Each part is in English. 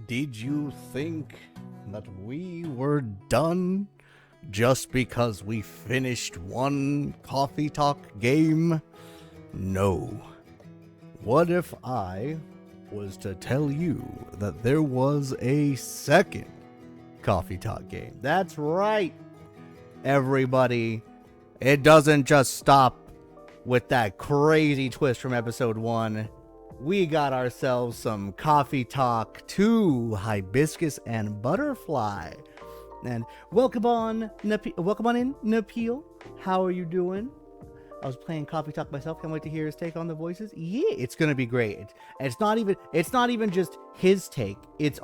Did you think that we were done just because we finished one coffee talk game? No. What if I was to tell you that there was a second coffee talk game? That's right, everybody. It doesn't just stop with that crazy twist from episode 1. We got ourselves some Coffee Talk 2, Hibiscus and Butterfly. And welcome on in, Napeel. How are you doing? I was playing Coffee Talk myself. Can't wait to hear his take on the voices. Yeah, it's gonna be great. It's not even just his take. It's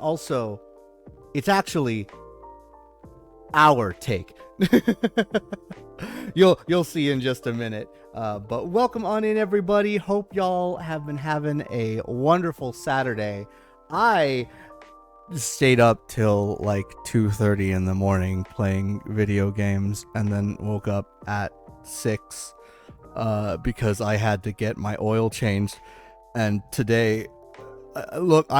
actually our take. You'll see in just a minute. But welcome on in, everybody. Hope y'all have been having a wonderful Saturday. I stayed up till like 2:30 in the morning playing video games, and then woke up at 6 because I had to get my oil changed. And today, look.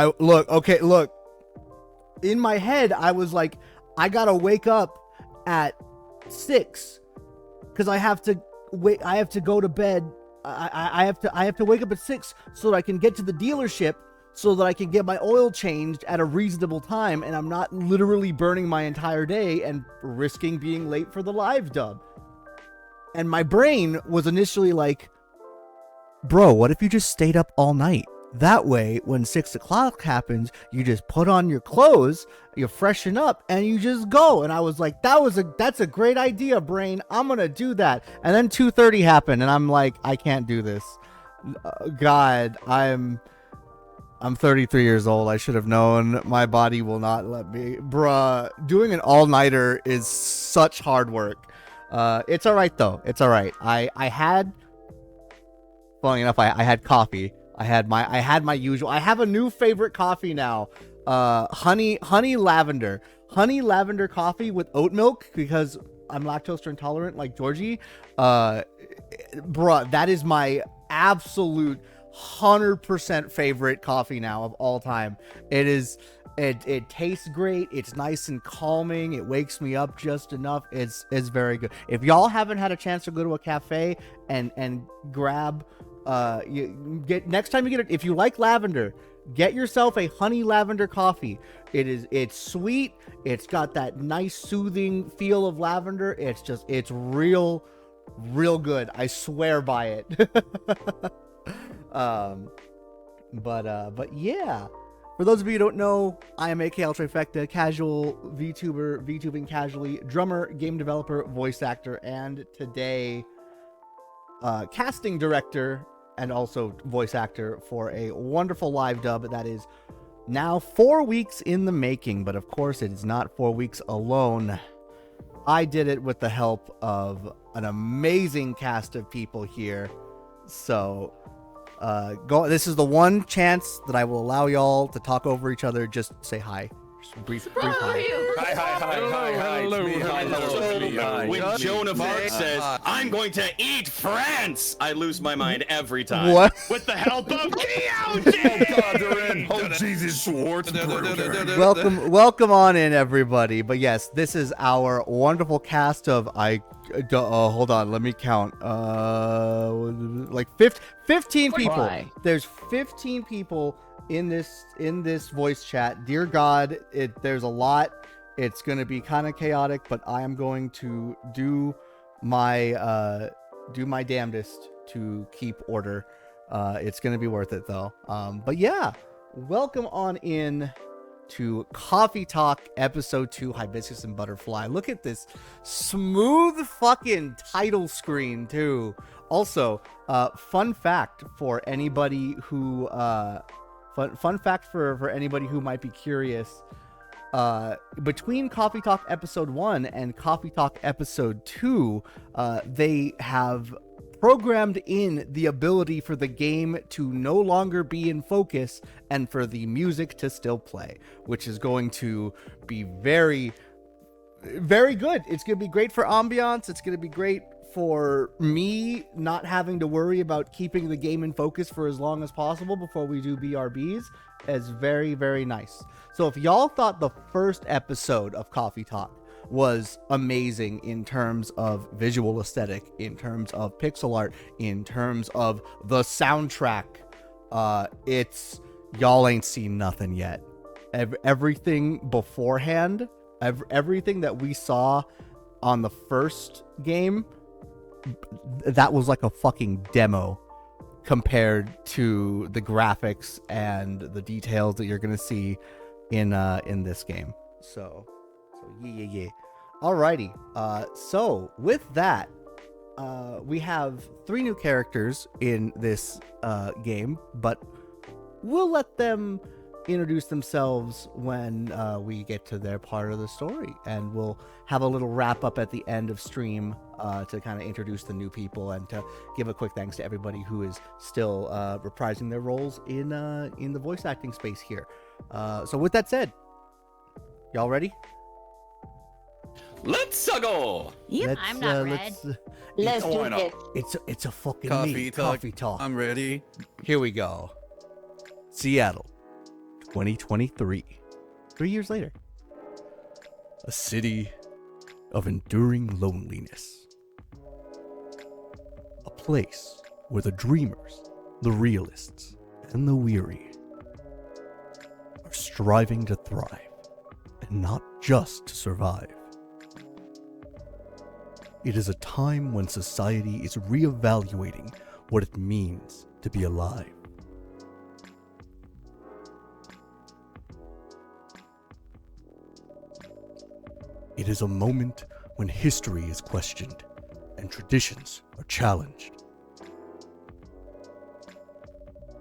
In my head, I was like, I gotta wake up at 6 because I have to wait. I have to go to bed. I have to wake up at 6 so that I can get to the dealership so that I can get my oil changed at a reasonable time, and I'm not literally burning my entire day and risking being late for the live dub. And my brain was initially like, bro, what if you just stayed up all night? That way, when 6 o'clock happens, you just put on your clothes, you freshen up, and you just go. And I was like, that's a great idea, brain. I'm gonna do that. And then 2:30 happened, and I'm like, I can't do this. God, I'm 33 years old. I should have known. My body will not let me. Bruh, doing an all-nighter is such hard work. It's all right though. It's all right. I had, funny enough, I had coffee. I had my usual. I have a new favorite coffee now. Honey lavender coffee with oat milk because I'm lactose intolerant like Georgie. Bruh, that is my absolute 100% favorite coffee now of all time. It tastes great. It's nice and calming. It wakes me up just enough. It's very good. If y'all haven't had a chance to go to a cafe and grab, next time you get it, if you like lavender, get yourself a honey lavender coffee. It's sweet. It's got that nice soothing feel of lavender. It's real good. I swear by it. But yeah. For those of you who don't know, I am AKLTrifecta, casual VTuber, VTubing casually, drummer, game developer, voice actor, and today, casting director and also voice actor for a wonderful live dub that is now 4 weeks in the making. But of course, it is not 4 weeks alone. I did it with the help of an amazing cast of people here. So this is the one chance that I will allow y'all to talk over each other. Just say hi. Just brief hi. Hi. When Joan of Arc says, I'm going to eat France, I lose my mind every time. What? With the help of Keoji! Oh, Jesus, Schwartzberger. Welcome on in, everybody. But yes, this is our wonderful cast of hold on, let me count. Like 15 people. Why? There's 15 people in this voice chat. Dear God, there's a lot. It's gonna be kind of chaotic, but I am going to do my damnedest to keep order. It's gonna be worth it though. But yeah, welcome on in to Coffee Talk episode 2, Hibiscus and Butterfly. Look at this smooth fucking title screen too. Also, fun fact for anybody who for anybody who might be curious, between Coffee Talk episode 1 and Coffee Talk episode 2, they have programmed in the ability for the game to no longer be in focus and for the music to still play, which is going to be very Very good. It's going to be great for ambiance. It's going to be great for me not having to worry about keeping the game in focus for as long as possible before we do BRBs. It's very, very nice. So if y'all thought the first episode of Coffee Talk was amazing in terms of visual aesthetic, in terms of pixel art, in terms of the soundtrack, it's y'all ain't seen nothing yet. Everything beforehand, everything that we saw on the first game, that was like a fucking demo compared to the graphics and the details that you're gonna see in this game. So yeah. Alrighty. So with that, we have 3 new characters in this game, but we'll let them introduce themselves when we get to their part of the story, and we'll have a little wrap up at the end of stream to kind of introduce the new people and to give a quick thanks to everybody who is still reprising their roles in the voice acting space here. So with that said, y'all ready? Let's go. Yep, I'm not red. Let's do it. It's a fucking Coffee talk. I'm ready. Here we go. Seattle, 2023. 3 years later. A city of enduring loneliness. A place where the dreamers, the realists, and the weary are striving to thrive and not just to survive. It is a time when society is reevaluating what it means to be alive. It is a moment when history is questioned and traditions are challenged.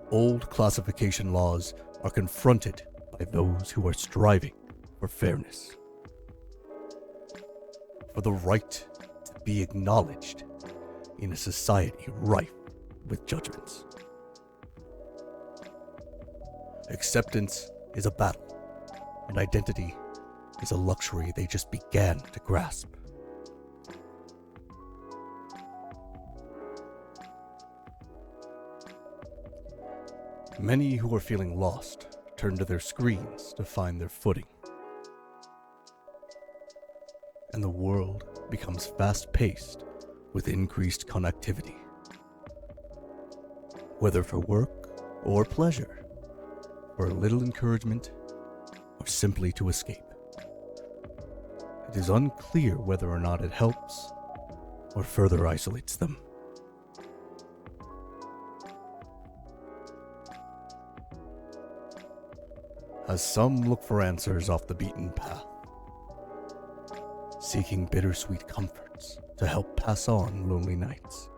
Old classification laws are confronted by those who are striving for fairness, for the right to be acknowledged in a society rife with judgments. Acceptance is a battle, and identity is a luxury they just began to grasp. Many who are feeling lost turn to their screens to find their footing. And the world becomes fast-paced with increased connectivity. Whether for work or pleasure, for a little encouragement, or simply to escape. It is unclear whether or not it helps or further isolates them. As some look for answers off the beaten path, seeking bittersweet comforts to help pass on lonely nights.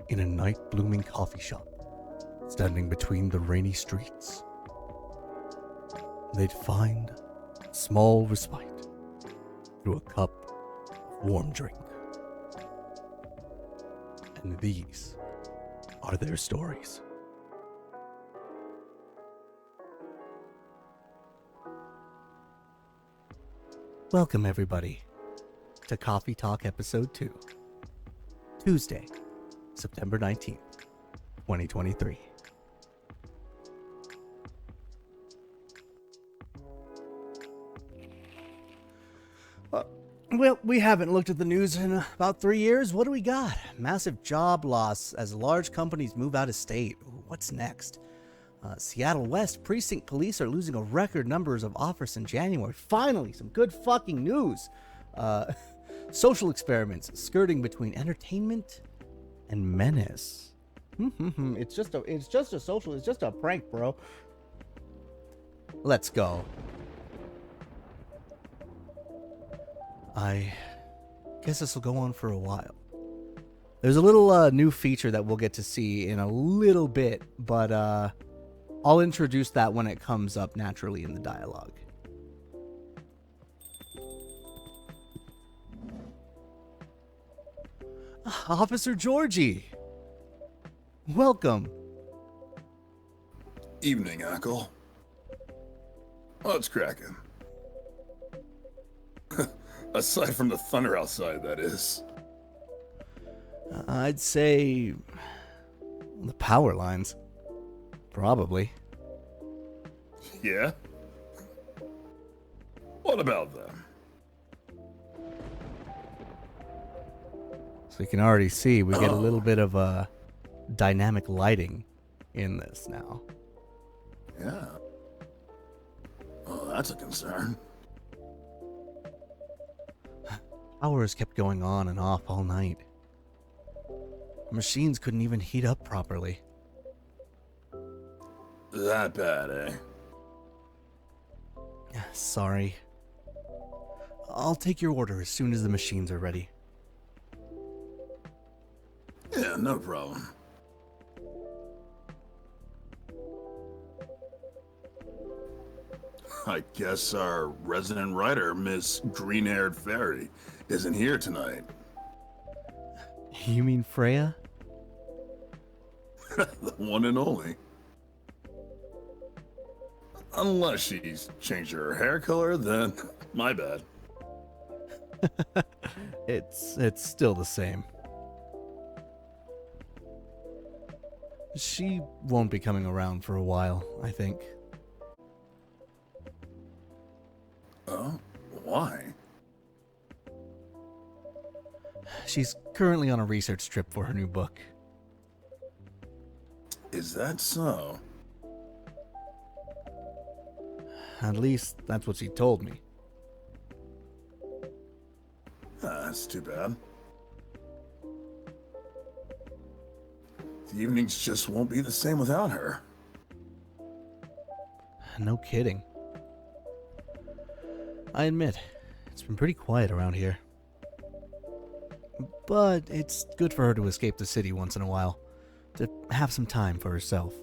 In a night-blooming coffee shop, standing between the rainy streets, they'd find small respite through a cup of warm drink. And these are their stories. Welcome everybody to Coffee Talk Episode 2, Tuesday, September 19th, 2023. Well, we haven't looked at the news in about 3 years. What do we got? Massive job loss as large companies move out of state. What's next? Seattle West precinct police are losing a record numbers of officers in January. Finally, some good fucking news. Social experiments skirting between entertainment and menace. It's just a prank, bro. Let's go. I guess this will go on for a while. There's a little new feature that we'll get to see in a little bit, but I'll introduce that when it comes up naturally in the dialogue. Officer Georgie, welcome. Evening, Uncle. What's cracking? Aside from the thunder outside, that is. I'd say the power lines. Probably. Yeah? What about them? So you can already see we get a little bit of dynamic lighting in this now. Yeah. Oh, that's a concern. Powers kept going on and off all night. Machines couldn't even heat up properly. That bad, eh? Sorry. I'll take your order as soon as the machines are ready. Yeah, no problem. I guess our resident writer, Miss Green-Haired Fairy, isn't here tonight. You mean Freya? The one and only. Unless she's changed her hair color, then my bad. It's still the same. She won't be coming around for a while, I think. Oh? Why? She's currently on a research trip for her new book. Is that so? At least, that's what she told me. That's too bad. The evenings just won't be the same without her. No kidding. I admit, it's been pretty quiet around here. But it's good for her to escape the city once in a while, to have some time for herself.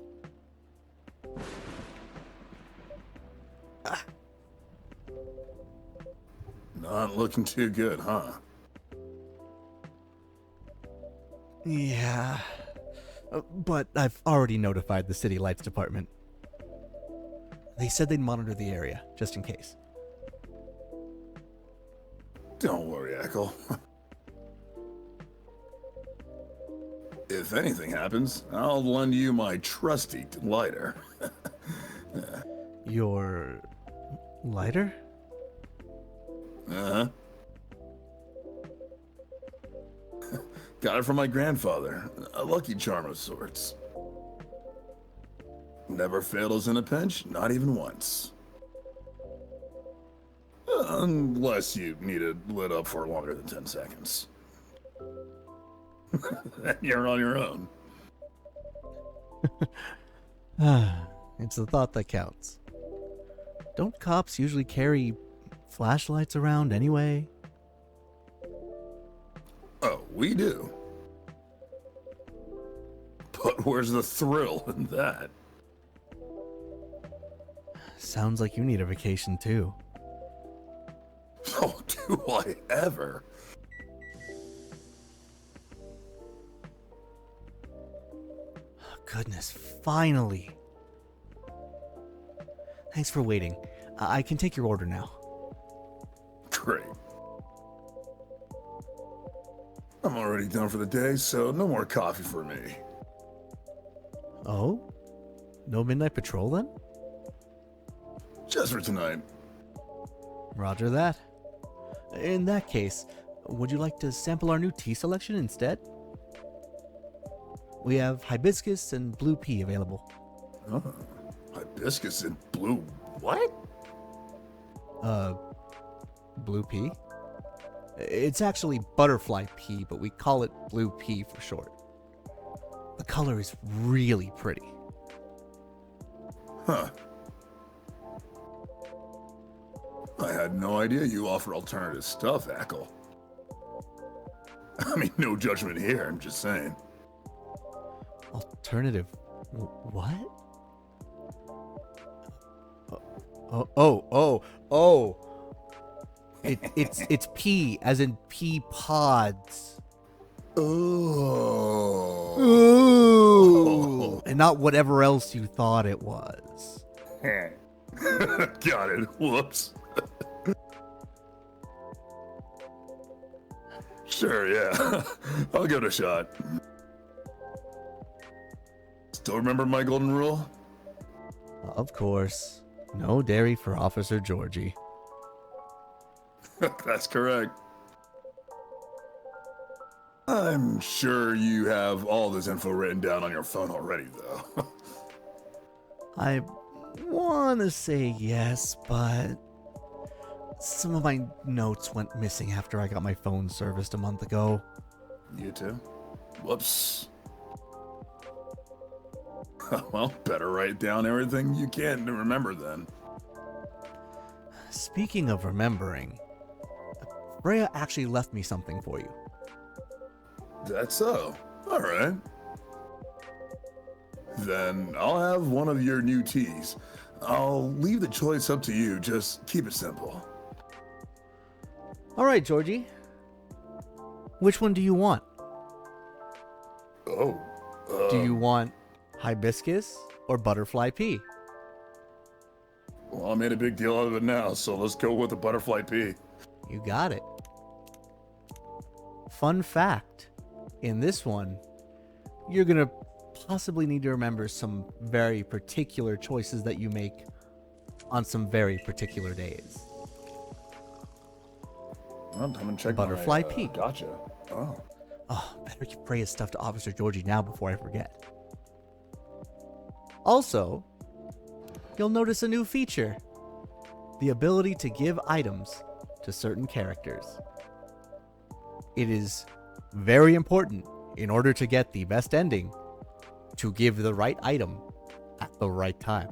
Not looking too good, huh? Yeah. But I've already notified the city lights department. They said they'd monitor the area, just in case. Don't worry, Echo. If anything happens, I'll lend you my trusty lighter. Your lighter? Uh-huh. Got it from my grandfather. A lucky charm of sorts. Never failed us in a pinch, not even once. Unless you need it lit up for longer than 10 seconds. Then you're on your own. It's the thought that counts. Don't cops usually carry flashlights around anyway? Oh, we do. But where's the thrill in that? Sounds like you need a vacation too. Oh, do I ever? Goodness, finally. Thanks for waiting. I can take your order now. Great. I'm already done for the day, so no more coffee for me. Oh? No midnight patrol then? Just for tonight. Roger that. In that case, would you like to sample our new tea selection instead? We have hibiscus and blue pea available. Oh, hibiscus and blue what? Blue pea? It's actually butterfly pea, but we call it blue pea for short. The color is really pretty. Huh. I had no idea you offer alternative stuff, Ackle. I mean, no judgment here, I'm just saying. Alternative... what? Oh. It's pea, as in pea pods. Oh. Ooh. And not whatever else you thought it was. Got it. Whoops. Sure, yeah. I'll give it a shot. Still remember my golden rule? Of course. No dairy for Officer Georgie. That's correct. I'm sure you have all this info written down on your phone already, though. I want to say yes, but some of my notes went missing after I got my phone serviced a month ago. You too? Whoops. Well, better write down everything you can to remember then. Speaking of remembering, Freya actually left me something for you. That's so. All right. Then I'll have one of your new teas. I'll leave the choice up to you. Just keep it simple. All right, Georgie. Which one do you want? Oh. Do you want hibiscus or butterfly pea? Well, I made a big deal out of it now, so let's go with the butterfly pea. You got it. Fun fact. In this one, you're going to possibly need to remember some very particular choices that you make on some very particular days. Well, I'm gonna check Butterfly my, pea. Gotcha. Oh. Oh, better give Freya's stuff to Officer Georgie now before I forget. Also, you'll notice a new feature. The ability to give items to certain characters. It is very important in order to get the best ending to give the right item at the right time.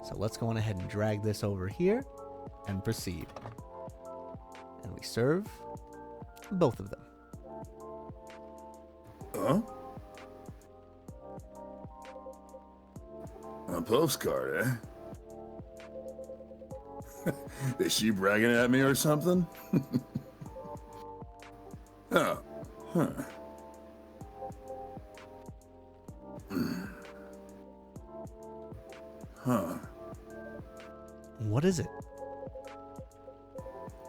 So let's go on ahead and drag this over here and proceed. And we serve both of them. Huh? A postcard, eh? Is she bragging at me or something? Oh, huh. Huh. What is it?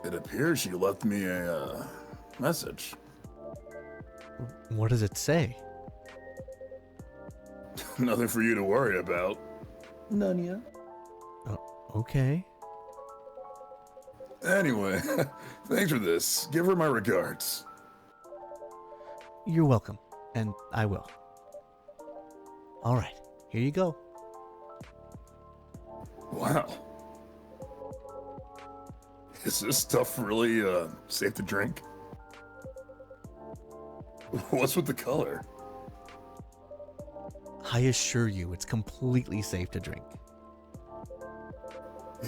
It appears she left me a message. What does it say? Nothing for you to worry about. None yet. Okay. Anyway, thanks for this. Give her my regards. You're welcome, and I will. All right, here you go. Wow. Is this stuff really safe to drink? What's with the color? I assure you, it's completely safe to drink.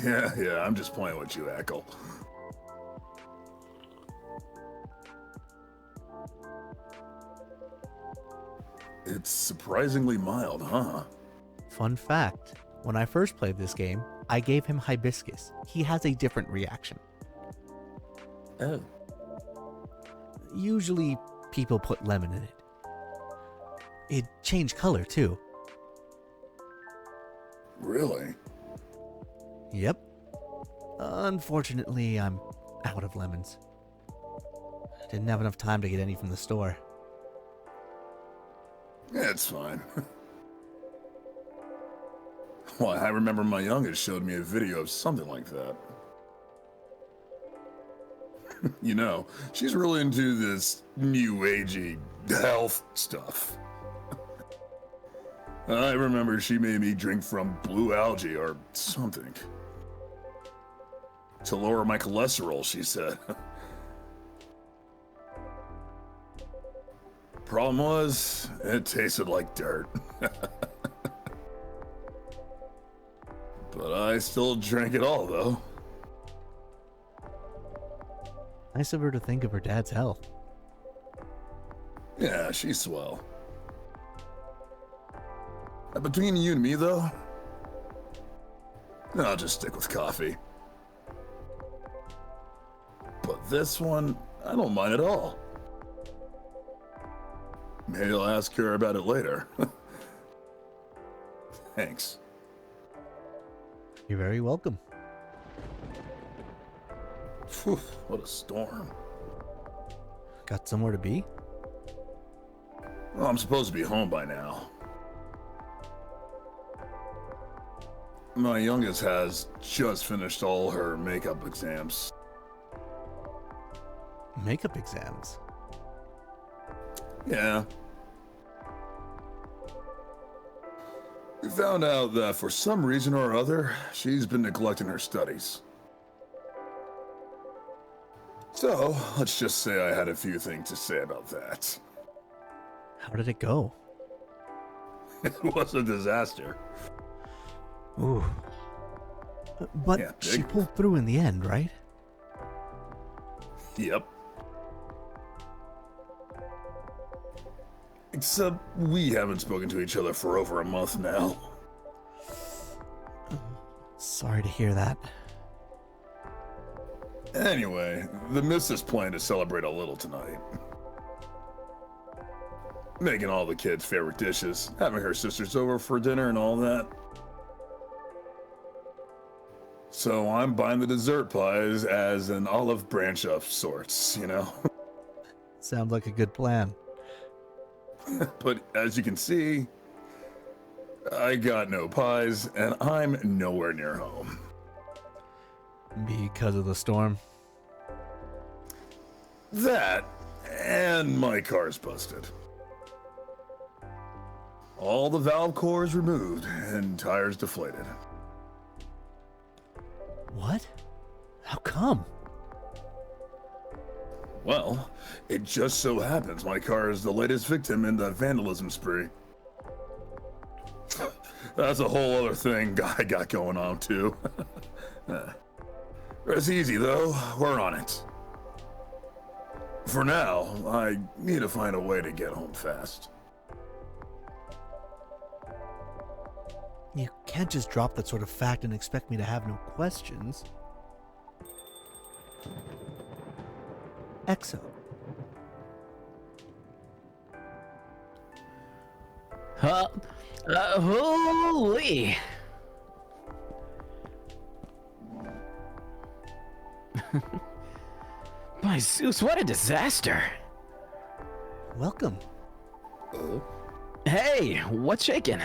Yeah, I'm just playing with you, Eckle. It's surprisingly mild, huh? Fun fact, when I first played this game, I gave him hibiscus. He has a different reaction. Oh. Usually, people put lemon in it. It changed color, too. Really? Yep. Unfortunately, I'm out of lemons. Didn't have enough time to get any from the store. Yeah, it's fine. Well, I remember my youngest showed me a video of something like that. You know, she's really into this new agey health stuff. I remember she made me drink from blue algae or something. To lower my cholesterol, she said. Problem was, it tasted like dirt. But I still drank it all, though. Nice of her to think of her dad's health. Yeah, she's swell. Between you and me, though, I'll just stick with coffee. But this one, I don't mind at all. Maybe I'll ask her about it later. Thanks. You're very welcome. Phew, what a storm. Got somewhere to be? Well, I'm supposed to be home by now. My youngest has just finished all her makeup exams. Makeup exams? Yeah. We found out that for some reason or other, she's been neglecting her studies. So, let's just say I had a few things to say about that. How did it go? It was a disaster. Ooh. But Yeah, she big. pulled through in the end, right? Yep. Except we haven't spoken to each other for over a month now. Sorry to hear that. Anyway, the missus planned to celebrate a little tonight. Making all the kids' favorite dishes, having her sisters over for dinner and all that. So I'm buying the dessert pies as an olive branch of sorts, you know? Sounds like a good plan. But as you can see, I got no pies and I'm nowhere near home. Because of the storm? That, and my car's busted. All the valve cores removed and tires deflated. What? How come? Well, it just so happens my car is the latest victim in the vandalism spree. That's a whole other thing I got going on too. It's easy though, we're on it. For now, I need to find a way to get home fast. You can't just drop that sort of fact and expect me to have no questions. Exo. Holy! My Zeus, what a disaster! Welcome. Hey, what's shaking?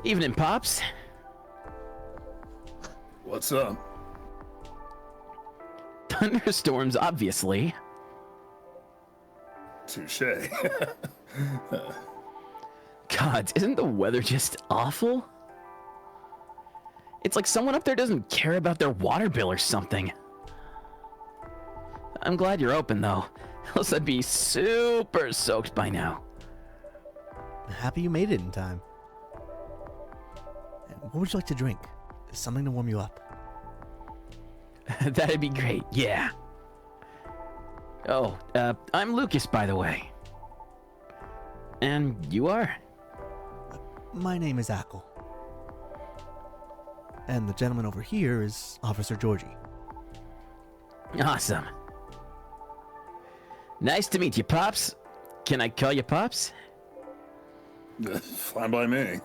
Evening, Pops. What's up? Thunderstorms, obviously. Touche. God, isn't the weather just awful? It's like someone up there doesn't care about their water bill or something. I'm glad you're open, though. Else I'd be super soaked by now. Happy you made it in time. What would you like to drink? Something to warm you up. That'd be great, yeah. Oh, I'm Lucas, by the way. And you are? My name is Ackle. And the gentleman over here is Officer Georgie. Awesome. Nice to meet you, Pops. Can I call you Pops? Fine by me.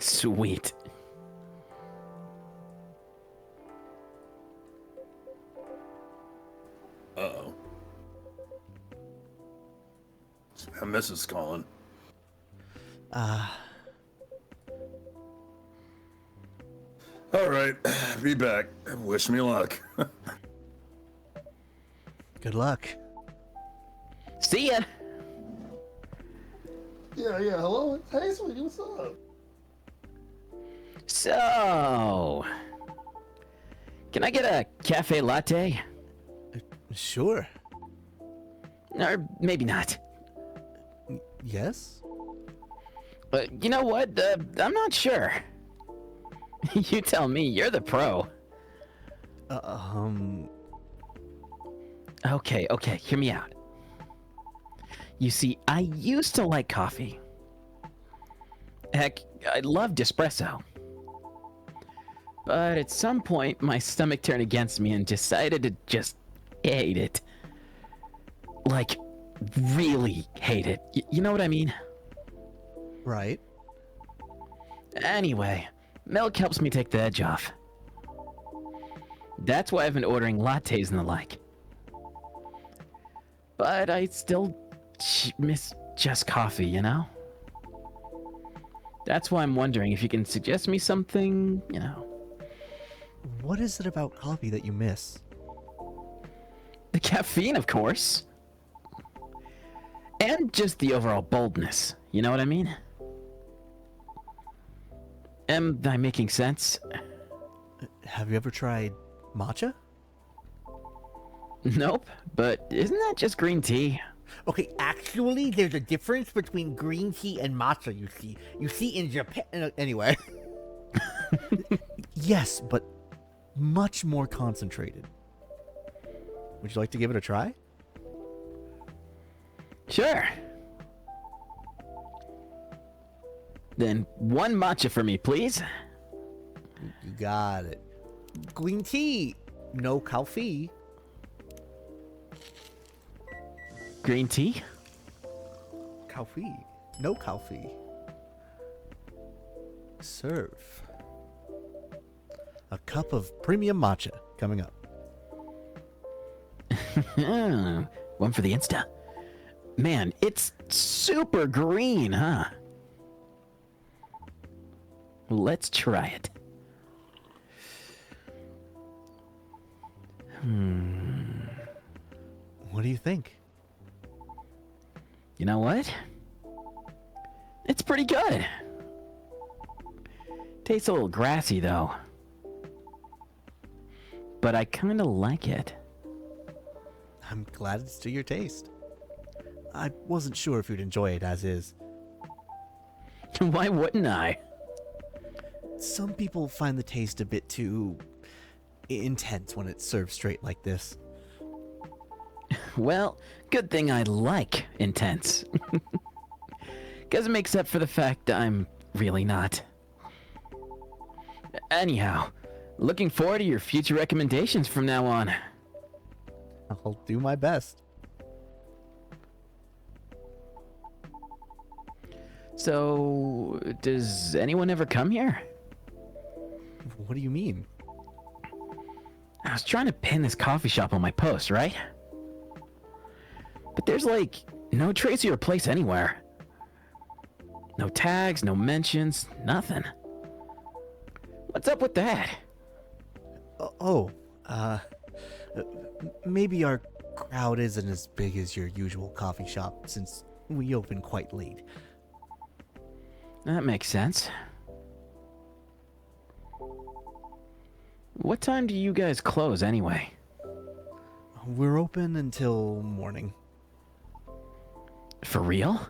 Sweet. Uh-oh. That missus calling. All right, be back. Wish me luck. Good luck. See ya. Yeah, hello. Hey, sweetie, what's up? So, can I get a cafe latte? Sure. Or maybe not. Yes? You know what? I'm not sure. You tell me, you're the pro. Okay, hear me out. You see, I used to like coffee. Heck, I loved espresso. But at some point, my stomach turned against me and decided to just hate it. Like, really hate it. You know what I mean? Right. Anyway, milk helps me take the edge off. That's why I've been ordering lattes and the like. But I still miss just coffee, you know? That's why I'm wondering if you can suggest me something, you know. What is it about coffee that you miss? The caffeine, of course. And just the overall boldness. You know what I mean? Am I making sense? Have you ever tried matcha? Nope, but isn't that just green tea? Okay, actually, there's a difference between green tea and matcha, you see. You see, in Japan... Anyway. Yes, but much more concentrated. Would you like to give it a try? Sure. Then one matcha for me, please. You got it. Green tea, no coffee. Green tea? Coffee, no coffee. Serve. A cup of premium matcha coming up. One for the Insta. Man, it's super green, huh? Let's try it. What do you think? You know what? It's pretty good. Tastes a little grassy, though. But I kind of like it. I'm glad it's to your taste. I wasn't sure if you'd enjoy it as is. Why wouldn't I? Some people find the taste a bit too intense when it's served straight like this. Well, good thing I like intense. Because it makes up for the fact that I'm really not. Anyhow, looking forward to your future recommendations from now on. I'll do my best. So, does anyone ever come here? What do you mean? I was trying to pin this coffee shop on my post, right? But there's like no trace of your place anywhere. No tags, no mentions, nothing. What's up with that? Maybe our crowd isn't as big as your usual coffee shop since we open quite late. That makes sense. What time do you guys close anyway? We're open until morning. For real?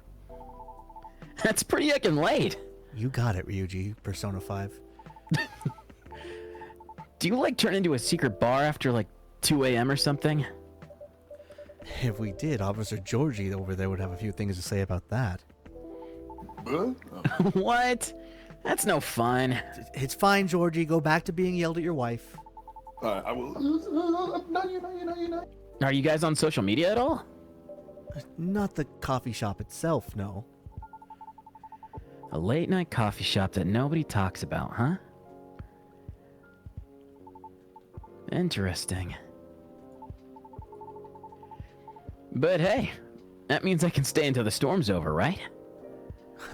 That's pretty heckin' late. You got it, Ryuji, Persona 5. Do you like turn into a secret bar after like 2 a.m. or something? If we did, Officer Georgie over there would have a few things to say about that. What? That's no fun. It's fine, Georgie. Go back to being yelled at your wife. I will. No. Are you guys on social media at all? Not the coffee shop itself, no. A late night coffee shop that nobody talks about, huh? Interesting. But hey, that means I can stay until the storm's over, right?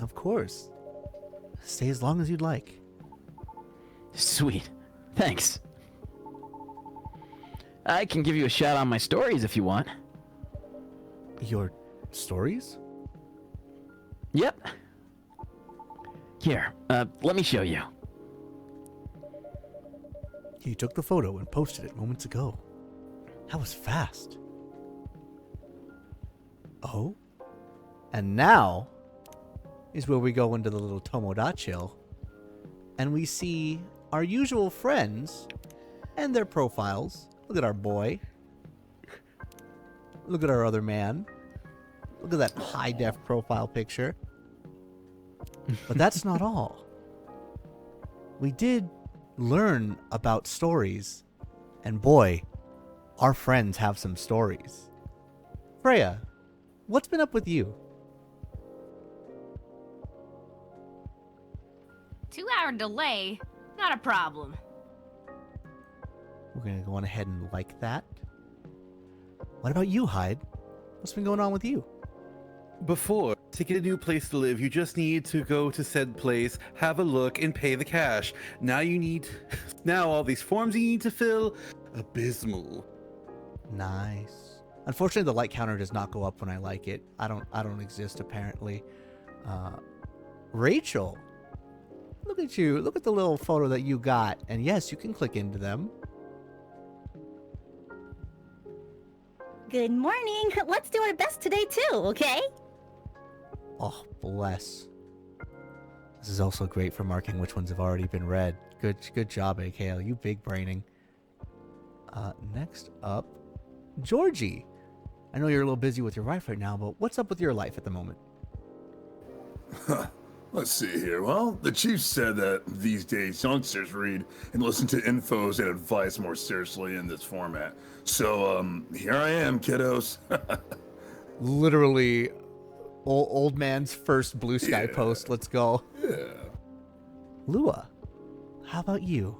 Of course. Stay as long as you'd like. Sweet. Thanks. I can give you a shout on my stories if you want. Your stories? Yep. Here, let me show you. You took the photo and posted it moments ago. That was fast. Oh? And now is where we go into the little Tomodachi, and we see our usual friends and their profiles. Look at our boy. Look at our other man. Look at that high-def profile picture. But that's not all. We did learn about stories, and boy, our friends have some stories. Freya, what's been up with you? 2-hour delay? Not a problem. We're gonna go on ahead and like that. What about you, Hyde? What's been going on with you? Before, to get a new place to live, you just need to go to said place, have a look, and pay the cash. Now all these forms you need to fill, abysmal. Nice. Unfortunately, the light counter does not go up when I like it. I don't exist, apparently. Rachel, look at you. Look at the little photo that you got. And yes, you can click into them. Good morning. Let's do our best today too, okay? Oh, bless. This is also great for marking which ones have already been read. Good job, AKL. You big braining. Next up, Georgie. I know you're a little busy with your wife right now, but what's up with your life at the moment? Let's see here. Well, the chief said that these days youngsters read and listen to infos and advice more seriously in this format. So, here I am, kiddos. Literally, old man's first blue sky post. Let's go. Yeah. Lua, how about you?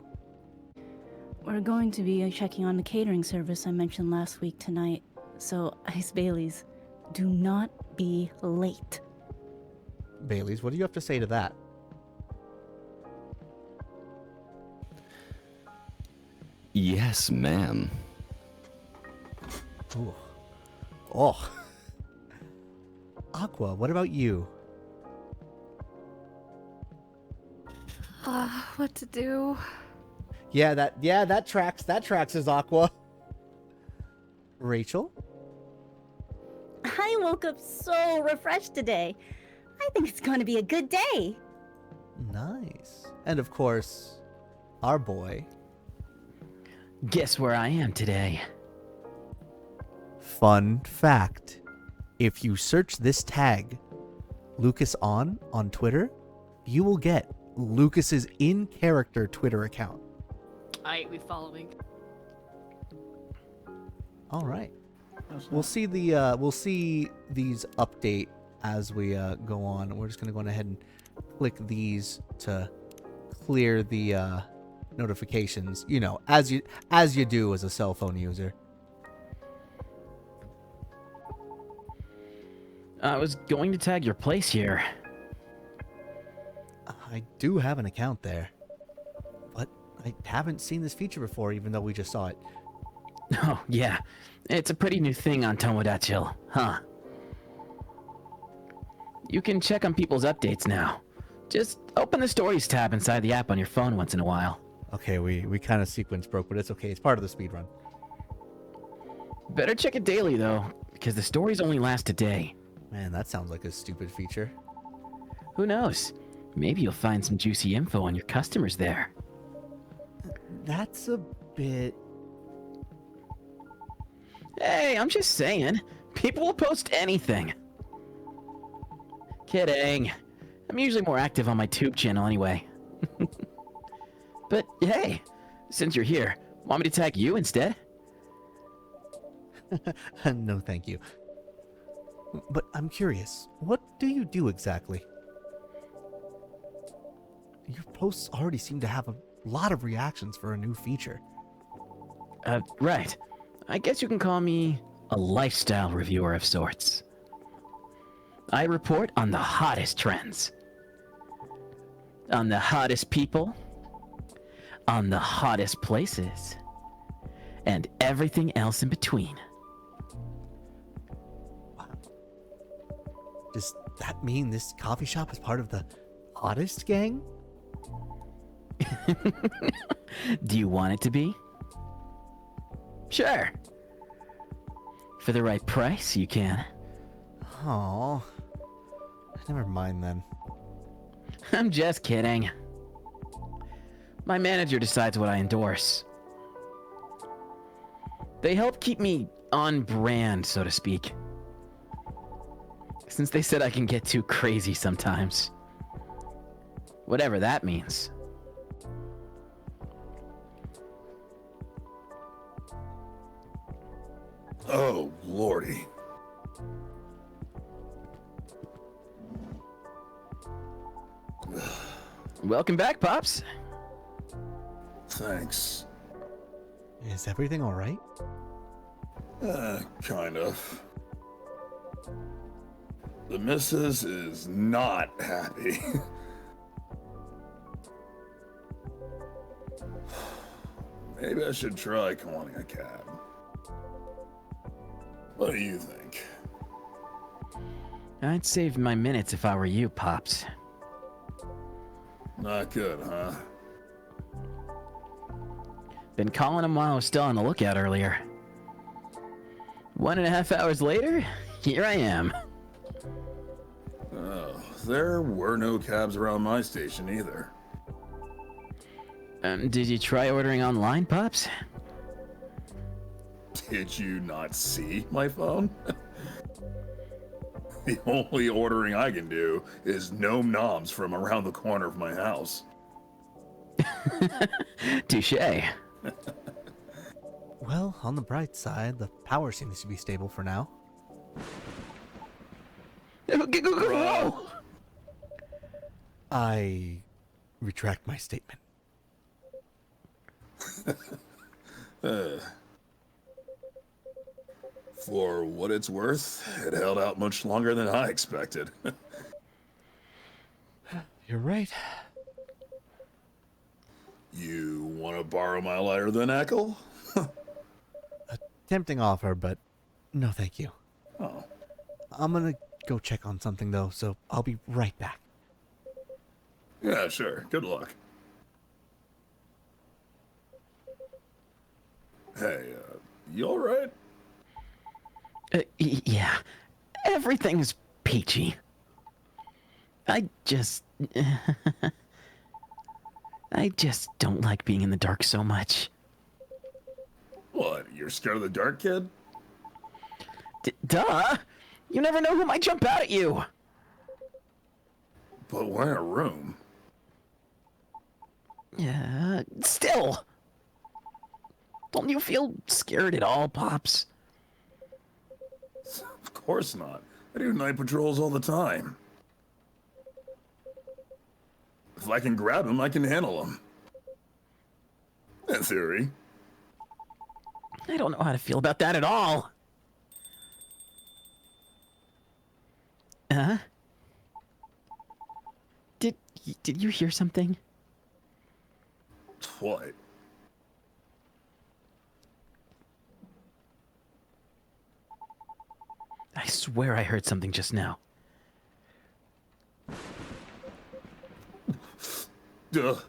We're going to be checking on the catering service I mentioned last week tonight. So, Ice Baileys, do not be late. Bailey's, what do you have to say to that? Yes, ma'am. Ooh. Oh. Aqua, what about you? What to do? Yeah, that tracks as Aqua. Rachel? I woke up so refreshed today. I think it's going to be a good day. Nice. And of course, our boy. Guess where I am today? Fun fact. If you search this tag, Lucas on Twitter, you will get Lucas's in-character Twitter account. We following. All right. We'll see these update as we go on. We're just going to go ahead and click these to clear the notifications, you know, as you do as a cell phone user. I was going to tag your place here. I do have an account there, but I haven't seen this feature before, even though we just saw it. Oh, yeah. It's a pretty new thing on Tomodachi, huh? You can check on people's updates now. Just open the Stories tab inside the app on your phone once in a while. Okay, we kind of sequence broke, but it's okay. It's part of the speedrun. Better check it daily, though, because the stories only last a day. Man, that sounds like a stupid feature. Who knows? Maybe you'll find some juicy info on your customers there. That's a bit... Hey, I'm just saying. People will post anything. Kidding. I'm usually more active on my tube channel anyway. But hey, since you're here, want me to tag you instead? No, thank you. But I'm curious, what do you do exactly? Your posts already seem to have a lot of reactions for a new feature. Right. I guess you can call me a lifestyle reviewer of sorts. I report on the hottest trends. On the hottest people. On the hottest places. And everything else in between. Wow. Does that mean this coffee shop is part of the hottest gang? Do you want it to be? Sure. For the right price, you can. Oh, never mind then. I'm just kidding. My manager decides what I endorse. They help keep me on brand, so to speak. Since they said I can get too crazy sometimes. Whatever that means. Oh, lordy. Welcome back, Pops. Thanks. Is everything all right? Kind of. The missus is not happy. Maybe I should try calling a cab. What do you think? I'd save my minutes if I were you, Pops. Not good, huh? Been calling him while I was still on the lookout earlier. 1.5 hours later, here I am. Oh, there were no cabs around my station either. Did you try ordering online, Pops? Did you not see my phone? The only ordering I can do is gnome noms from around the corner of my house. Touché. Well, on the bright side, the power seems to be stable for now. Whoa! I retract my statement. For what it's worth, it held out much longer than I expected. You're right. You want to borrow my lighter then, Echo? A tempting offer, but no thank you. Oh. I'm gonna go check on something though, so I'll be right back. Yeah, sure. Good luck. Hey, you alright? Yeah, everything's peachy. I just don't like being in the dark so much. What, you're scared of the dark, kid? Duh! You never know who might jump out at you! But we're in a room. Yeah, still! Don't you feel scared at all, Pops? Of course not. I do night patrols all the time. If I can grab him, I can handle him. In theory. I don't know how to feel about that at all. Did you hear something? What? I swear I heard something just now. Oh,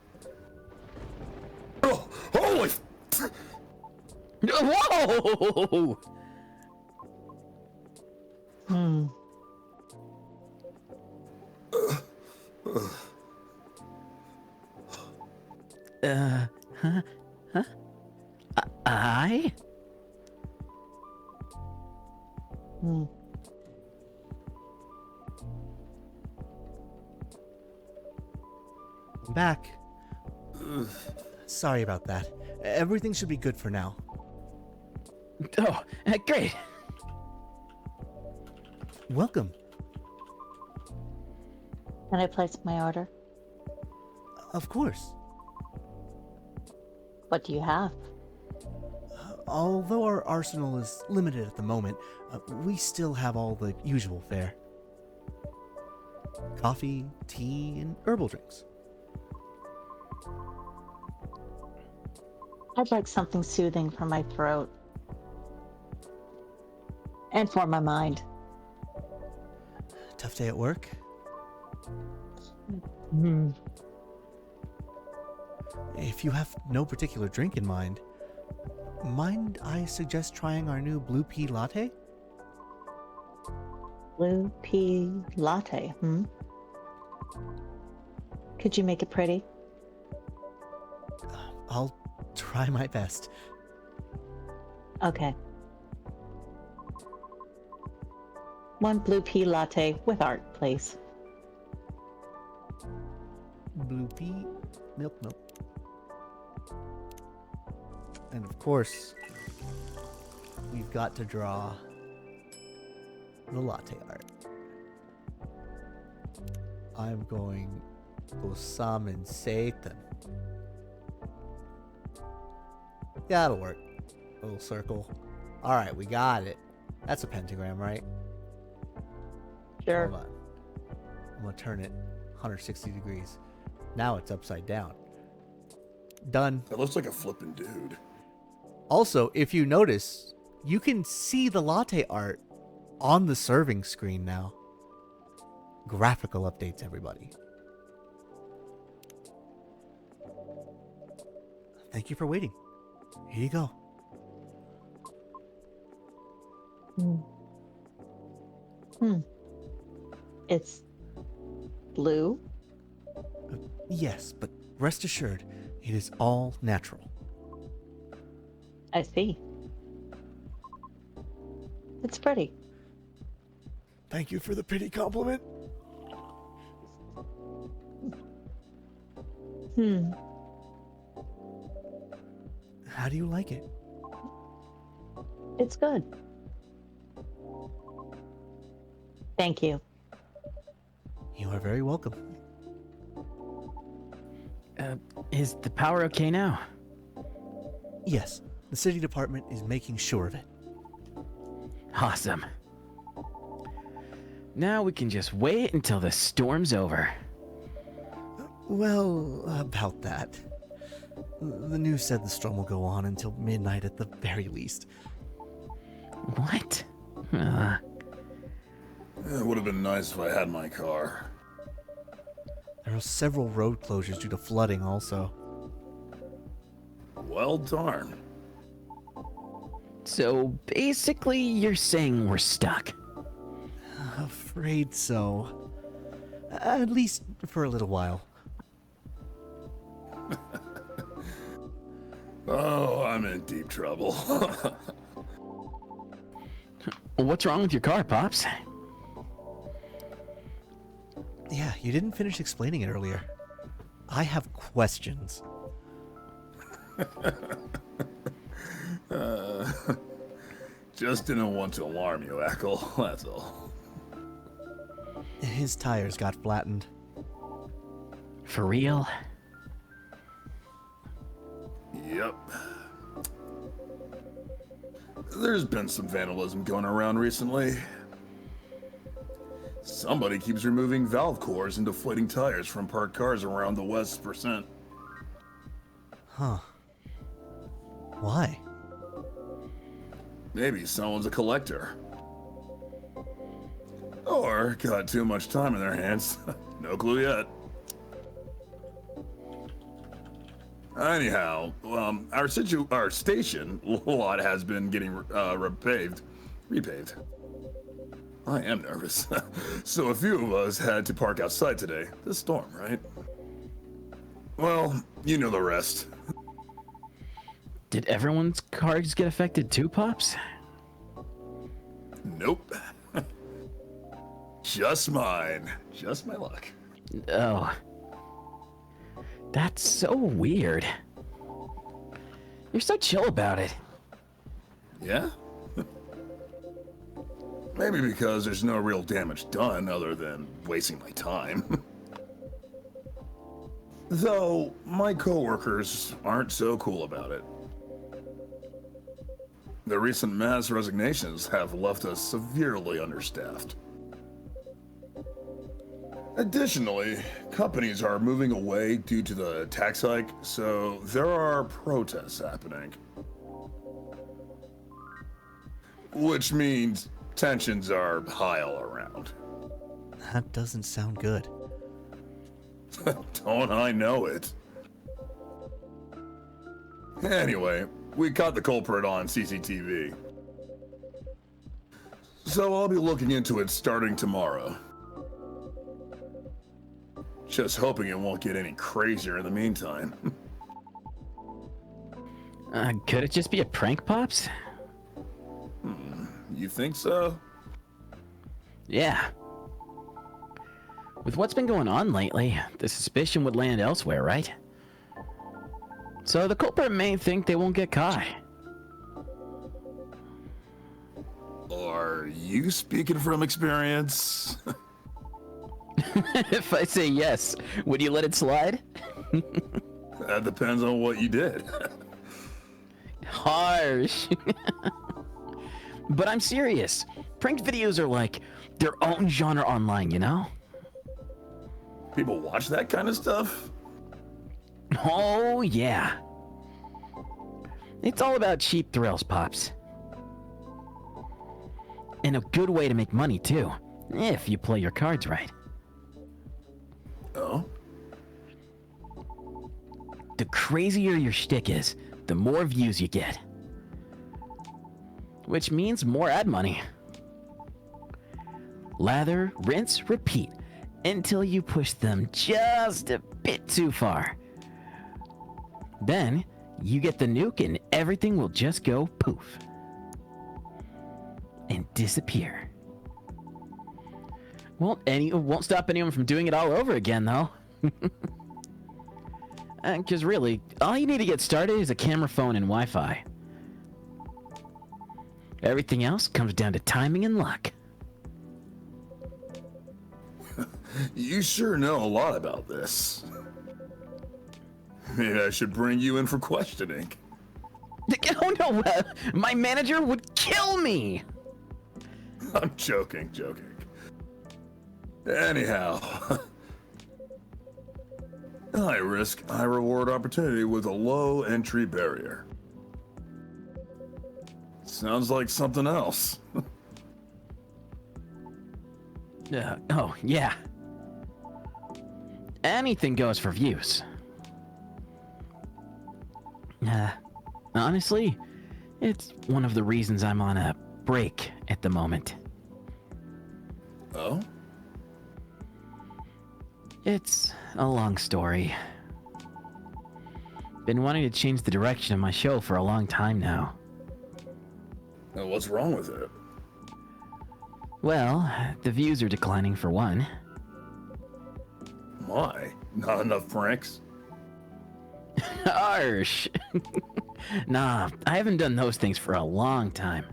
holy! Whoa! Huh? I? I'm back. Sorry about that. Everything should be good for now. Oh, great. Welcome. Can I place my order? Of course. What do you have? Although our arsenal is limited at the moment, we still have all the usual fare. Coffee, tea, and herbal drinks. I'd like something soothing for my throat. And for my mind. Tough day at work? If you have no particular drink in mind I suggest trying our new blue pea latte? Blue pea latte, Could you make it pretty? I'll try my best. Okay. One blue pea latte with art, please. Blue pea, milk. And of course, we've got to draw the latte art. I'm going to summon Satan. That'll work. A little circle. Alright, we got it. That's a pentagram, right? Sure. Hold on. I'm gonna turn it 160 degrees. Now it's upside down. Done. That looks like a flippin' dude. Also, if you notice, you can see the latte art on the serving screen now. Graphical updates, everybody. Thank you for waiting. Here you go. It's blue. Yes, but rest assured, it is all natural. I see. It's pretty. Thank you for the pretty compliment. How do you like it? It's good. Thank you. You are very welcome. Is the power okay now? Yes, the city department is making sure of it. Awesome. Now we can just wait until the storm's over. Well, about that. The news said the storm will go on until midnight at the very least. What? It would have been nice if I had my car. There are several road closures due to flooding also. Well, darn. So basically, you're saying we're stuck. Afraid so. At least for a little while. Oh, I'm in deep trouble. What's wrong with your car, Pops? Yeah, you didn't finish explaining it earlier. I have questions. Just didn't want to alarm you, Echo. That's all. His tires got flattened. For real? Yep. There's been some vandalism going around recently. Somebody keeps removing valve cores and deflating tires from parked cars around the West percent. Huh. Why? Maybe someone's a collector. Or got too much time in their hands. No clue yet. Anyhow, our station lot has been getting repaved. I am nervous. So a few of us had to park outside today. This storm, right? Well, you know the rest. Did everyone's cars get affected too, Pops? Nope. Just mine. Just my luck. Oh. That's so weird. You're so chill about it. Yeah? Maybe because there's no real damage done other than wasting my time. Though, my coworkers aren't so cool about it. The recent mass resignations have left us severely understaffed. Additionally, companies are moving away due to the tax hike, so there are protests happening. Which means tensions are high all around. That doesn't sound good. Don't I know it? Anyway, we caught the culprit on CCTV. So I'll be looking into it starting tomorrow. Just hoping it won't get any crazier in the meantime. Could it just be a prank, Pops? You think so? Yeah. With what's been going on lately, the suspicion would land elsewhere, right? So the culprit may think they won't get caught. Are you speaking from experience? If I say yes, would you let it slide? That depends on what you did. Harsh. But I'm serious. Prank videos are like their own genre online, you know? People watch that kind of stuff? Oh, yeah. It's all about cheap thrills, Pops. And a good way to make money, too, if you play your cards right. Oh? The crazier your shtick is, the more views you get. Which means more ad money. Lather, rinse, repeat, until you push them just a bit too far. Then, you get the nuke and everything will just go poof. And disappear. Won't stop anyone from doing it all over again, though. Because really, all you need to get started is a camera, phone, and Wi-Fi. Everything else comes down to timing and luck. You sure know a lot about this. Maybe I should bring you in for questioning. Oh no, my manager would kill me! I'm joking. Anyhow. High risk, high reward opportunity with a low entry barrier. Sounds like something else. Oh, yeah. Anything goes for views. Honestly, it's one of the reasons I'm on a break at the moment. Oh? It's a long story. Been wanting to change the direction of my show for a long time now. Now, what's wrong with it? Well, the views are declining for one. Why? Not enough pranks? Harsh. Nah, I haven't done those things for a long time.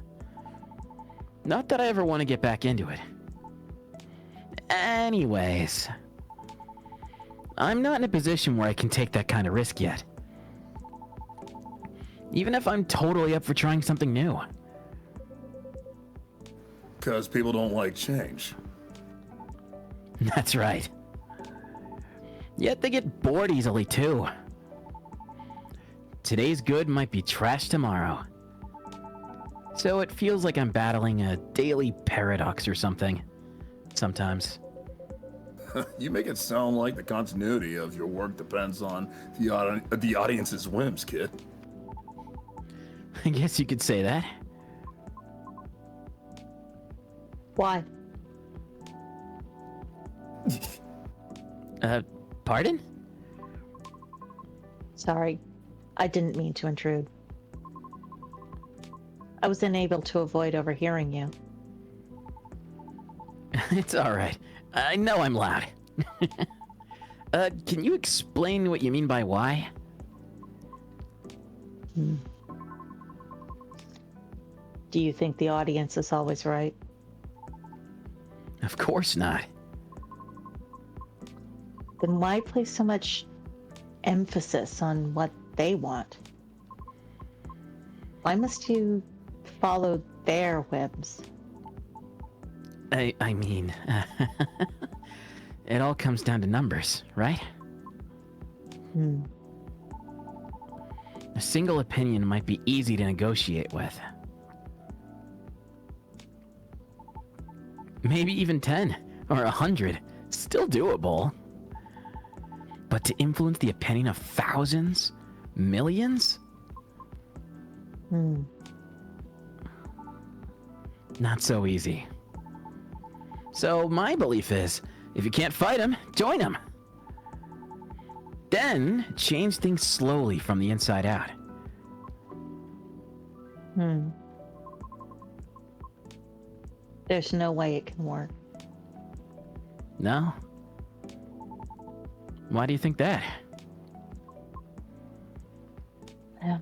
Not that I ever want to get back into it. Anyways, I'm not in a position where I can take that kind of risk yet. Even if I'm totally up for trying something new. Because people don't like change. That's right. Yet they get bored easily too. Today's good might be trash tomorrow. So it feels like I'm battling a daily paradox or something. Sometimes. You make it sound like the continuity of your work depends on the audience's whims, kid. I guess you could say that. Why? Pardon? Sorry, I didn't mean to intrude. I was unable to avoid overhearing you. It's alright. I know I'm loud. Can you explain what you mean by why? Do you think the audience is always right? Of course not. Then why place so much emphasis on what they want? Why must you follow their whims? I mean, it all comes down to numbers, right? A single opinion might be easy to negotiate with. Maybe even 10 or 100, still doable. But to influence the opinion of thousands, millions? Not so easy. So my belief is, if you can't fight them, join them. Then change things slowly from the inside out. There's no way it can work. No? Why do you think that? Yeah.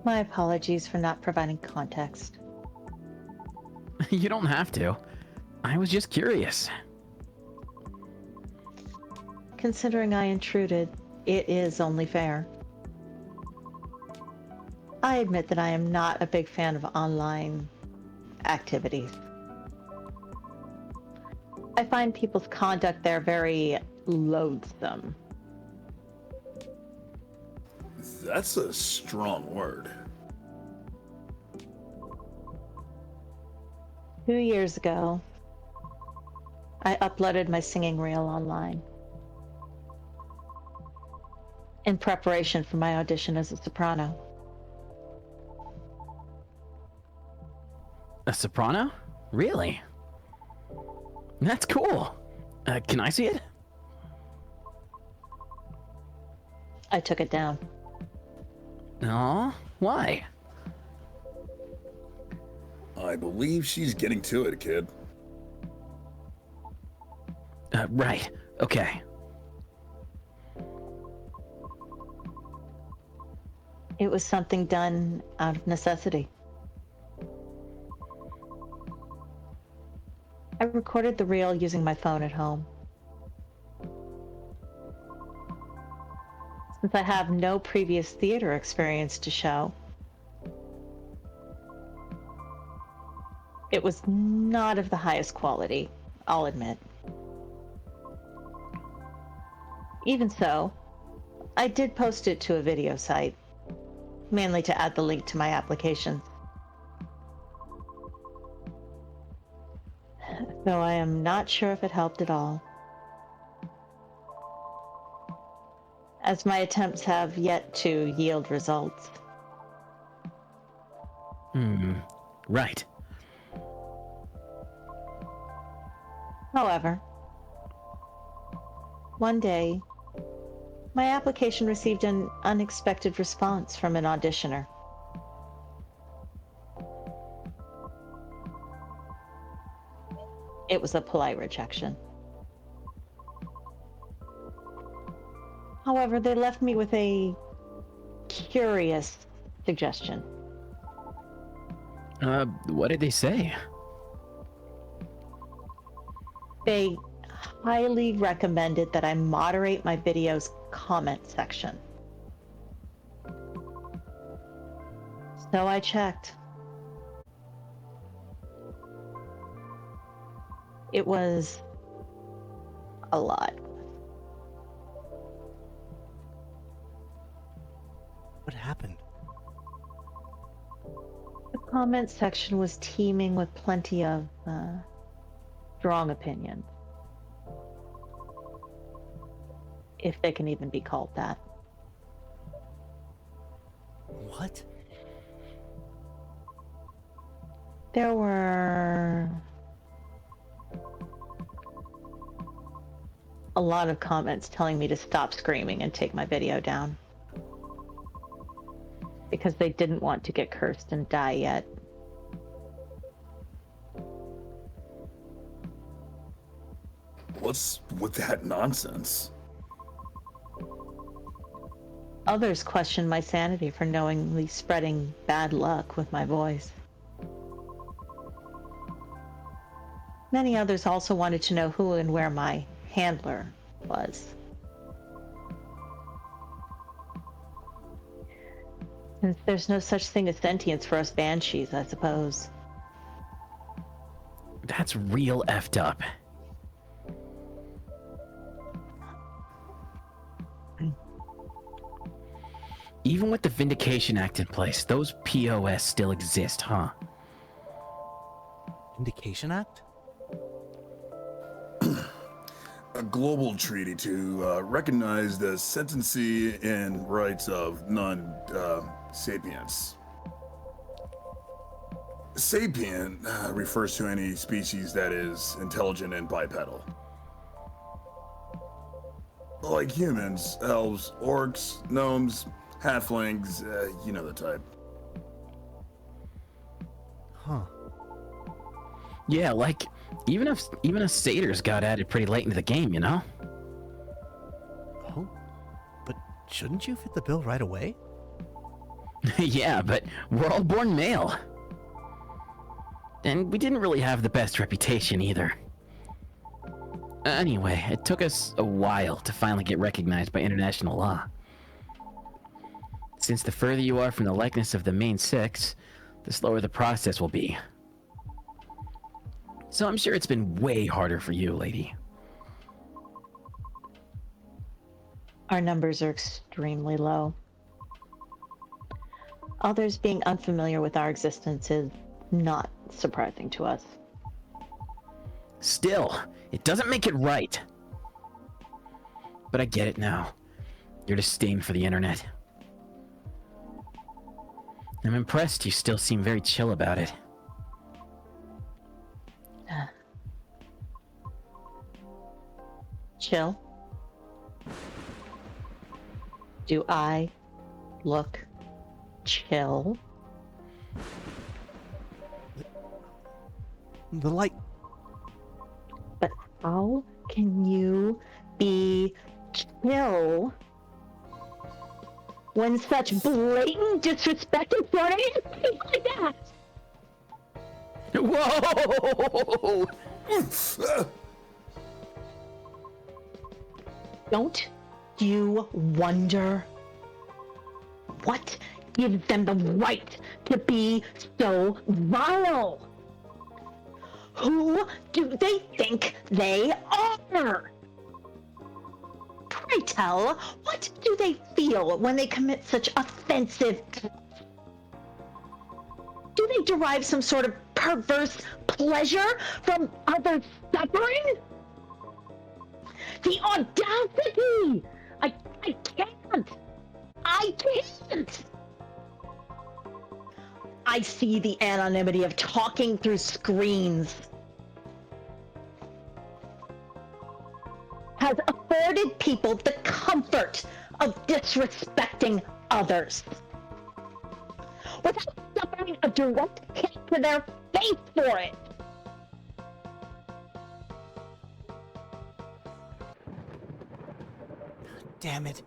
My apologies for not providing context. You don't have to. I was just curious. Considering I intruded, it is only fair. I admit that I am not a big fan of online activities. I find people's conduct there very loathsome. That's a strong word. 2 years ago, I uploaded my singing reel online in preparation for my audition as a soprano. A soprano? Really? That's cool. Can I see it? I took it down. Aw, why? I believe she's getting to it, kid. Right. Okay. It was something done out of necessity. I recorded the reel using my phone at home. Since I have no previous theater experience to show, it was not of the highest quality, I'll admit. Even so, I did post it to a video site, mainly to add the link to my applications. Though I am not sure if it helped at all, as my attempts have yet to yield results. Right. However, one day, my application received an unexpected response from an auditioner. It was a polite rejection. However, they left me with a curious suggestion. What did they say? They highly recommended that I moderate my video's comment section. So I checked. It was a lot. What happened? The comment section was teeming with plenty of strong opinions, if they can even be called that. What? There were a lot of comments telling me to stop screaming and take my video down, because they didn't want to get cursed and die yet. What's with that nonsense? Others questioned my sanity for knowingly spreading bad luck with my voice. Many others also wanted to know who and where my handler was. Since there's no such thing as sentience for us banshees, I suppose. That's real effed up. Even with the Vindication Act in place, those POS still exist, huh? Vindication Act? A global treaty to recognize the sentency and rights of non-sapients. Sapient refers to any species that is intelligent and bipedal. Like humans, elves, orcs, gnomes, halflings, you know the type. Huh. Yeah, like, even a satyrs got added pretty late into the game, you know? Oh, but shouldn't you fit the bill right away? Yeah, but we're all born male. And we didn't really have the best reputation either. Anyway, it took us a while to finally get recognized by international law. Since the further you are from the likeness of the main six, the slower the process will be. So I'm sure it's been way harder for you, lady. Our numbers are extremely low. Others being unfamiliar with our existence is not surprising to us. Still, it doesn't make it right. But I get it now. Your disdain for the internet. I'm impressed you still seem very chill about it. Chill? Do I look chill? The light. But how can you be chill when such blatant disrespect is thrown at you like that? Whoa! Don't you wonder what gives them the right to be so vile? Who do they think they are? Pray tell, what do they feel when they commit such offensive acts? Do they derive some sort of perverse pleasure from others' suffering? The audacity! I can't! I can't! I see the anonymity of talking through screens has afforded people the comfort of disrespecting others without suffering a direct hit to their face for it. Damn it.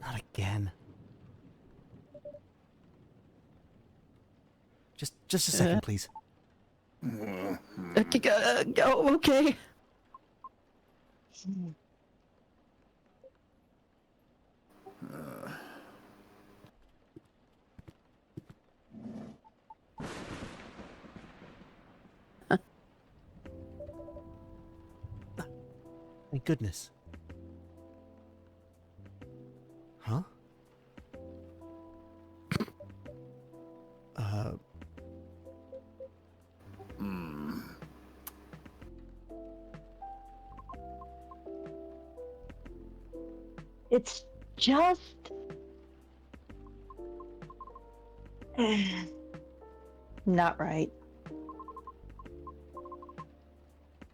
Not again. Just a second, please. Okay. Thank goodness. Huh? It's just not right.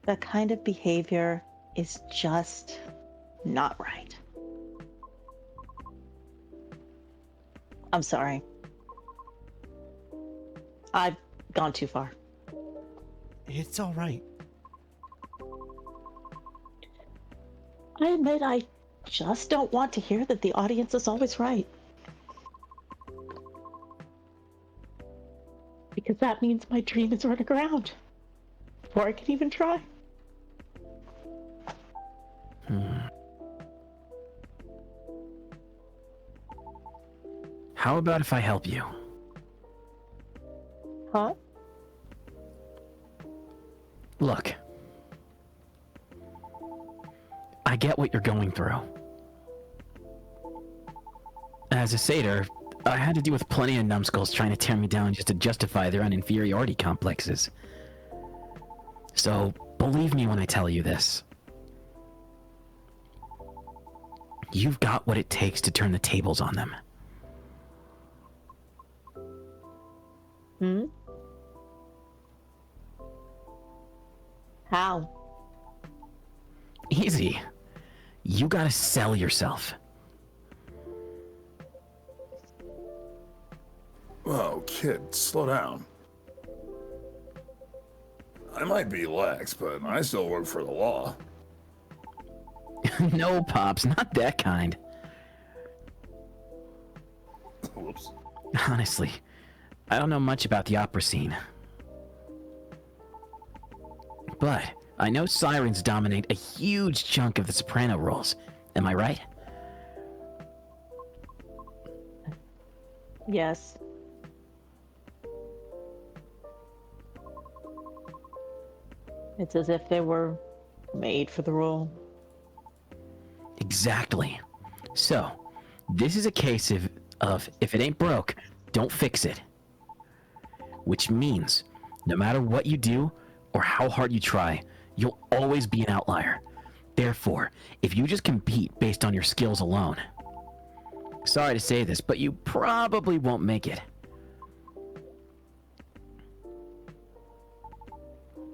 That kind of behavior is just not right. I'm sorry. I've gone too far. It's all right. I admit I just don't want to hear that the audience is always right. Because that means my dream is run aground before I can even try. How about if I help you? Huh? Look. I get what you're going through. As a satyr, I had to deal with plenty of numbskulls trying to tear me down just to justify their own inferiority complexes. So, believe me when I tell you this. You've got what it takes to turn the tables on them. Hmm? How? Easy. You gotta sell yourself. Whoa, kid, slow down. I might be lax, but I still work for the law. No, Pops, not that kind. Whoops. Honestly, I don't know much about the opera scene. But I know sirens dominate a huge chunk of the soprano roles. Am I right? It's as if they were made for the role. Exactly. So, this is a case of if it ain't broke, don't fix it. Which means, no matter what you do or how hard you try, you'll always be an outlier. Therefore, if you just compete based on your skills alone, sorry to say this, but you probably won't make it.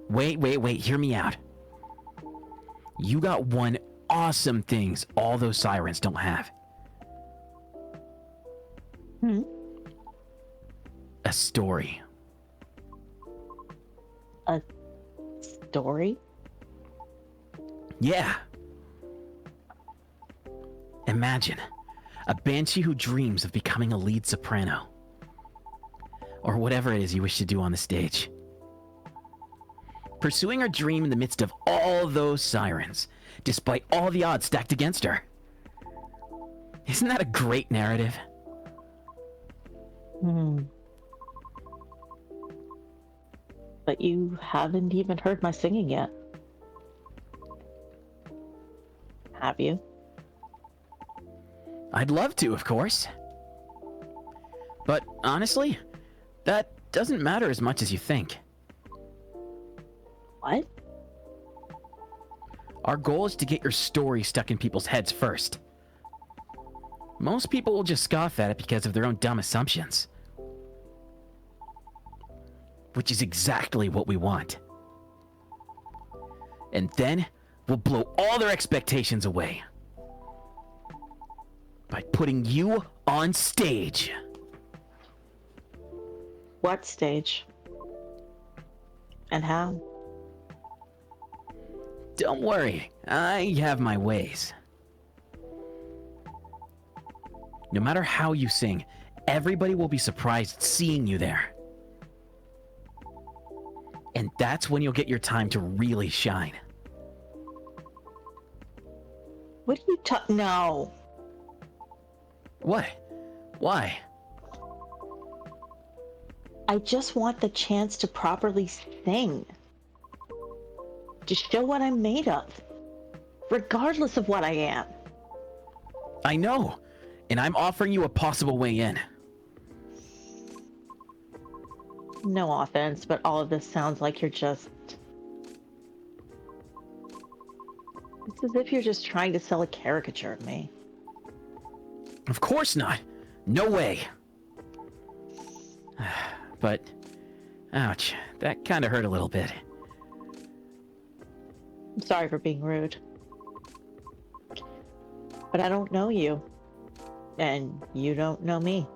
Wait, hear me out. You got one awesome things all those sirens don't have. A story. A story? Yeah. Imagine a banshee who dreams of becoming a lead soprano. Or whatever it is you wish to do on the stage. Pursuing her dream in the midst of all those sirens, despite all the odds stacked against her. Isn't that a great narrative? But you haven't even heard my singing yet. Have you? I'd love to, of course. But honestly, that doesn't matter as much as you think. What? Our goal is to get your story stuck in people's heads first. Most people will just scoff at it because of their own dumb assumptions. Which is exactly what we want. And then, we'll blow all their expectations away. By putting you on stage. What stage? And how? Don't worry, I have my ways. No matter how you sing, everybody will be surprised seeing you there. And that's when you'll get your time to really shine. What are you No. What? Why? I just want the chance to properly sing. To show what I'm made of. Regardless of what I am. I know, and I'm offering you a possible way in. No offense, but all of this sounds like you're just... It's as if you're just trying to sell a caricature of me. Of course not. No way. But, ouch, that kind of hurt a little bit. I'm sorry for being rude. But I don't know you. And you don't know me.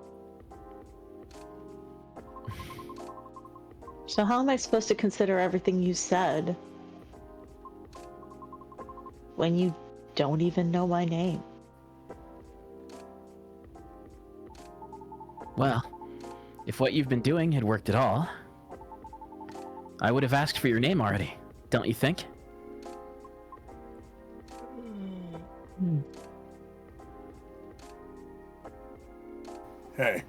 So how am I supposed to consider everything you said when you don't even know my name? Well, if what you've been doing had worked at all, I would have asked for your name already, don't you think? Hey.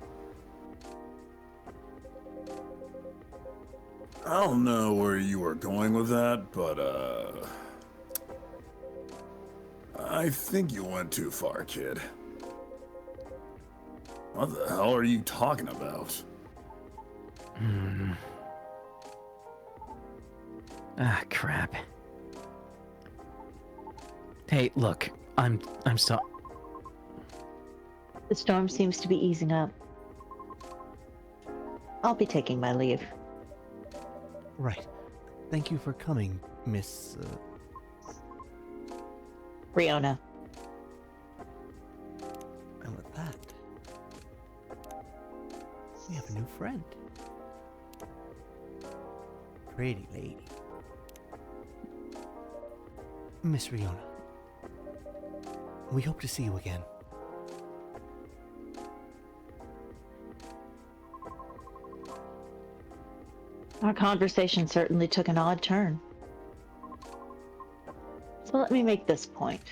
I don't know where you were going with that, but, I think you went too far, kid. What the hell are you talking about? Ah, crap. Hey, look, I'm sorry. The storm seems to be easing up. I'll be taking my leave. Right. Thank you for coming, Miss... Riona. And with that, we have a new friend. Pretty lady. Miss Riona. We hope to see you again. Our conversation certainly took an odd turn. So let me make this point.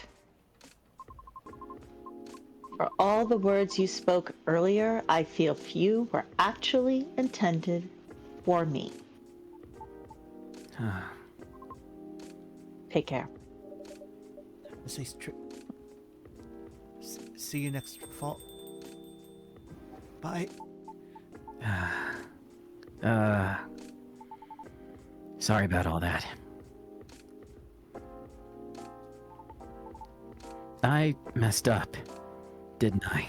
For all the words you spoke earlier, I feel few were actually intended for me. Take care. See you next fall. Bye. Sorry about all that. I messed up, didn't I?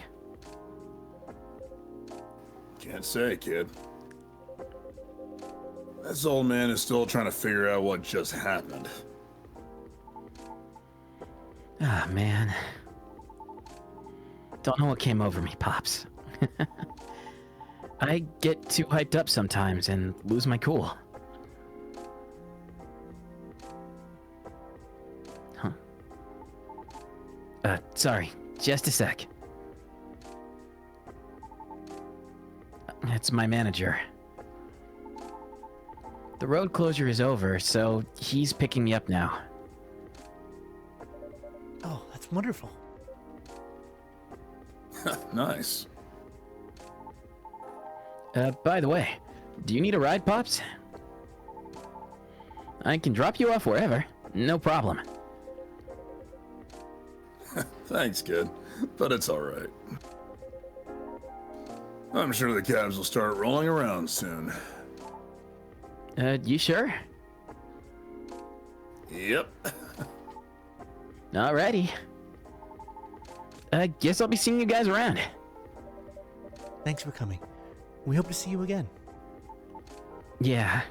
Can't say, kid. This old man is still trying to figure out what just happened. Ah, man. Don't know what came over me, Pops. I get too hyped up sometimes and lose my cool. Huh. Sorry. Just a sec. It's my manager. The road closure is over, so he's picking me up now. Oh, that's wonderful. Nice. By the way, do you need a ride, Pops? I can drop you off wherever. No problem. Thanks, kid. But it's alright. I'm sure the cabs will start rolling around soon. You sure? Yep. Alrighty. Guess I'll be seeing you guys around. Thanks for coming. We hope to see you again. Yeah.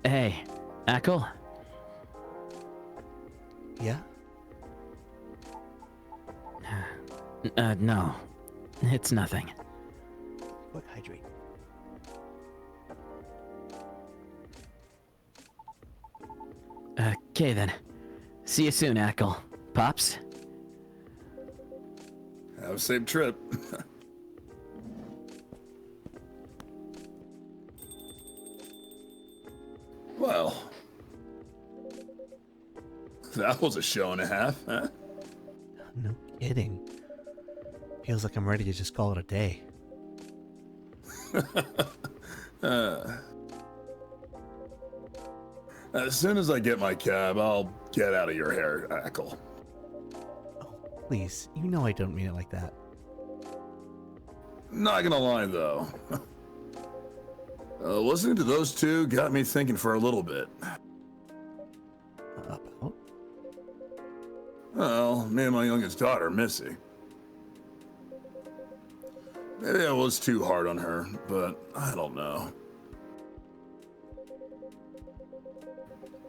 Hey, Ackle? Yeah? No. It's nothing. Quick, hydrate. Okay then. See you soon, Ackle. Pops? Have a safe trip. Well, that was a show and a half, huh? No kidding. Feels like I'm ready to just call it a day. As soon as I get my cab, I'll get out of your hair, Ackle. Oh, please. You know I don't mean it like that. Not gonna lie, though. Listening to those two got me thinking for a little bit. About? Well, me and my youngest daughter, Missy. Maybe I was too hard on her, but I don't know.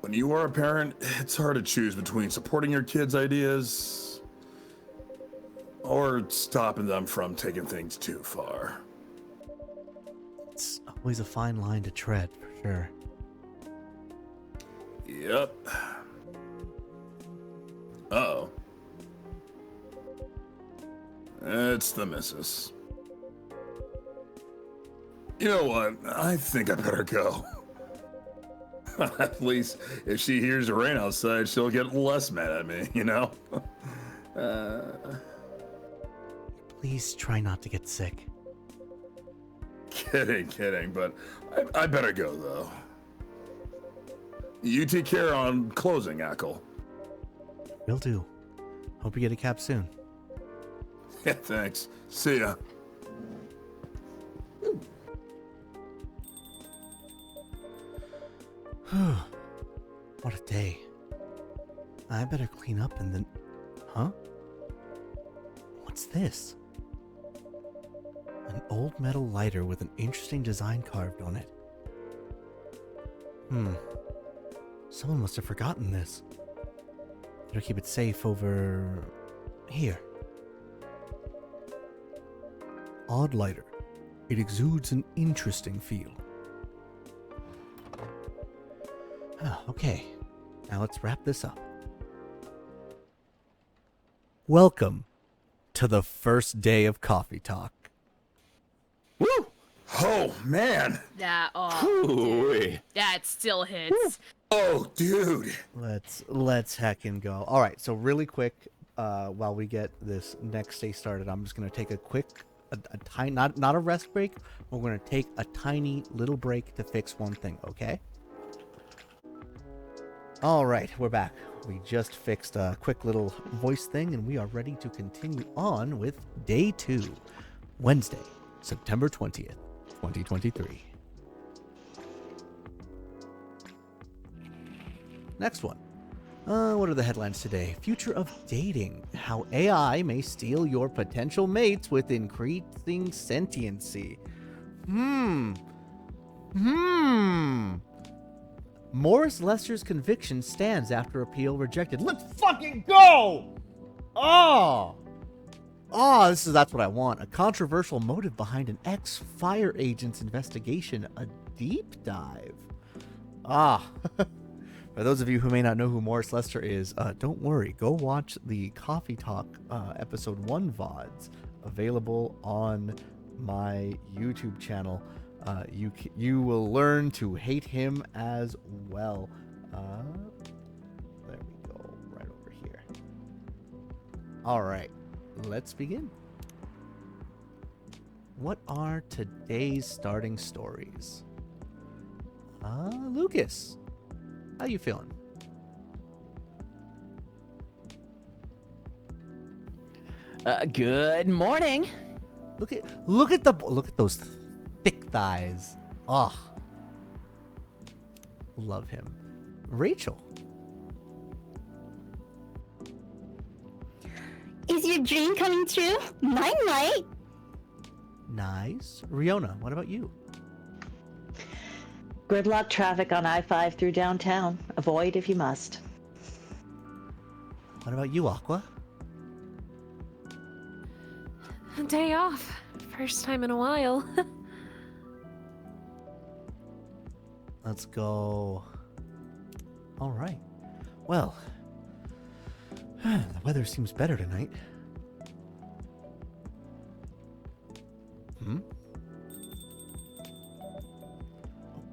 When you are a parent, it's hard to choose between supporting your kids' ideas or stopping them from taking things too far. It's always a fine line to tread, for sure. Yep. Uh-oh. It's the missus. You know what? I think I better go. At least if she hears the rain outside, she'll get less mad at me, you know? Please try not to get sick. Kidding, but I better go, though. You take care on closing, Ackle. Will do. Hope you get a cab soon. Yeah, thanks. See ya. What a day. I better clean up and then... Huh? What's this? An old metal lighter with an interesting design carved on it. Someone must have forgotten this. Better keep it safe over... here. Odd lighter. It exudes an interesting feel. Okay, now let's wrap this up. Welcome to the first day of Coffee Talk. Woo! Oh, man. Dude, that still hits. Oh, dude. Let's heckin' go. All right, so really quick, while we get this next day started, I'm just gonna take a quick, a tiny, not a rest break. We're gonna take a tiny little break to fix one thing. Okay? All right, we're back. We just fixed a quick little voice thing, and we are ready to continue on with day 2, Wednesday, September 20th, 2023. Next one. What are the headlines today? Future of dating. How AI may steal your potential mates with increasing sentiency. Morris Lester's conviction stands after appeal rejected. Let's fucking go! That's what I want. A controversial motive behind an ex-fire agent's investigation. A deep dive. For those of you who may not know who Morris Lester is, don't worry. Go watch the Coffee Talk episode 1 VODs available on my YouTube channel. You will learn to hate him as well. There we go, right over here. All right, let's begin. What are today's starting stories? Lucas, how you feeling? Good morning. Look at those thick thighs. Love him. Rachel. Is your dream coming true? Mine might. Nice. Riona, what about you? Gridlock traffic on I-5 through downtown. Avoid if you must. What about you, Aqua? A day off. First time in a while. Let's go. All right. Well, the weather seems better tonight.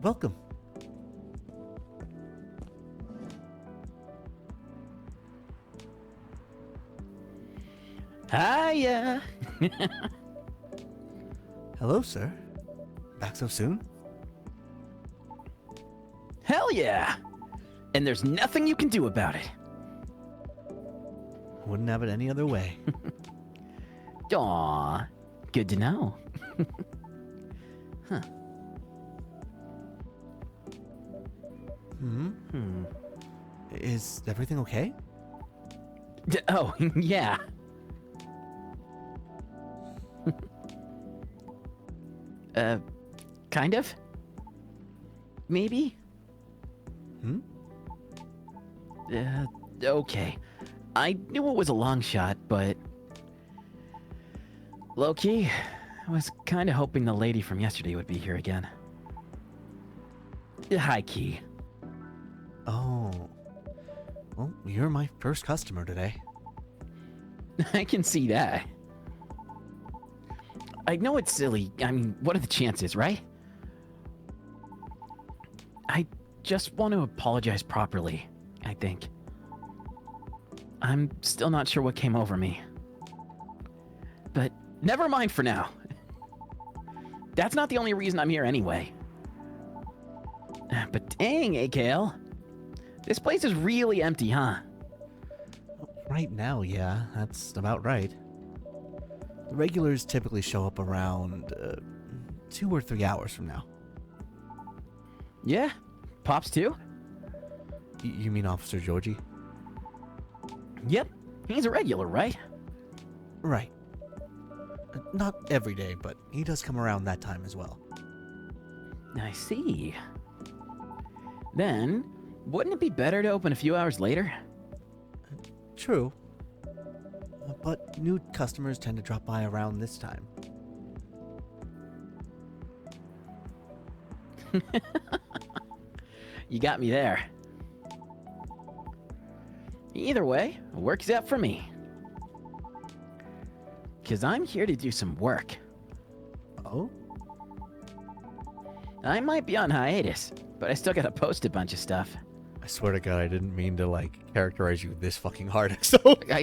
Welcome. Hiya. Hello, sir. Back so soon? Hell yeah. And there's nothing you can do about it. Wouldn't have it any other way. Aw, good to know. Huh. Is everything okay? Oh, yeah. Kind of? Maybe? Okay. I knew it was a long shot, but... low-key, I was kind of hoping the lady from yesterday would be here again. High-key. Oh. Well, you're my first customer today. I can see that. I know it's silly. I mean, what are the chances, right? I just want to apologize properly, I think. I'm still not sure what came over me. But never mind for now. That's not the only reason I'm here anyway. But dang, AKL. This place is really empty, huh? Right now, yeah, that's about right. The regulars typically show up around 2 or 3 hours from now. Yeah? Pops too? You mean Officer Georgie? Yep. He's a regular, right? Right. Not every day, but he does come around that time as well. I see. Then, wouldn't it be better to open a few hours later? True. But new customers tend to drop by around this time. You got me there. Either way, works out for me. 'Cause I'm here to do some work. Oh? I might be on hiatus, but I still gotta post a bunch of stuff. I swear to God, I didn't mean to, characterize you this fucking hard, so...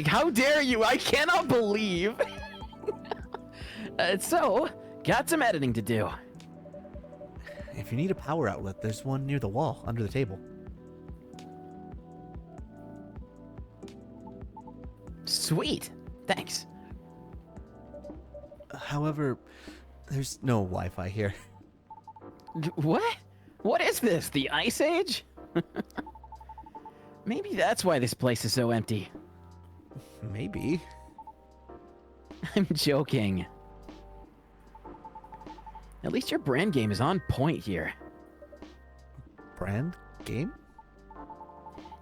How dare you? I cannot believe! So, got some editing to do. If you need a power outlet, there's one near the wall, under the table. Sweet. Thanks. However, there's no Wi-Fi here. What? What is this? The Ice Age? Maybe that's why this place is so empty. Maybe. I'm joking. At least your brand game is on point here. Brand game?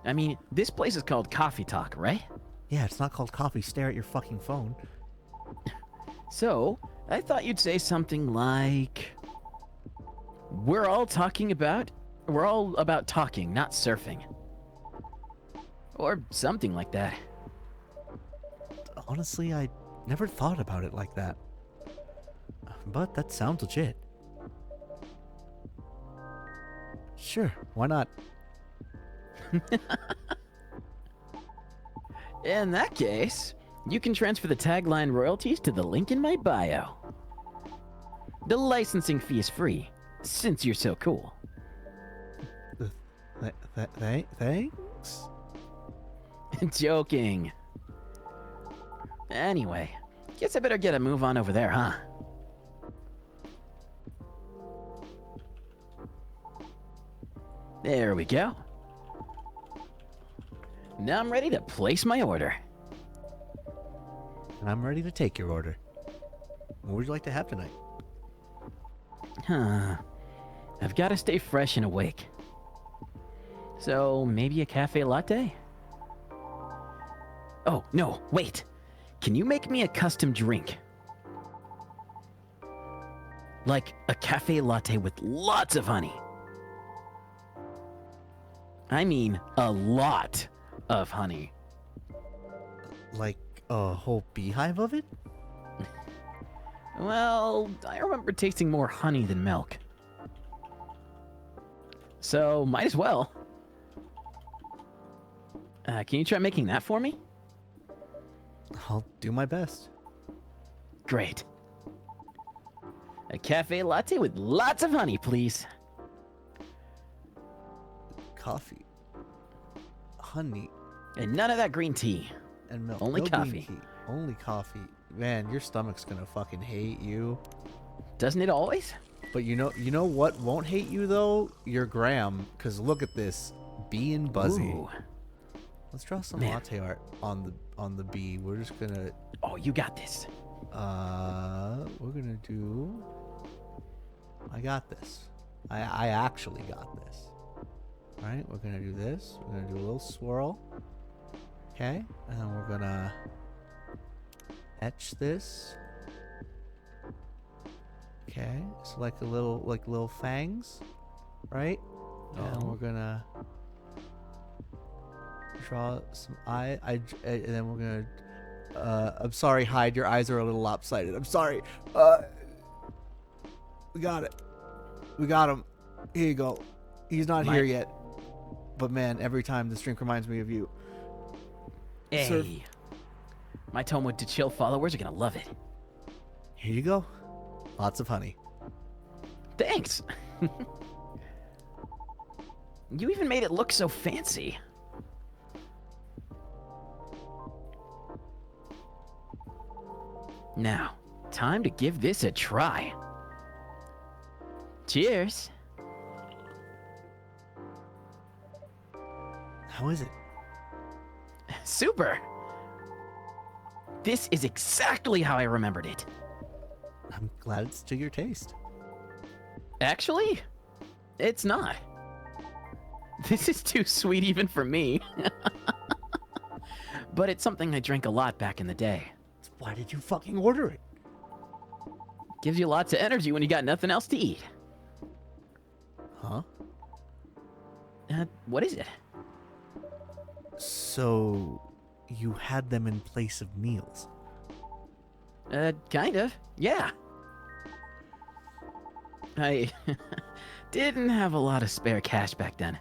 I mean, this place is called Coffee Talk, right? Yeah, it's not called coffee. Stare at your fucking phone. So, I thought you'd say something like... We're all about talking, not surfing. Or something like that. Honestly, I never thought about it like that. But that sounds legit. Sure, why not? In that case, you can transfer the tagline royalties to the link in my bio. The licensing fee is free, since you're so cool. Thanks? Joking. Anyway, guess I better get a move on over there, huh? There we go. Now I'm ready to place my order. And I'm ready to take your order. What would you like to have tonight? I've got to stay fresh and awake. So, maybe a cafe latte? Oh, no, wait. Can you make me a custom drink? Like a cafe latte with lots of honey. I mean, a lot of honey. Like a whole beehive of it? Well, I remember tasting more honey than milk. So, might as well. Can you try making that for me? I'll do my best. Great. A cafe latte with lots of honey, please. Coffee. Honey. And none of that green tea. And milk. Only No coffee. green tea. Only coffee. Man, your stomach's gonna fucking hate you. Doesn't it always? But you know what won't hate you though? Your gram. Cause look at this. Bee and Buzzy. Ooh. Let's draw some Man. latte art on the bee. We're just gonna Oh, you got this. we're gonna do I got this. I actually got this. Alright, we're gonna do this. We're gonna do a little swirl. Okay, and then we're gonna etch this. Okay, so like little fangs, right? And we're gonna draw some and then we're gonna I'm sorry, Hyde, your eyes are a little lopsided. I'm sorry. We got it. We got him. Here you go. He's not here yet. But man, every time this drink reminds me of you. Hey. Surf. My Tomo to Chill followers are gonna love it. Here you go. Lots of honey. Thanks. You even made it look so fancy. Now, time to give this a try. Cheers. How is it? Super. This is exactly how I remembered it. I'm glad it's to your taste. Actually, it's not. This is too sweet even for me. But it's something I drank a lot back in the day. Why did you fucking order it? Gives you lots of energy when you got nothing else to eat. Huh? What is it? So, you had them in place of meals? Kind of, yeah. I didn't have a lot of spare cash back then.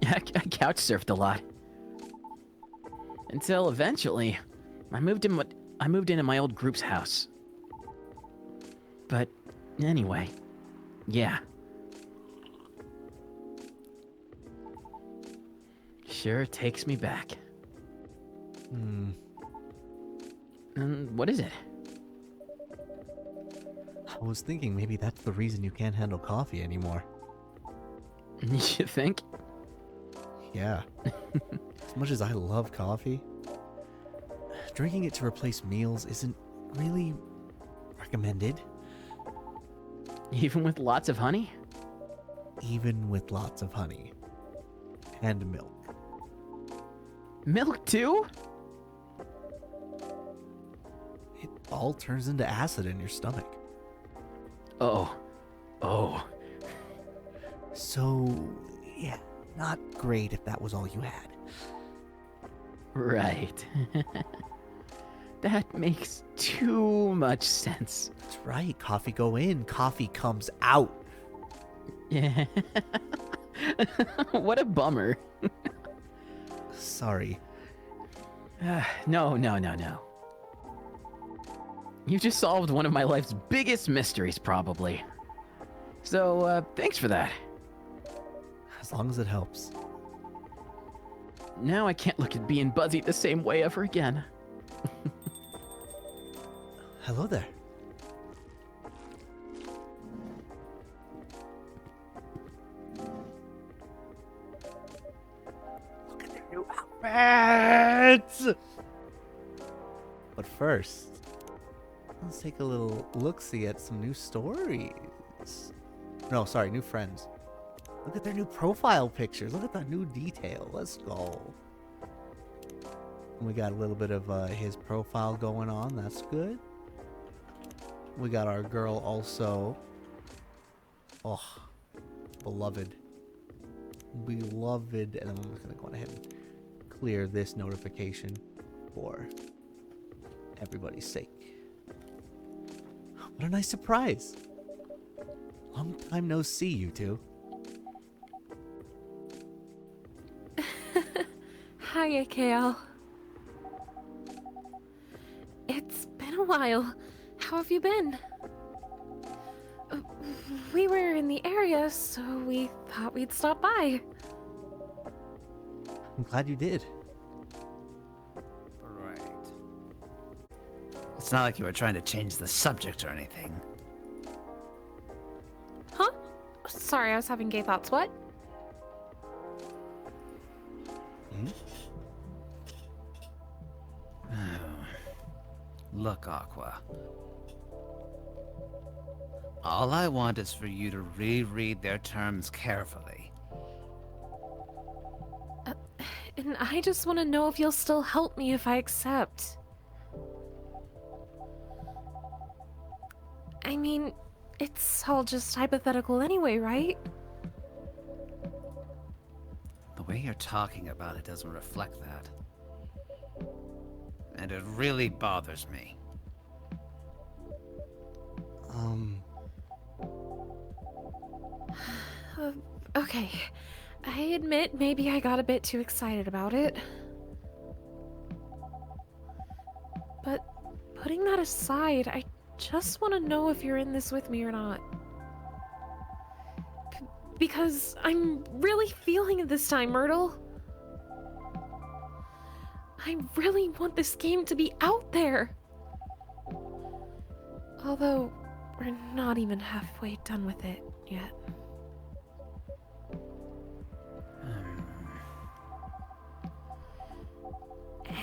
I couch surfed a lot. Until eventually, I moved into my old group's house. But anyway, yeah. Sure takes me back. And what is it? I was thinking maybe that's the reason you can't handle coffee anymore. You think? Yeah. As much as I love coffee, drinking it to replace meals isn't really recommended. Even with lots of honey? Even with lots of honey. And milk. Milk too? It all turns into acid in your stomach. Oh. So, yeah, not great if that was all you had. Right. That makes too much sense. That's right. Coffee go in, coffee comes out. Yeah. What a bummer. Sorry. No. You just solved one of my life's biggest mysteries, probably. So, thanks for that. As long as it helps. Now I can't look at being Buzzy the same way ever again. Hello there. Look at their new outfits! But first, let's take a little look-see at some new stories. No, sorry, new friends. Look at their new profile pictures. Look at that new detail. Let's go. We got a little bit of his profile going on. That's good. We got our girl also. Oh, beloved. Beloved. And I'm just going to go ahead and clear this notification for everybody's sake. What a nice surprise. Long time no see, you two. Hi, AKL. It's been a while. How have you been? We were in the area, so we thought we'd stop by. I'm glad you did. Right. It's not like you were trying to change the subject or anything. Huh? Sorry, I was having gay thoughts. What? Look, Aqua. All I want is for you to reread their terms carefully. And I just want to know if you'll still help me if I accept. I mean, it's all just hypothetical anyway, right? The way you're talking about it doesn't reflect that. And it really bothers me. Okay. I admit maybe I got a bit too excited about it. But putting that aside, I just want to know if you're in this with me or not. Because I'm really feeling it this time, Myrtle. I really want this game to be out there. Although, we're not even halfway done with it yet.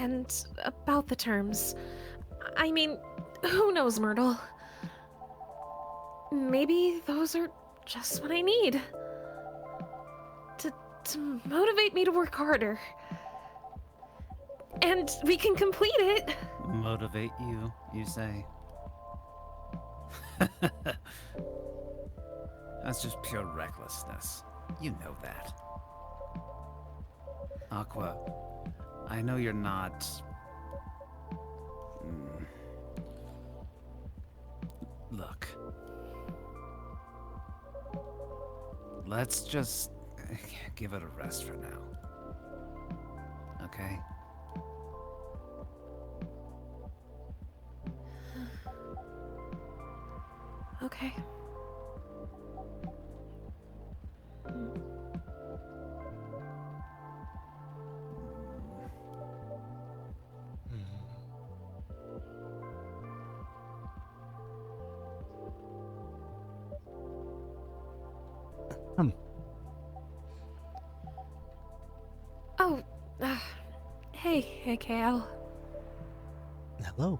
And about the terms, I mean, who knows, Myrtle? Maybe those are just what I need. To motivate me to work harder. And we can complete it. Motivate you, you say? That's just pure recklessness. You know that. Aqua, I know you're not... Look. Let's just give it a rest for now. Okay? Okay. Oh, hey, AKL. Hello.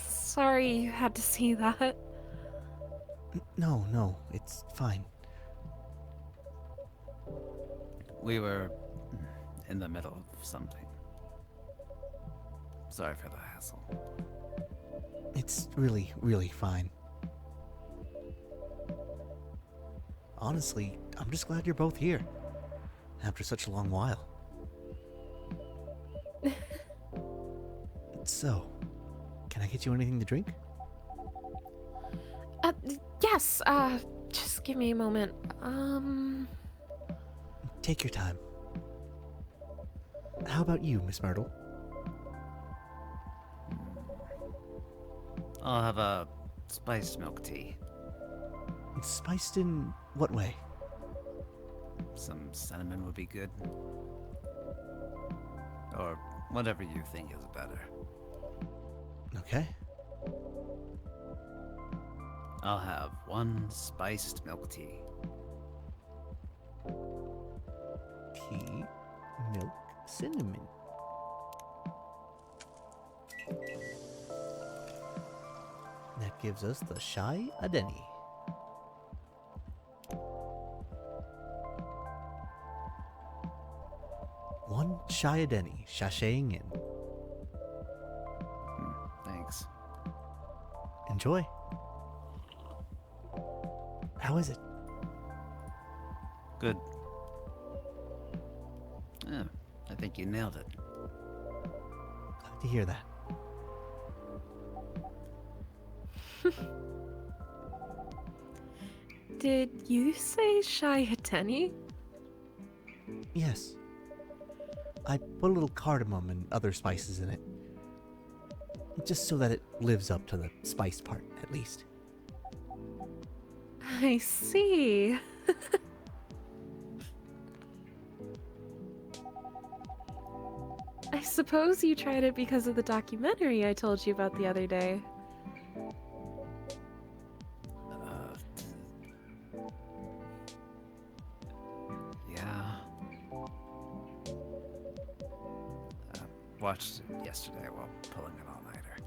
Sorry you had to see that. No, it's fine. We were in the middle of something. Sorry for the hassle. It's really, really fine. Honestly, I'm just glad you're both here. After such a long while. So, can I get you anything to drink? Yes, just give me a moment. Take your time. How about you, Miss Myrtle? I'll have a spiced milk tea. It's spiced in what way? Some cinnamon would be good. Or whatever you think is better. Okay. I'll have 1 spiced milk tea. Tea, milk, cinnamon. That gives us the Shai Adeni. One Shai Adeni, sashaying in. Thanks. Enjoy. How is it? Good. Yeah, I think you nailed it. Glad to hear that. Did you say Shai Hateni? Yes. I put a little cardamom and other spices in it. Just so that it lives up to the spice part, at least. I see. I suppose you tried it because of the documentary I told you about the other day. Yeah. Watched it yesterday while pulling an all-nighter.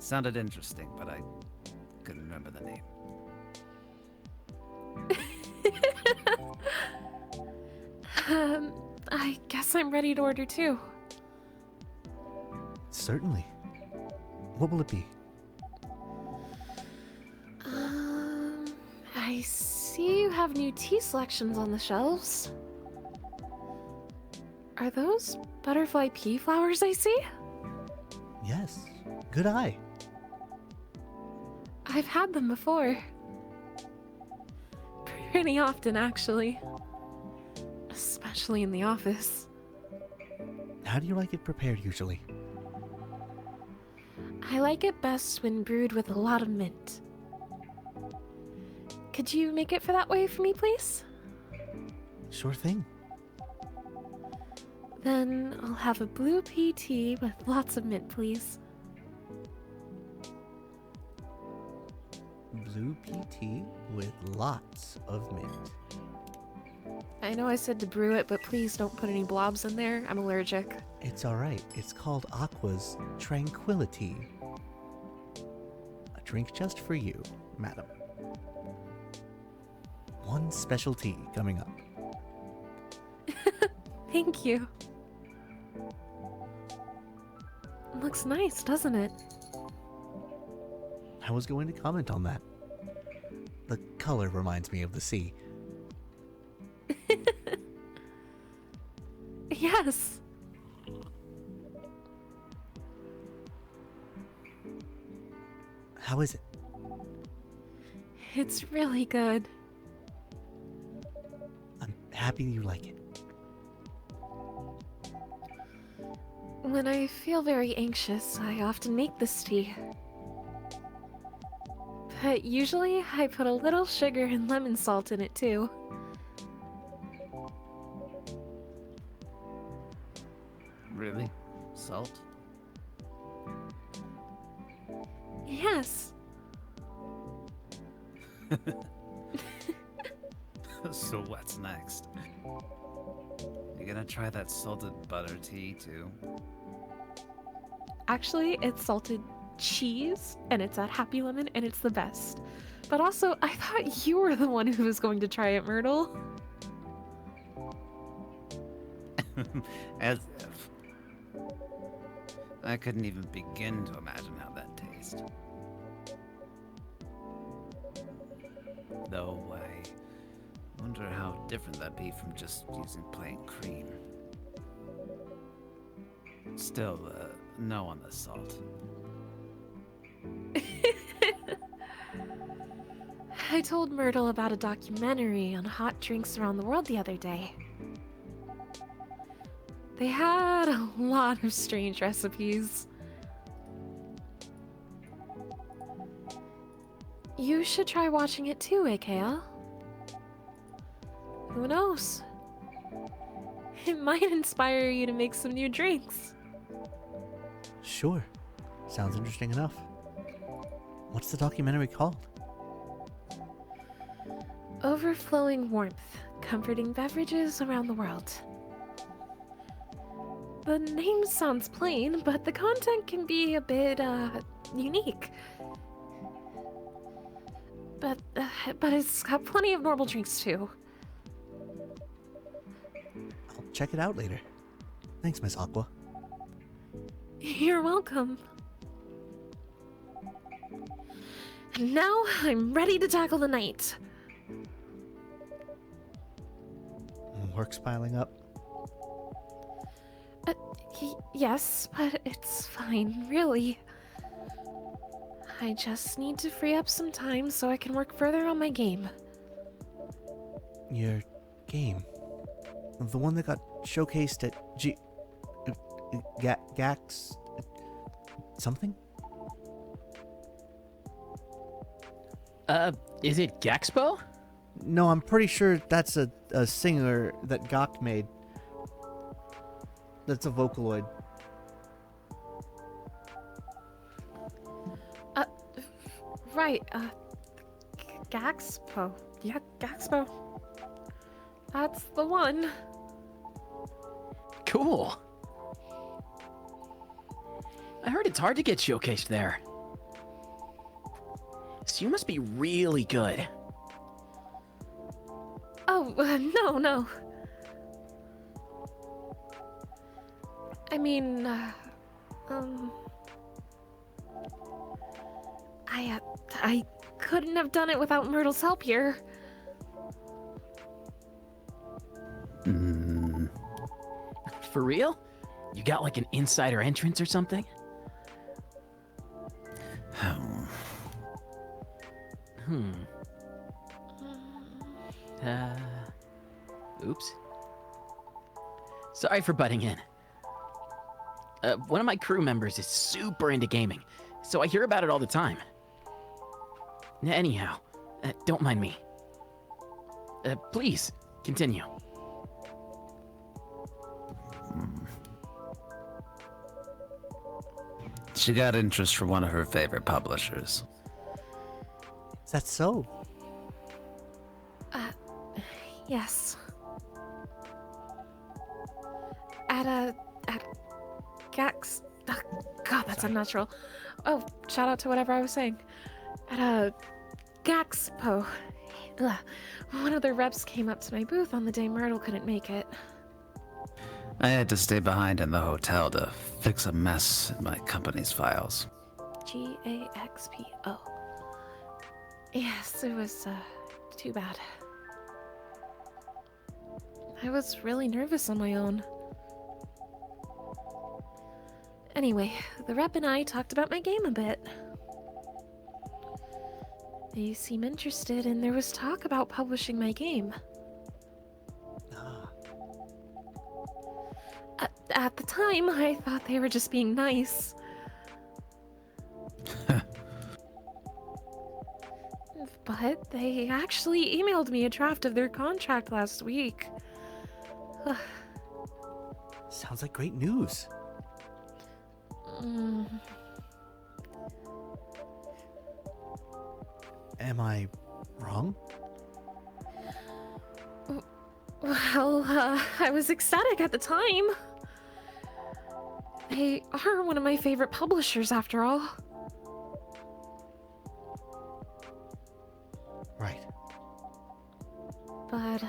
Sounded interesting, but I couldn't remember the name. I guess I'm ready to order too. Certainly. What will it be? I see you have new tea selections on the shelves. Are those butterfly pea flowers I see? Yes. Good eye. I've had them before. Pretty often, actually. Especially in the office. How do you like it prepared usually? I like it best when brewed with a lot of mint. Could you make it for that way for me, please? Sure thing. Then I'll have a blue pea tea with lots of mint, please. Blue pea tea with lots of mint. I know I said to brew it, but please don't put any blobs in there. I'm allergic. It's alright. It's called Aqua's Tranquility. A drink just for you, madam. One special tea coming up. Thank you. Looks nice, doesn't it? I was going to comment on that. The color reminds me of the sea. Yes. How is it? It's really good. I'm happy you like it. When I feel very anxious, I often make this tea. But usually I put a little sugar and lemon salt in it too. Really? Salt? Yes. So what's next? You gonna try that salted butter tea too? Actually, it's salted cheese, and it's at Happy Lemon, and it's the best. But also, I thought you were the one who was going to try it, Myrtle. As if. I couldn't even begin to imagine how that tastes. Though I wonder how different that'd be from just using plain cream. Still, no on the salt. I told Myrtle about a documentary on hot drinks around the world the other day. They had a lot of strange recipes. You should try watching it too, AKL. Who knows? It might inspire you to make some new drinks. Sure. Sounds interesting enough. What's the documentary called? Overflowing warmth, comforting beverages around the world. The name sounds plain, but the content can be a bit, unique. But it's got plenty of normal drinks too. I'll check it out later. Thanks, Miss Aqua. You're welcome. And now I'm ready to tackle the night. Work's piling up. Yes, but it's fine, really. I just need to free up some time so I can work further on my game. Your game? The one that got showcased at Gax... something? Is it Gaxpo? No, I'm pretty sure that's a singer that Gok made. That's a Vocaloid. Right, Gaxpo. Yeah, Gaxpo. That's the one. Cool. I heard it's hard to get showcased there. So you must be really good. Oh, no. I mean, I couldn't have done it without Myrtle's help here. For real? You got like an insider entrance or something? Oops. Sorry for butting in. One of my crew members is super into gaming, so I hear about it all the time. Anyhow, don't mind me. Please, continue. She got interest from one of her favorite publishers. Is that so? Yes. At Gax... God, that's unnatural. Oh, shout out to whatever I was saying. At Gaxpo. One of the reps came up to my booth on the day Myrtle couldn't make it. I had to stay behind in the hotel to fix a mess in my company's files. Gaxpo. Yes, it was, too bad. I was really nervous on my own. Anyway, the rep and I talked about my game a bit. They seem interested, and there was talk about publishing my game. At the time, I thought they were just being nice. But they actually emailed me a draft of their contract last week. Sounds like great news. Am I wrong? Well, I was ecstatic at the time. They are one of my favorite publishers, after all. Right. But,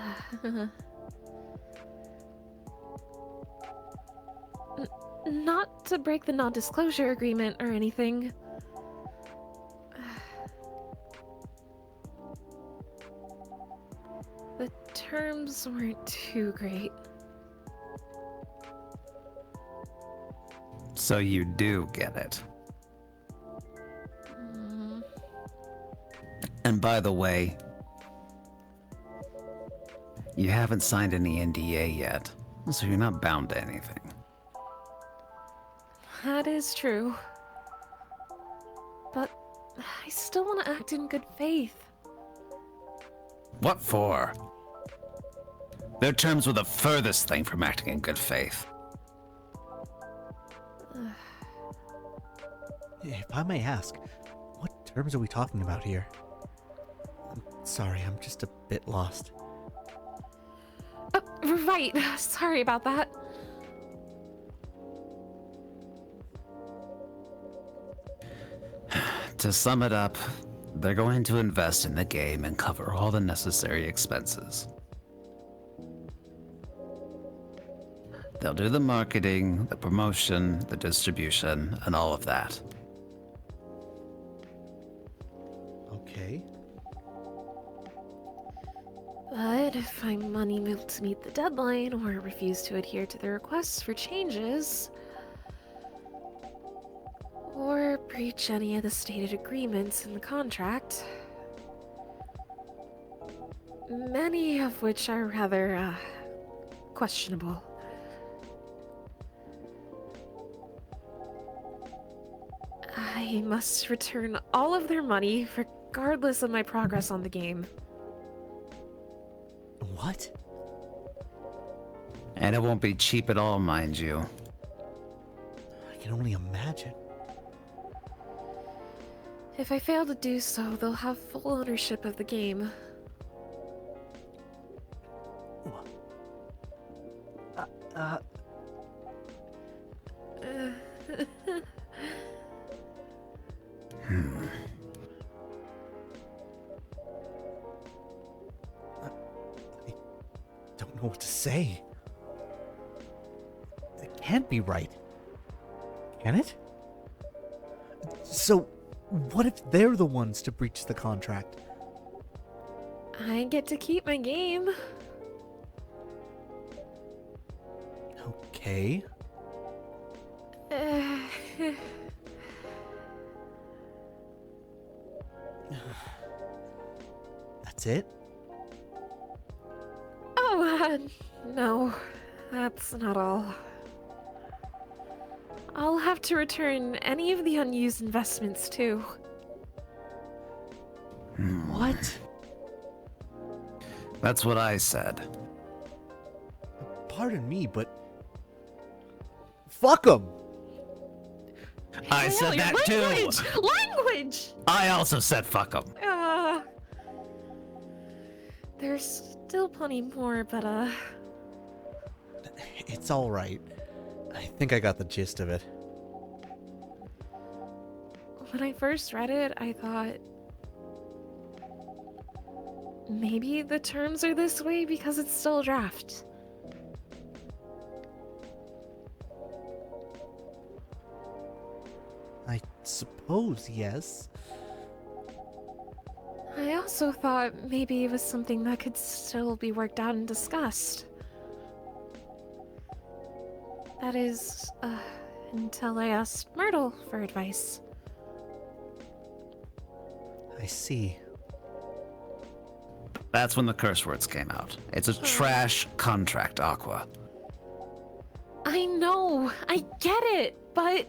not to break the non-disclosure agreement or anything. The terms weren't too great. So you do get it. And by the way, you haven't signed any NDA yet, so you're not bound to anything. That is true. But I still want to act in good faith. What for? Their terms were the furthest thing from acting in good faith. If I may ask, what terms are we talking about here? I'm sorry, I'm just a bit lost. Right. Sorry about that. To sum it up, they're going to invest in the game and cover all the necessary expenses. They'll do the marketing, the promotion, the distribution, and all of that. Okay. But if I'm unable to meet the deadline or refuse to adhere to the requests for changes, or breach any of the stated agreements in the contract, many of which are rather, questionable, I must return all of their money regardless of my progress on the game. What? And it won't be cheap at all, mind you. I can only imagine. If I fail to do so, they'll have full ownership of the game. I don't know what to say. It can't be right. Can it? So, what if they're the ones to breach the contract? I get to keep my game. Okay. That's it? Oh, no. That's not all. I'll have to return any of the unused investments, too. What? That's what I said. Pardon me, but... Fuck them! I said that language! too! Language! I also said fuck them. There's still plenty more, but, It's alright. I think I got the gist of it. when I first read it, I thought... maybe the terms are this way because it's still a draft. I suppose, yes. I also thought maybe it was something that could still be worked out and discussed. That is, until I asked Myrtle for advice. I see. That's when the curse words came out. It's a trash contract, Aqua. I know, I get it, but...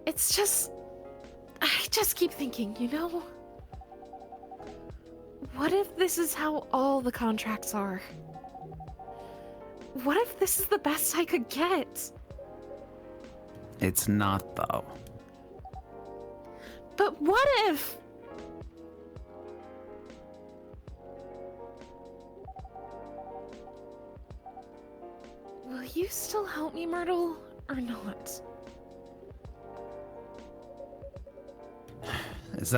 it's just... I just keep thinking, you know? What if this is how all the contracts are? What if this is the best I could get? It's not, though. But what if... you still help me, Myrtle, or not? Is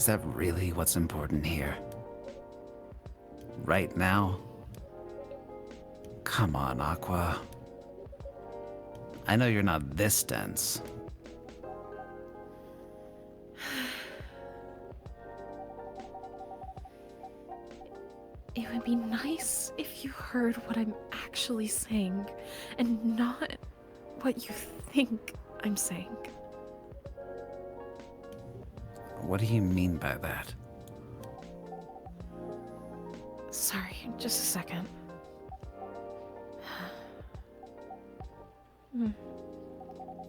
that really what's important here? Right now? Come on, Aqua. I know you're not this dense. It would be nice if you heard what I'm actually saying, and not what you think I'm saying. What do you mean by that? Sorry, just a second.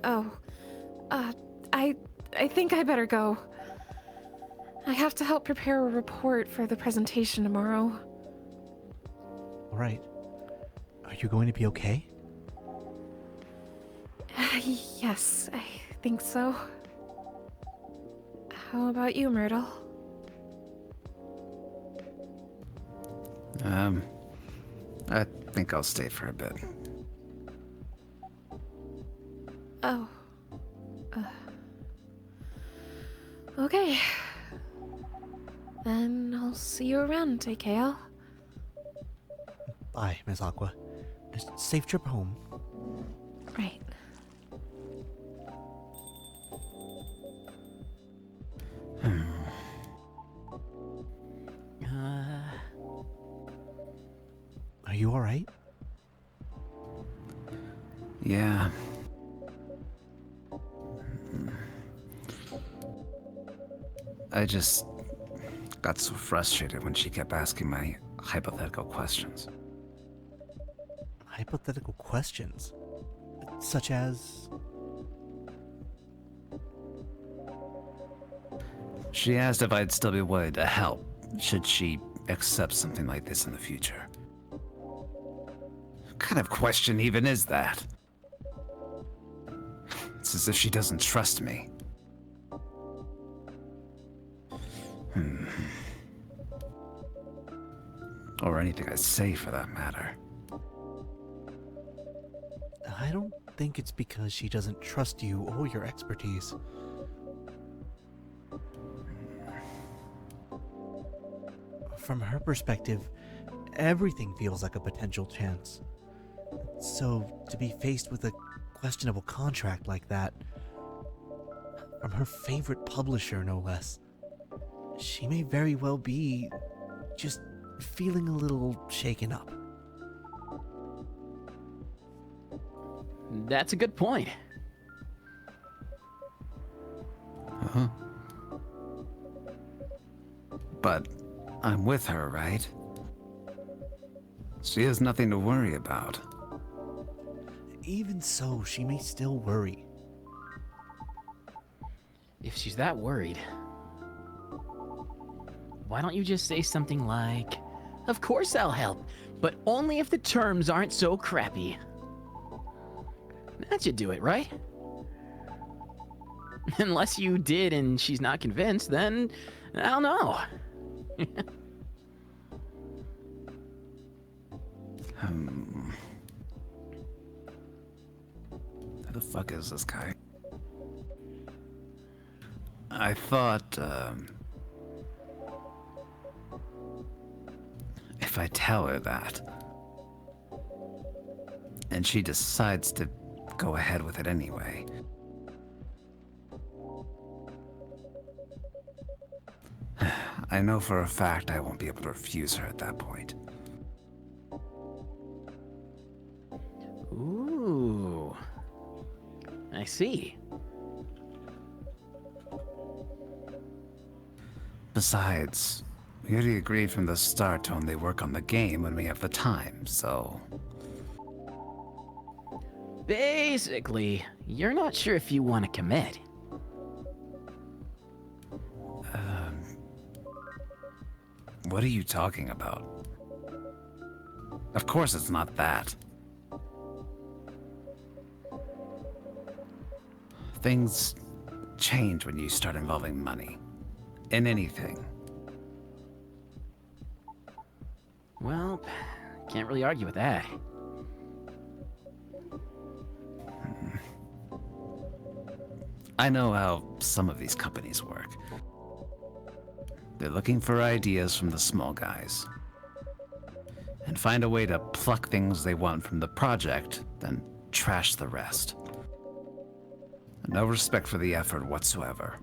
Oh, I think I better go. I have to help prepare a report for the presentation tomorrow. All right. Are you going to be okay? Yes, I think so. How about you, Myrtle? I think I'll stay for a bit. Oh. Okay. Then I'll see you around, AKL. Bye, Miss Aqua. Just safe trip home. Right. Are you all right? Yeah. I just got so frustrated when she kept asking my hypothetical questions. Hypothetical questions? Such as? She asked if I'd still be willing to help, should she accept something like this in the future. What kind of question even is that? It's as if she doesn't trust me. Or anything I say, for that matter. I don't think it's because she doesn't trust you or your expertise. From her perspective, everything feels like a potential chance. So, to be faced with a questionable contract like that, from her favorite publisher no less, she may very well be just feeling a little shaken up. That's a good point. Uh-huh. But I'm with her, right? She has nothing to worry about. Even so, she may still worry. If she's that worried, why don't you just say something like, "Of course I'll help, but only if the terms aren't so crappy." That should do it, right? Unless you did and she's not convinced, then I don't know. Who the fuck is this guy? I thought, if I tell her that, and she decides to go ahead with it anyway, I know for a fact I won't be able to refuse her at that point. Ooh. I see. Besides, we already agreed from the start to only work on the game when we have the time, so... Basically, you're not sure if you want to commit. What are you talking about? Of course it's not that. Things change when you start involving money. In anything. Well, Can't really argue with that. I know how some of these companies work. They're looking for ideas from the small guys. And find a way to pluck things they want from the project, then trash the rest. No respect for the effort whatsoever.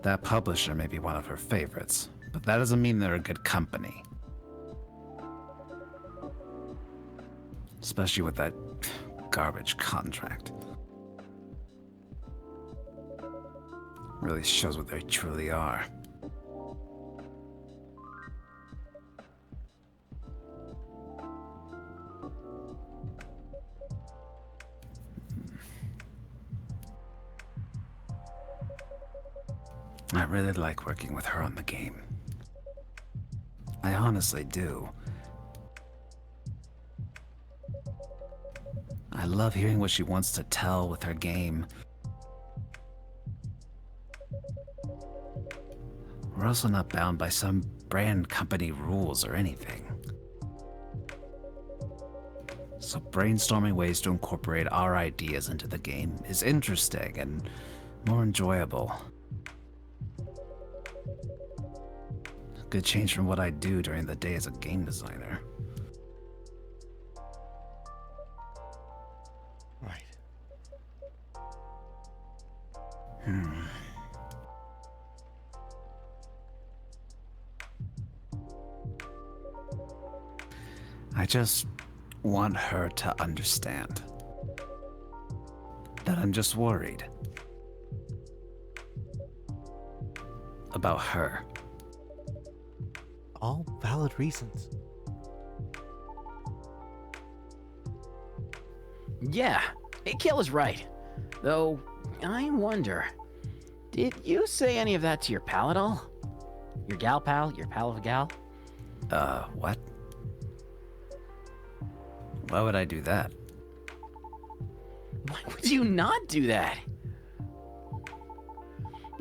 That publisher may be one of her favorites, but that doesn't mean they're a good company. Especially with that garbage contract. Really shows what they truly are. I really like working with her on the game. I honestly do. I love hearing what she wants to tell with her game. We're also not bound by some brand company rules or anything. So brainstorming ways to incorporate our ideas into the game is interesting and more enjoyable. Good change from what I do during the day as a game designer. Right. I just want her to understand that I'm just worried about her. All valid reasons. Yeah, AKL is right. Though, I wonder, did you say any of that to your pal at all? Your gal pal? Your pal of a gal? What? Why would I do that? Why would you not do that?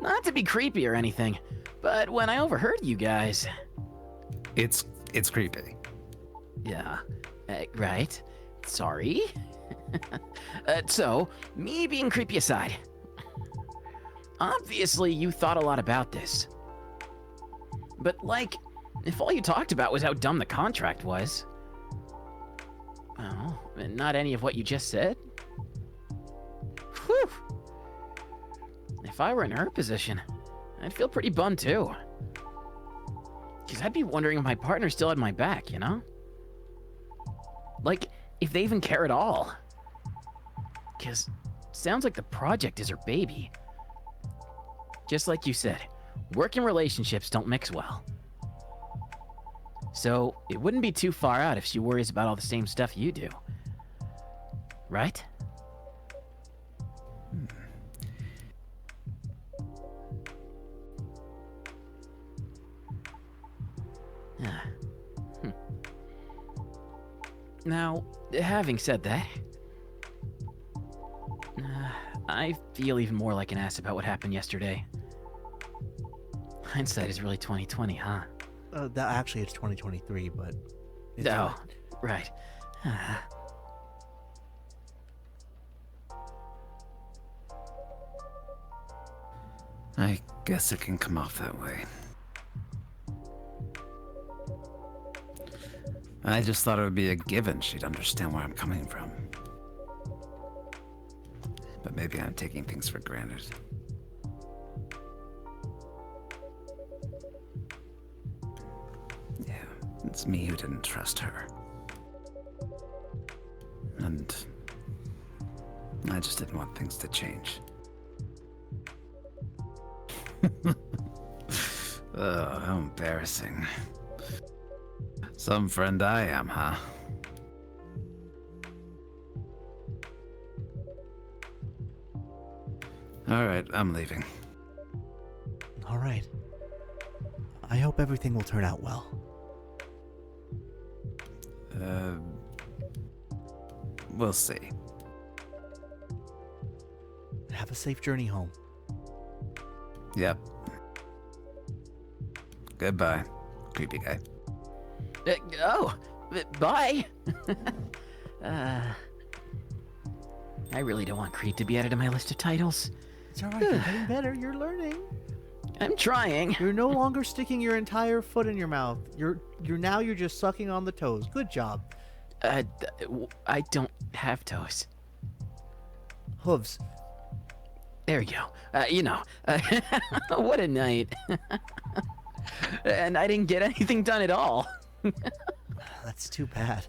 Not to be creepy or anything, but when I overheard you guys... It's creepy. Yeah, right. Sorry. So, me being creepy aside, obviously you thought a lot about this. But like, if all you talked about was how dumb the contract was... Oh, and not any of what you just said? Whew. If I were in her position, I'd feel pretty bummed too. Because I'd be wondering if my partner still had my back, you know? Like, if they even care at all. Because sounds like the project is her baby. Just like you said, work and relationships don't mix well. So, it wouldn't be too far out if she worries about all the same stuff you do. Right? Now, having said that, I feel even more like an ass about what happened yesterday. Hindsight is really 2020, huh? That actually it's 2023, but it's Oh, right. I guess it can come off that way. I just thought it would be a given she'd understand where I'm coming from. But maybe I'm taking things for granted. Yeah, it's me who didn't trust her. And I just didn't want things to change. Oh, how embarrassing. Some friend I am, huh? Alright, I'm leaving. all right. I hope everything will turn out well. We'll see. Have a safe journey home. Yep. Goodbye. creepy guy. Bye. I really don't want creep to be added to my list of titles. It's all right. You're getting better. You're learning. I'm trying. You're no longer sticking your entire foot in your mouth. You're just sucking on the toes. Good job. I don't have toes. Hooves. There you go. What a night. And I didn't get anything done at all. That's too bad.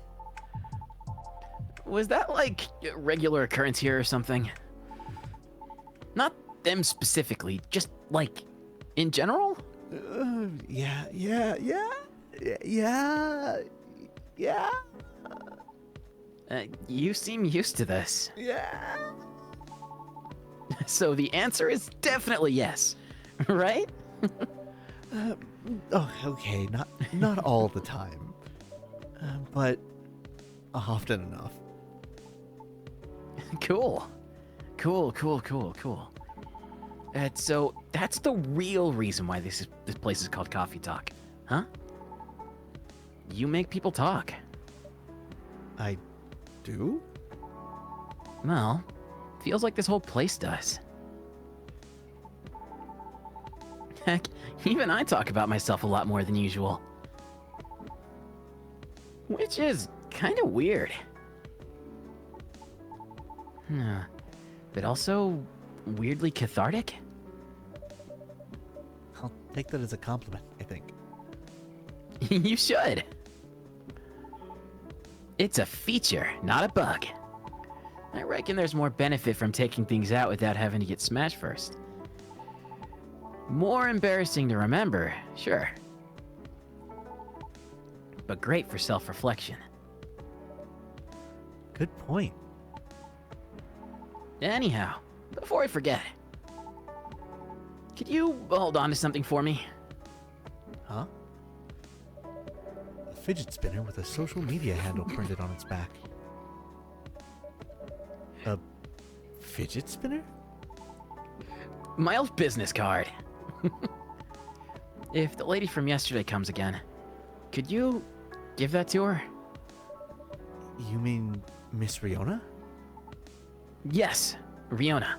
Was that like a regular occurrence here or something? Not them specifically, just like in general? Yeah. You seem used to this. Yeah. So the answer is definitely yes, right? Okay, not all the time, but often enough. Cool. So that's the real reason why this place is called Coffee Talk, huh? You make people talk. I do? Well, feels like this whole place does. Heck, even I talk about myself a lot more than usual. Which is kind of weird. But also weirdly cathartic. I'll take that as a compliment, I think. You should. It's a feature, not a bug. I reckon there's more benefit from taking things out without having to get smashed first. More embarrassing to remember, sure. But great for self-reflection. Good point. Anyhow, before I forget, could you hold on to something for me? Huh? A fidget spinner with a social media handle printed on its back. A fidget spinner? My old business card. If the lady from yesterday comes again, could you give that to her? You mean Miss Riona? Yes, Riona.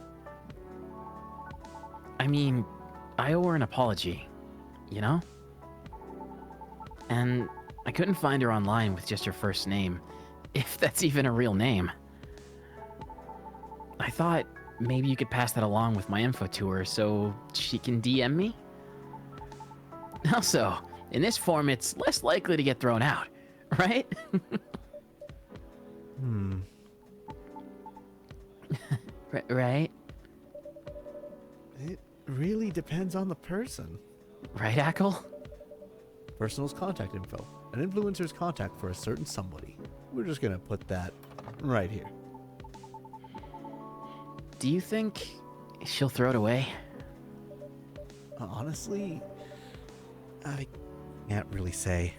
I mean, I owe her an apology, you know? And I couldn't find her online with just her first name, if that's even a real name. I thought maybe you could pass that along with my info to her so she can DM me? Also, in this form, it's less likely to get thrown out, right? Right? It really depends on the person. Right, Ackle? Personal's contact info. An influencer's contact for a certain somebody. We're just gonna put that right here. Do you think she'll throw it away? Honestly, I can't really say.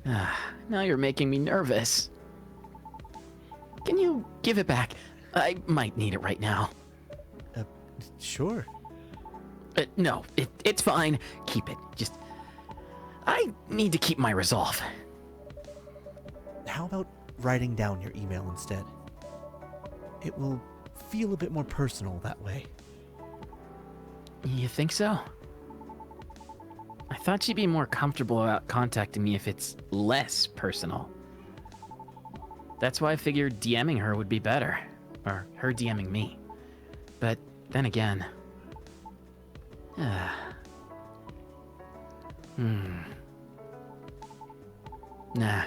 Now you're making me nervous. Can you give it back? I might need it right now. Sure. No, it's fine. Keep it. Just, I need to keep my resolve. How about writing down your email instead? It will feel a bit more personal that way. You think so? I thought she'd be more comfortable about contacting me if it's less personal. That's why I figured DMing her would be better. Or her DMing me. But then again... Nah,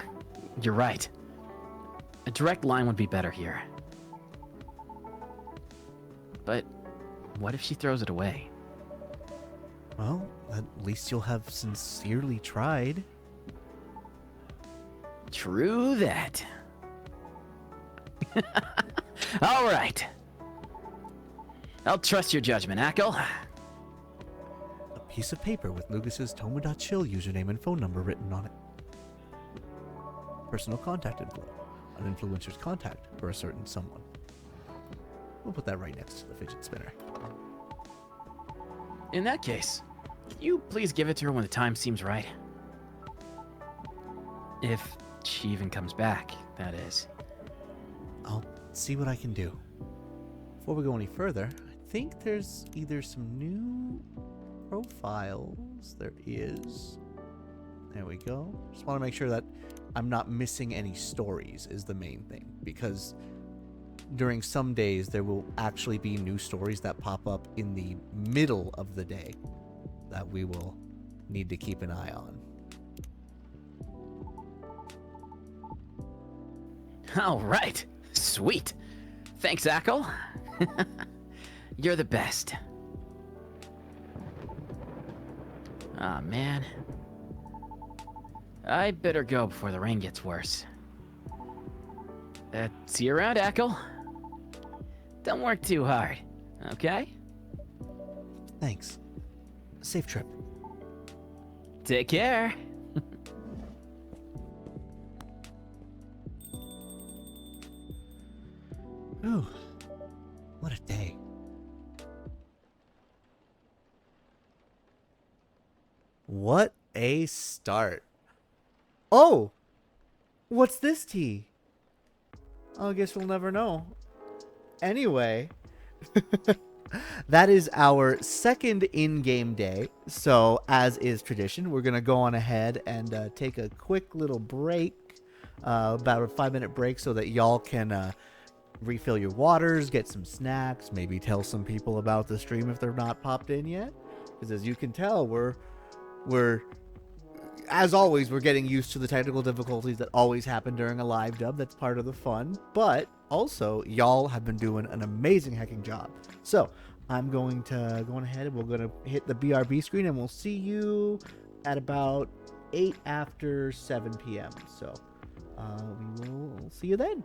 you're right. A direct line would be better here. But what if she throws it away? Well, at least you'll have sincerely tried. True that. All right. I'll trust your judgment, Ackle. A piece of paper with Lucas's Tomo.chill username and phone number written on it. Personal contact info. An influencer's contact for a certain someone. We'll put that right next to the fidget spinner. In that case, can you please give it to her when the time seems right? If she even comes back, that is. I'll see what I can do. Before we go any further, I think there's either some new profiles. There is. There we go. Just want to make sure that I'm not missing any stories is the main thing. Because during some days, there will actually be new stories that pop up in the middle of the day that we will need to keep an eye on. All right. Sweet. Thanks, Ackle. You're the best. Ah, man. I better go before the rain gets worse. See you around, Ackle. Don't work too hard, okay? Thanks. Safe trip. Take care. Ooh, what a day. What a start. Oh! What's this tea? I guess we'll never know. Anyway, that is our second in-game day. So, as is tradition, we're going to go on ahead and take a quick little break. About a 5-minute break so that y'all can refill your waters, get some snacks, maybe tell some people about the stream if they're not popped in yet. Because as you can tell, we're as always, we're getting used to the technical difficulties that always happen during a live dub. That's part of the fun. But also, y'all have been doing an amazing hacking job. So I'm going to go on ahead and we're going to hit the BRB screen and we'll see you at about 8 after 7 p.m. So we will see you then.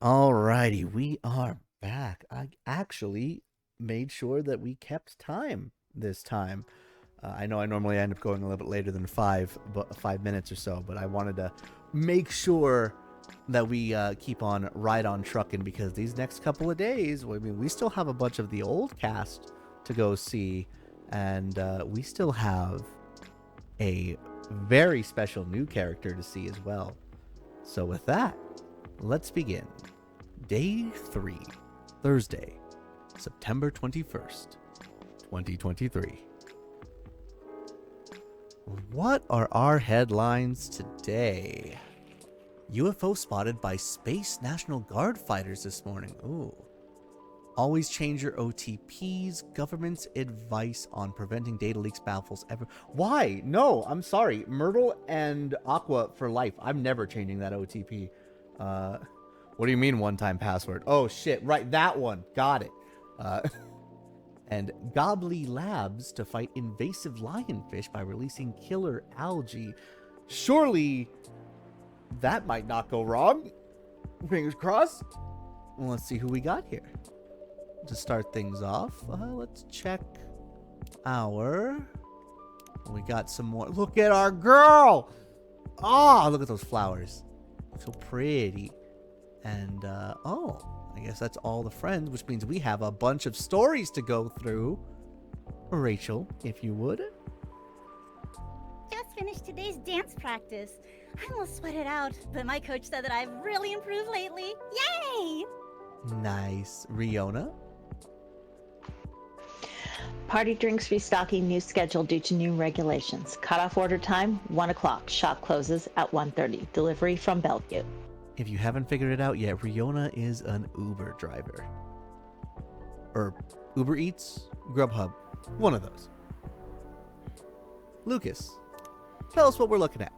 Alrighty, we are back. I actually made sure that we kept time this time. I know I normally end up going a little bit later than 5 minutes or so, but I wanted to make sure that we keep on right on trucking because these next couple of days, I mean, we still have a bunch of the old cast to go see, and we still have a very special new character to see as well. So with that, let's begin. Day 3, Thursday, September 21st, 2023. What are our headlines today? UFO spotted by Space National Guard fighters this morning. Ooh. Always change your OTPs. Government's advice on preventing data leaks baffles ever. Why? No, I'm sorry. Myrtle and Aqua for life. I'm never changing that OTP. What do you mean one-time password? Oh, shit. Right, that one. Got it. And Gobbly Labs to fight invasive lionfish by releasing killer algae. Surely that might not go wrong. Fingers crossed. Well, let's see who we got here. To start things off, let's check our... We got some more. Look at our girl! Oh, look at those flowers. So pretty. And, oh, I guess that's all the friends, which means we have a bunch of stories to go through. Rachel, if you would. Just finished today's dance practice. I almost sweated out, but my coach said that I've really improved lately. Yay! Nice. Riona? Party drinks restocking new schedule due to new regulations. Cutoff order time, 1 o'clock. Shop closes at 1:30. Delivery from Bellevue. If you haven't figured it out yet, Riona is an Uber driver. Or Uber Eats, Grubhub, one of those. Lucas, tell us what we're looking at.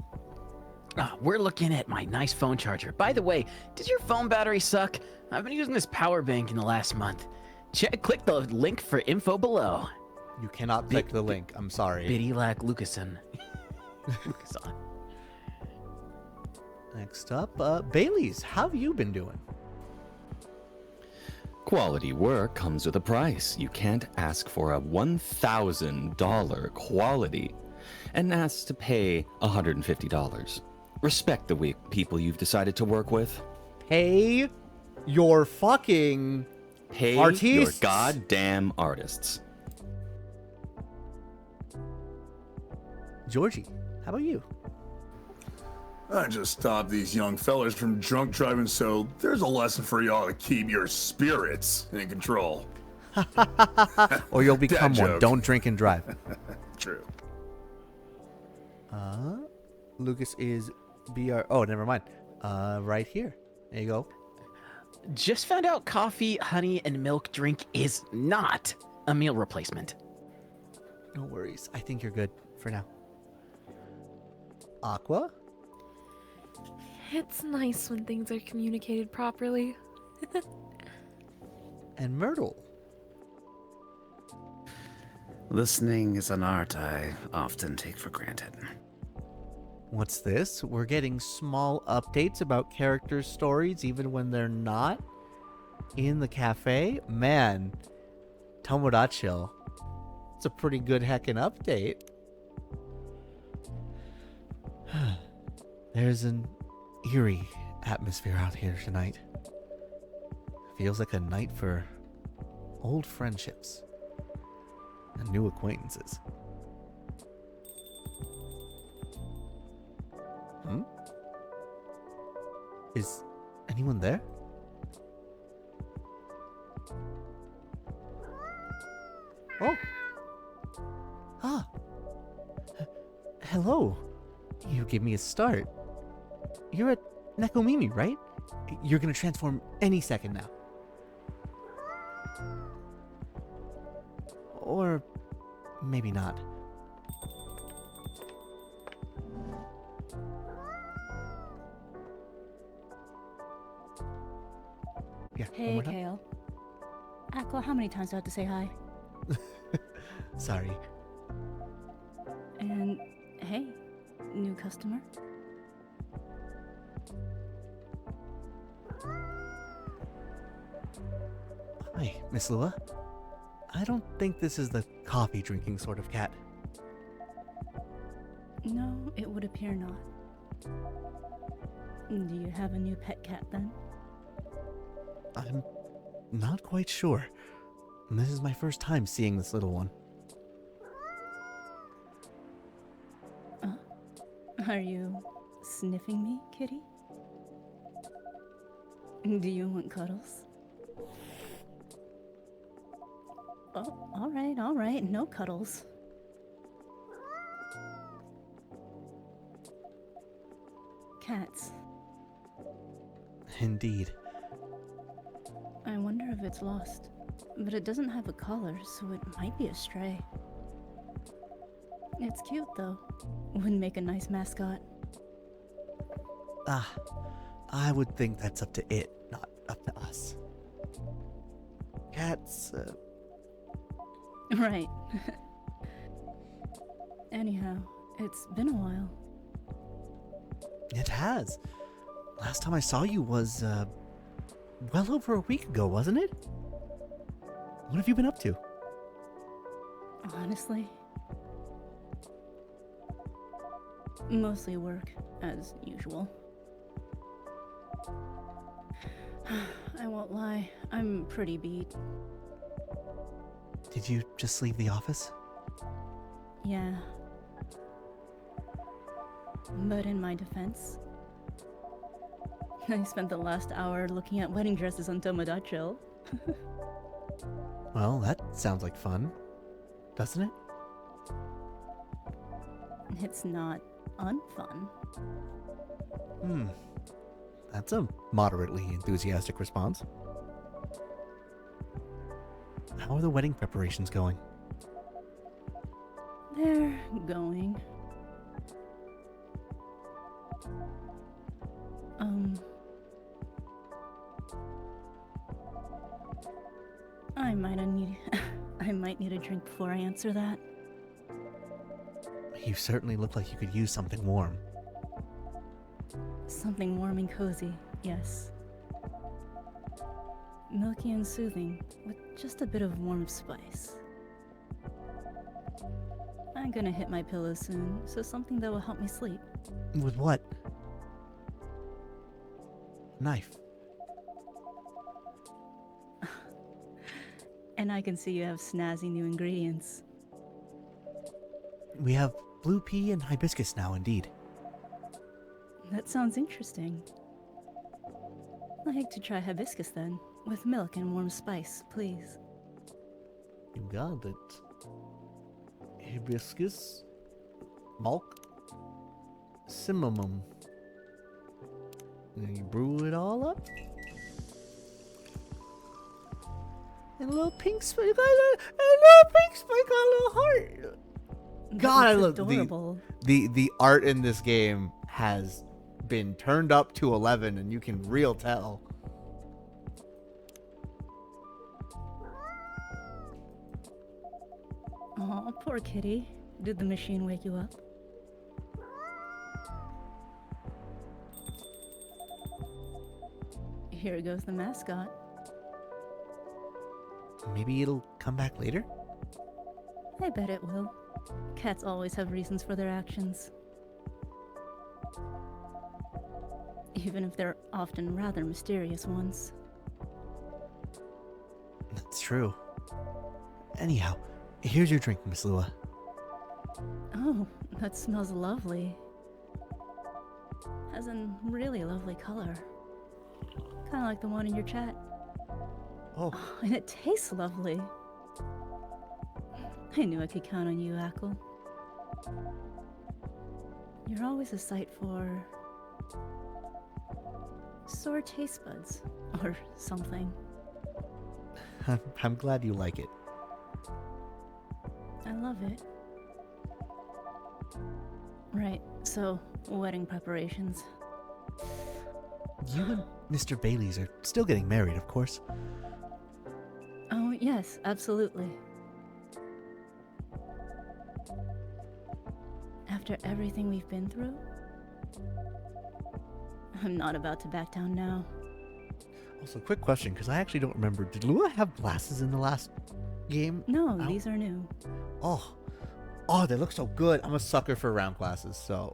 We're looking at my nice phone charger. By the way, does your phone battery suck? I've been using this power bank in the last month. Click the link for info below. You cannot click the link. I'm sorry. Biddy-lack Lucason. Lucason. Next up, Bailey's. How have you been doing? Quality work comes with a price. You can't ask for a $1,000 quality and ask to pay $150. Respect the people you've decided to work with. Pay Your fucking Pay artistes. your goddamn artists. Georgie, how about you? I just stopped these young fellers from drunk driving, so there's a lesson for y'all to keep your spirits in control. Or you'll become Dad one. joke. Don't drink and drive. True. Lucas is BR. Oh, never mind. Right here. There you go. Just found out coffee, honey, and milk drink is not a meal replacement. No worries. I think you're good for now. Aqua? It's nice when things are communicated properly. And Myrtle. Listening is an art I often take for granted. What's this? We're getting small updates about characters' stories even when they're not in the cafe? Man, Tomodachi. It's a pretty good heckin' update. There's an eerie atmosphere out here tonight. Feels like a night for old friendships and new acquaintances. Is anyone there? Oh. Ah. Hello. You gave me a start. You're at Nekomimi, right? You're gonna transform any second now. Or maybe not. Yeah. one Hey, more time. Kale. Aqua, how many times do I have to say hi? Sorry. And hey, new customer. Hi, Miss Lua. I don't think this is the coffee drinking sort of cat. No, it would appear not. Do you have a new pet cat then? I'm not quite sure. This is my first time seeing this little one. Are you sniffing me, kitty? Do you want cuddles? Oh, all right, no cuddles. Cats. Indeed. I wonder if it's lost. But it doesn't have a collar, so it might be a stray. It's cute, though. Would make a nice mascot. Ah, I would think that's up to it, not up to us. Cats, Right. Anyhow, it's been a while. It has. Last time I saw you was, well over a week ago, wasn't it? What have you been up to? Honestly, mostly work, as usual. I won't lie, I'm pretty beat. Did you just leave the office? Yeah. But in my defense, I spent the last hour looking at wedding dresses on Tomodachi. Well, that sounds like fun, doesn't it? It's not unfun. That's a moderately enthusiastic response. How are the wedding preparations going? They're going. I might need a drink before I answer that. You certainly look like you could use something warm. Something warm and cozy, yes. Milky and soothing, with just a bit of warm spice. I'm gonna hit my pillow soon, so something that will help me sleep. With what? Knife. And I can see you have snazzy new ingredients. We have blue pea and hibiscus now, indeed. That sounds interesting. I'd like to try hibiscus then, with milk and warm spice, please. You got it. Hibiscus, milk, cinnamon. And you brew it all up. And a little pink spike, a little pink spike on a little heart. God, I love adorable. The art in this game has been turned up to 11, and you can real tell. Oh, poor kitty. Did the machine wake you up? Here goes the mascot. Maybe it'll come back later? I bet it will. Cats always have reasons for their actions. Even if they're often rather mysterious ones. That's true. Anyhow, here's your drink, Miss Lua. Oh, that smells lovely. Has a really lovely color. Kind of like the one in your chat. Oh. And it tastes lovely. I knew I could count on you, Ackle. You're always a sight for sore taste buds or something. I'm glad you like it. I love it. Right, so wedding preparations. You and Mr. Bailey's are still getting married, of course. Oh, yes, absolutely. After everything we've been through, I'm not about to back down now. Also, quick question, because I actually don't remember. Did Lua have glasses in the last game? No, these are new. Oh, they look so good. I'm a sucker for round glasses, so,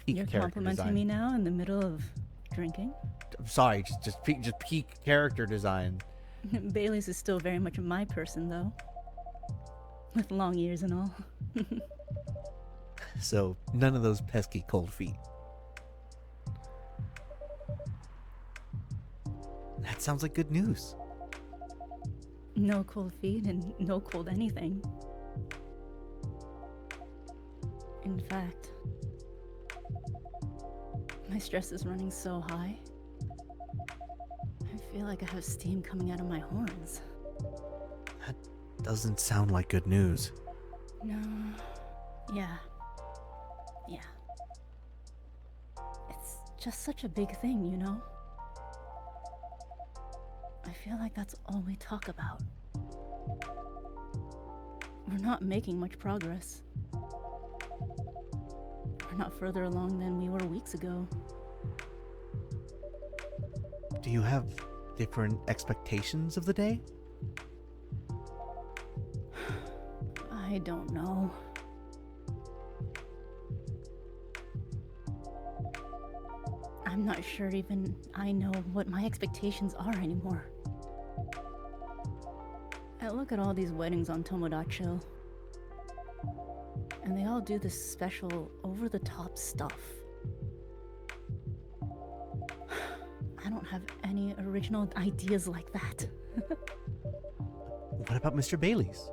peak You're character complimenting design. me now in the middle of drinking? I'm sorry, just peak character design. Bailey's is still very much my person, though. With long ears and all. So, none of those pesky cold feet. That sounds like good news. No cold feet and no cold anything. In fact, my stress is running so high. I feel like I have steam coming out of my horns. That doesn't sound like good news. No. Yeah. It's just such a big thing, you know? I feel like that's all we talk about. We're not making much progress. We're not further along than we were weeks ago. Do you have different expectations of the day? I don't know. I'm not sure even I know what my expectations are anymore. I look at all these weddings on Tomodachi, and they all do this special over-the-top stuff. I don't have any original ideas like that. What about Mr. Bailey's?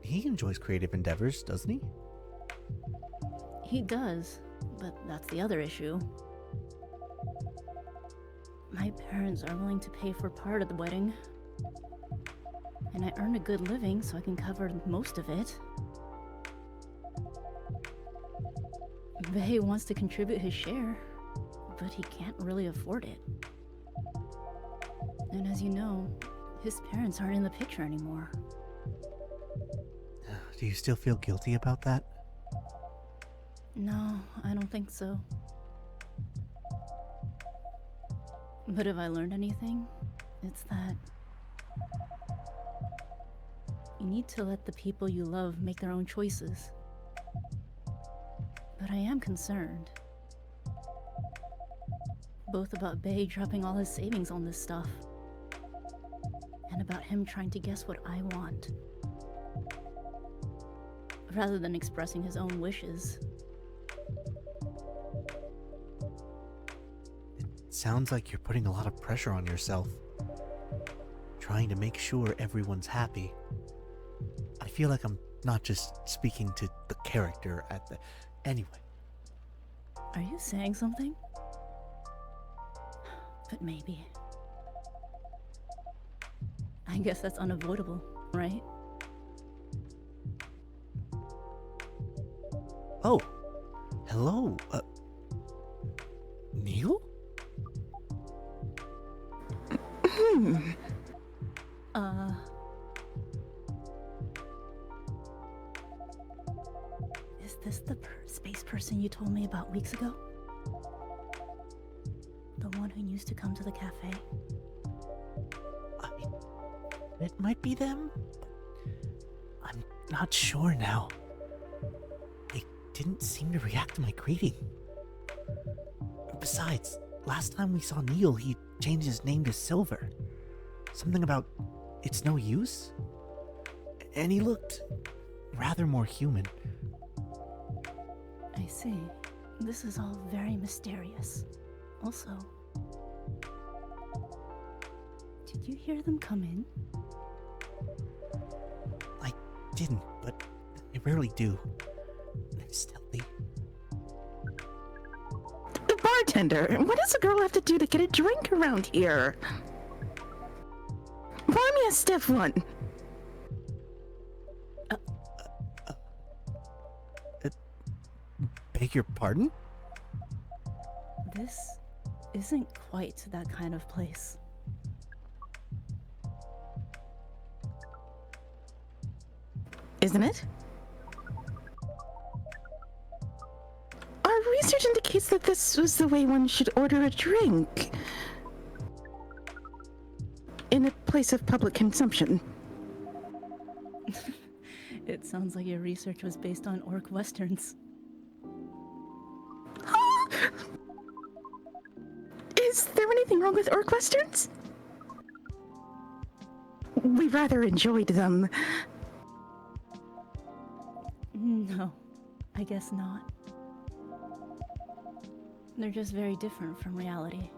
He enjoys creative endeavors, doesn't he? He does, but that's the other issue. My parents are willing to pay for part of the wedding, and I earn a good living so I can cover most of it. Bay wants to contribute his share, but he can't really afford it. And as you know, his parents aren't in the picture anymore. Do you still feel guilty about that? No, I don't think so. But if I learned anything, it's that you need to let the people you love make their own choices. But I am concerned. Both about Bay dropping all his savings on this stuff, and and about him trying to guess what I want. Rather than expressing his own wishes. It sounds like you're putting a lot of pressure on yourself. Trying to make sure everyone's happy. I feel like I'm not just speaking to the character at the... Anyway. Are you saying something? But maybe. I guess that's unavoidable, right? Oh, hello, Neil? Is this the space person you told me about weeks ago? The one who used to come to the cafe? It might be them. I'm not sure now. They didn't seem to react to my greeting. Besides, last time we saw Neil, he changed his name to Silver. Something about it's no use? And he looked rather more human. I see. This is all very mysterious. Also, did you hear them come in? I didn't, but I rarely do. They're stealthy. The bartender, what does a girl have to do to get a drink around here? Pour me a stiff one. Beg your pardon? This isn't quite that kind of place. Isn't it? Our research indicates that this was the way one should order a drink. In a place of public consumption. It sounds like your research was based on orc westerns. Is there anything wrong with orc westerns? We rather enjoyed them. No, I guess not. They're just very different from reality.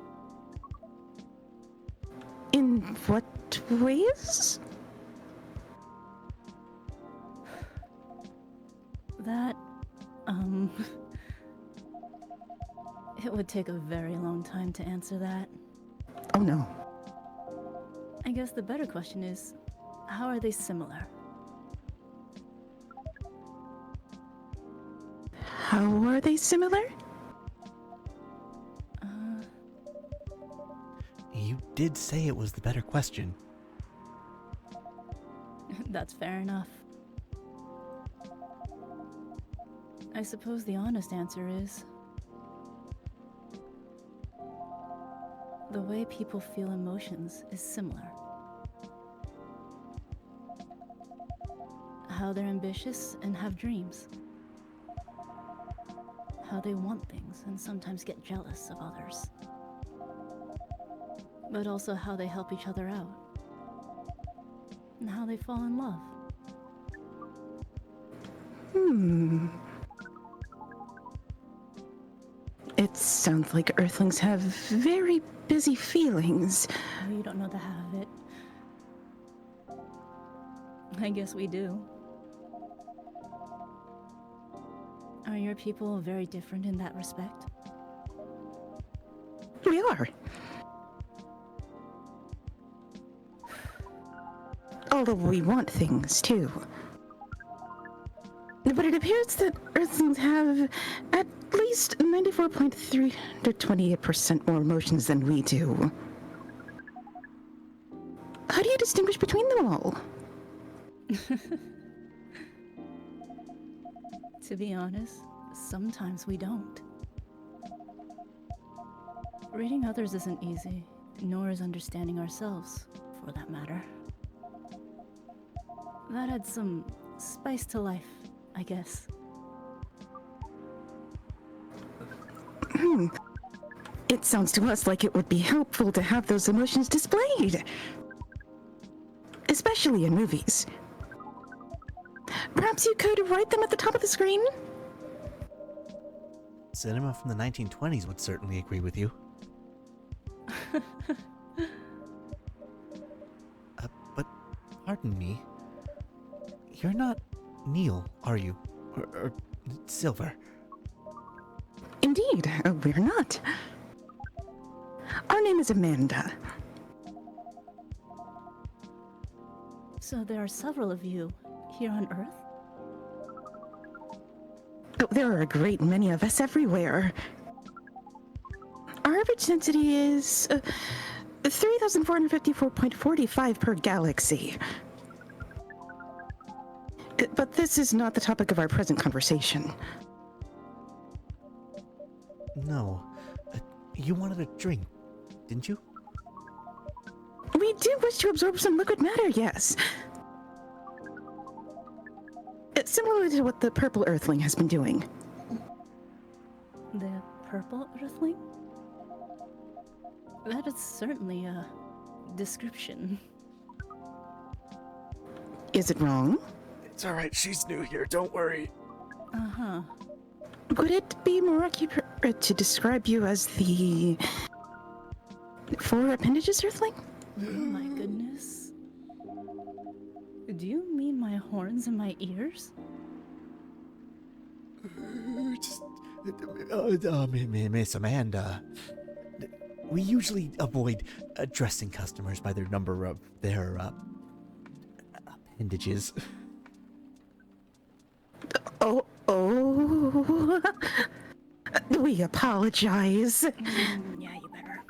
In what ways? That, it would take a very long time to answer that. Oh no. I guess the better question is, how are they similar? How are they similar? You did say it was the better question. That's fair enough. I suppose the honest answer is... the way people feel emotions is similar. How they're ambitious and have dreams. How they want things and sometimes get jealous of others. But also how they help each other out. And how they fall in love. It sounds like Earthlings have very busy feelings. Oh, you don't know the half of it. I guess we do. Are your people very different in that respect? We are. Although we want things, too. But it appears that Earthlings have at least 94.3 to 28% more emotions than we do. How do you distinguish between them all? To be honest, sometimes we don't. Reading others isn't easy, nor is understanding ourselves, for that matter. That adds some spice to life, I guess. It sounds to us like it would be helpful to have those emotions displayed. especially in movies. Perhaps you could write them at the top of the screen? Cinema from the 1920s would certainly agree with you. But pardon me. You're not Neil, are you? Or Silver? Indeed, we're not. Our name is Amanda. So there are several of you here on Earth? Oh, there are a great many of us everywhere. Our average density is 3,454.45 per galaxy. But this is not the topic of our present conversation. No. You wanted a drink, didn't you? We do wish to absorb some liquid matter, yes. Similar to what the purple earthling has been doing. The purple earthling? That is certainly a description. Is it wrong? It's alright, she's new here, don't worry. Uh-huh. Would it be more accurate to describe you as the four appendages earthling? Oh my goodness. Do you mean my horns and my ears? Miss Amanda. We usually avoid addressing customers by their number of their appendages. Oh. We apologize. Yeah, you better.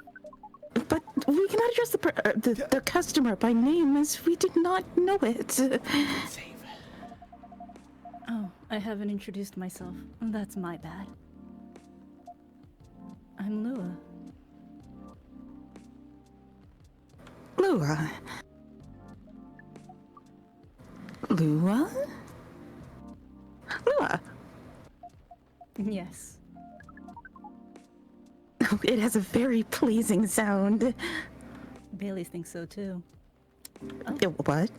But we cannot address the customer by name as we did not know it. Oh, I haven't introduced myself. That's my bad. I'm Lua. Lua? Lua? Lua? Yes. Oh, it has a very pleasing sound. Bailey thinks so too. What?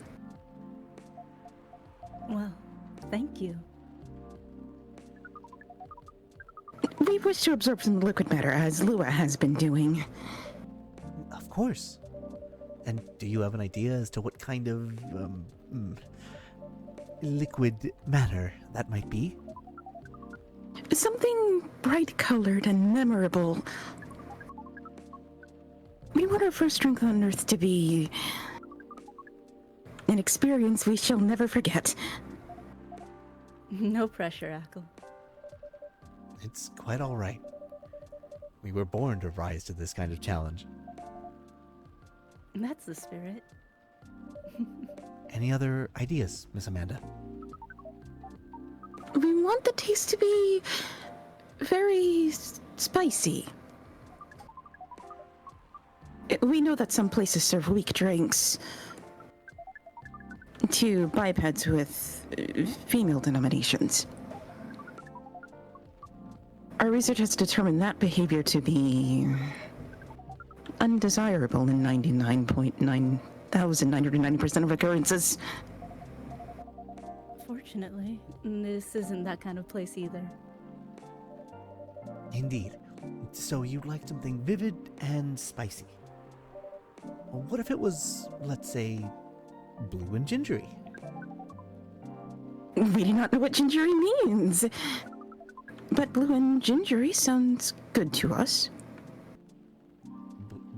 Well, thank you. We wish to absorb some liquid matter, as Lua has been doing. Of course. And do you have an idea as to what kind of liquid matter that might be? Something bright-colored and memorable. We want our first drink on Earth to be an experience we shall never forget. No pressure, Ackle. It's quite all right. We were born to rise to this kind of challenge. That's the spirit. Any other ideas, Miss Amanda? We want the taste to be very spicy. We know that some places serve weak drinks to bipeds with female denominations. Our research has determined that behavior to be undesirable in 99.9990% of occurrences. Fortunately, this isn't that kind of place either. Indeed. So you'd like something vivid and spicy. Well, what if it was, let's say, blue and gingery? We do not know what gingery means. But blue and gingery sounds good to us.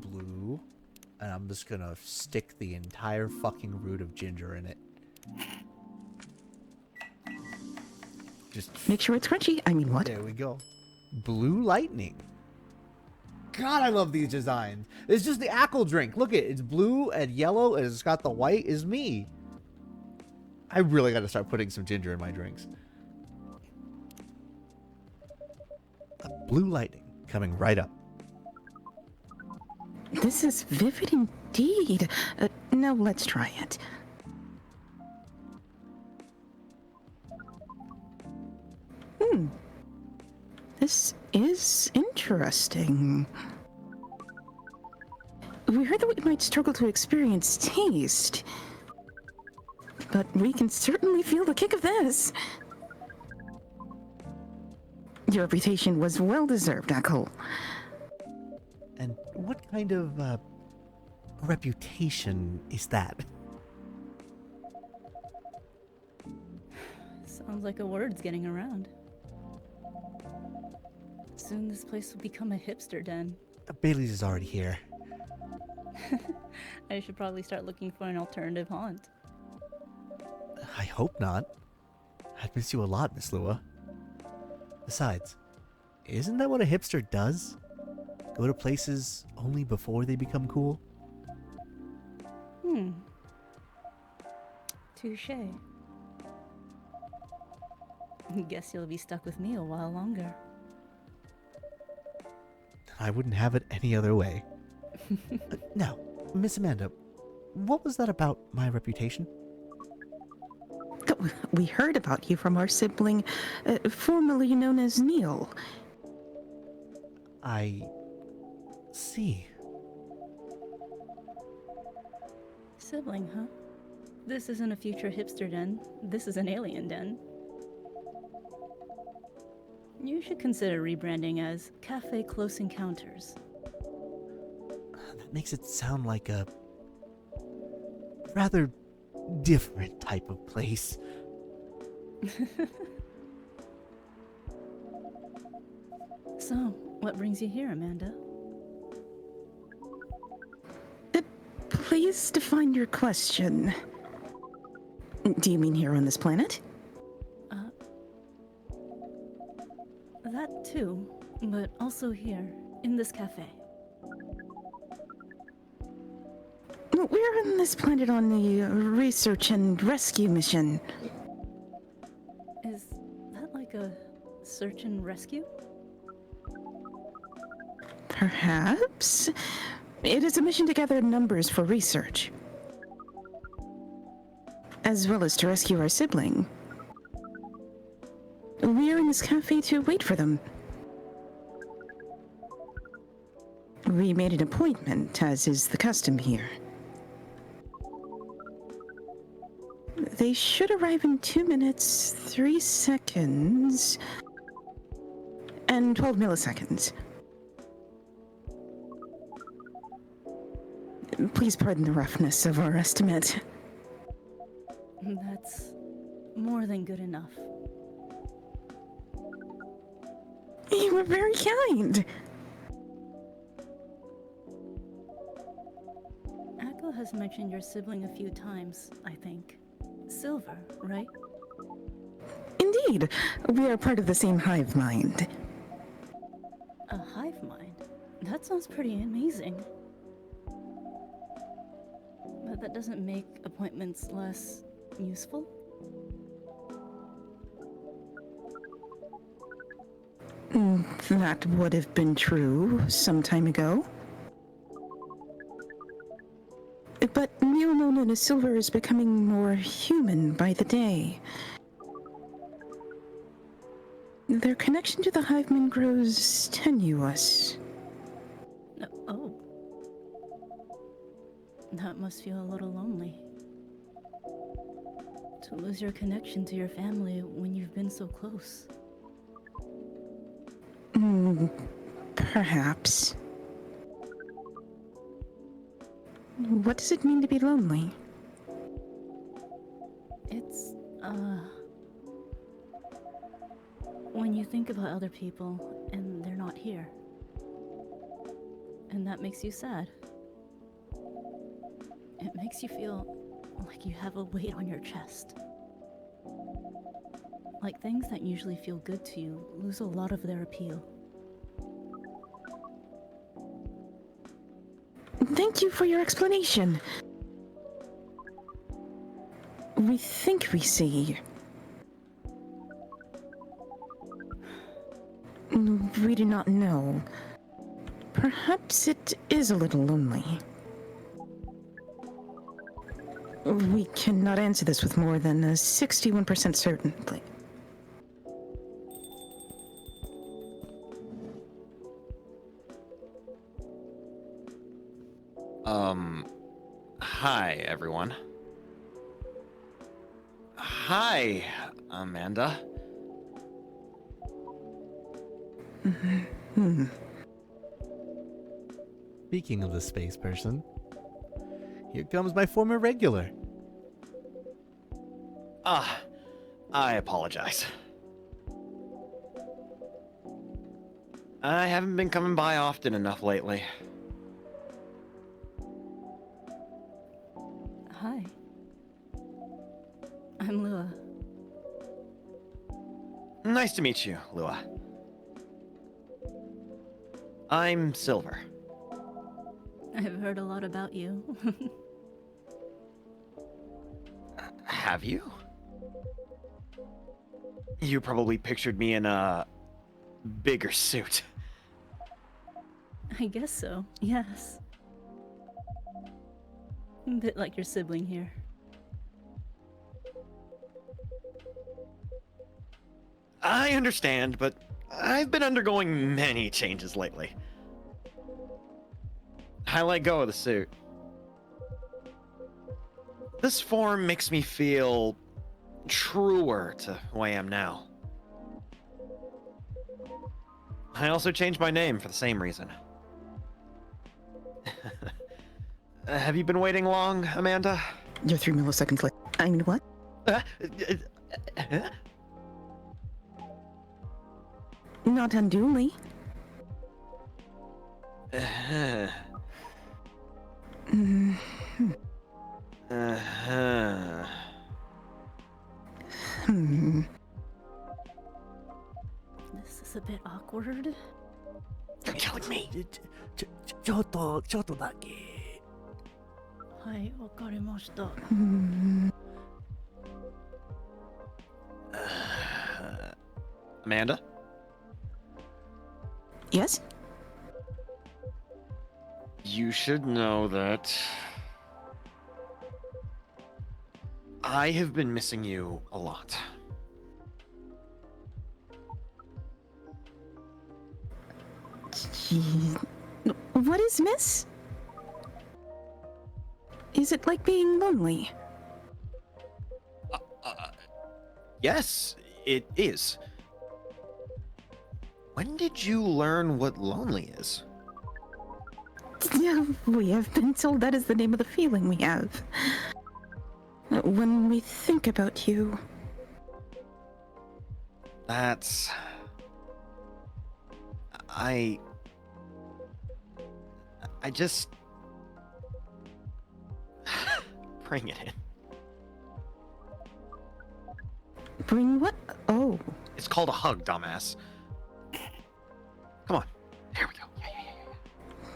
Blue. And I'm just gonna stick the entire fucking root of ginger in it. Just make sure it's crunchy. I mean, what? There we go. Blue lightning. God, I love these designs. It's just the Ackle drink. Look at it. It's blue and yellow, and it's got the white is me. I really got to start putting some ginger in my drinks. Blue lightning coming right up. This is vivid indeed. Now let's try it. This is interesting. We heard that we might struggle to experience taste. but we can certainly feel the kick of this. Your reputation was well deserved, Akul. And what kind of reputation is that? Sounds like a word's getting around. Soon this place will become a hipster den. Bailey's is already here. I should probably start looking for an alternative haunt. I hope not. I'd miss you a lot, Miss Lua. Besides, isn't that what a hipster does? Go to places only before they become cool? Touché. Guess you'll be stuck with me a while longer. I wouldn't have it any other way. Now, Miss Amanda, what was that about my reputation? We heard about you from our sibling, formerly known as Neil. I see. Sibling, huh? This isn't a future hipster den. This is an alien den. You should consider rebranding as Cafe Close Encounters. That makes it sound like a rather different type of place. So, what brings you here, Amanda? Please define your question. Do you mean here on this planet? That too, but also here, in this cafe. We're on this planet on a research and rescue mission. Is that like a search and rescue? Perhaps. It is a mission to gather numbers for research, as well as to rescue our sibling. We are in this cafe to wait for them. We made an appointment, as is the custom here. They should arrive in 2 minutes, 3 seconds, and 12 milliseconds. Please pardon the roughness of our estimate. That's more than good enough. You were very kind. Akko has mentioned your sibling a few times, I think. Silver, right? Indeed. We are part of the same hive mind. A hive mind? That sounds pretty amazing. But that doesn't make appointments less useful? That would have been true some time ago. But Neil known as Silver is becoming more human by the day. Their connection to the hiveman grows tenuous. Oh. That must feel a little lonely. To lose your connection to your family when you've been so close. Perhaps. What does it mean to be lonely? It's, when you think about other people and they're not here. And that makes you sad. It makes you feel like you have a weight on your chest. Like things that usually feel good to you lose a lot of their appeal. Thank you for your explanation. We think we see. We do not know. Perhaps it is a little lonely. We cannot answer this with more than a 61% certainty. Hi, everyone. Hi, Amanda. Speaking of the space person, here comes my former regular. I apologize. I haven't been coming by often enough lately. Hi. I'm Lua. Nice to meet you, Lua. I'm Silver. I've heard a lot about you. Have you? You probably pictured me in a bigger suit. I guess so, yes. A bit like your sibling here. I understand, but I've been undergoing many changes lately. I let go of the suit. This form makes me feel truer to who I am now. I also changed my name for the same reason. Have you been waiting long, Amanda? You're 3 milliseconds late. I mean, what? Not unduly. This is a bit awkward. You're telling me? ちょっとだけ。はい、わかりました。Amanda? Yes? You should know that I have been missing you a lot. What is miss? Is it like being lonely? Yes, it is. When did you learn what lonely is? Yeah, we have been told that is the name of the feeling we have. When we think about you. That's... I just... Bring it in. Bring what? Oh. It's called a hug, dumbass. Come on. Here we go.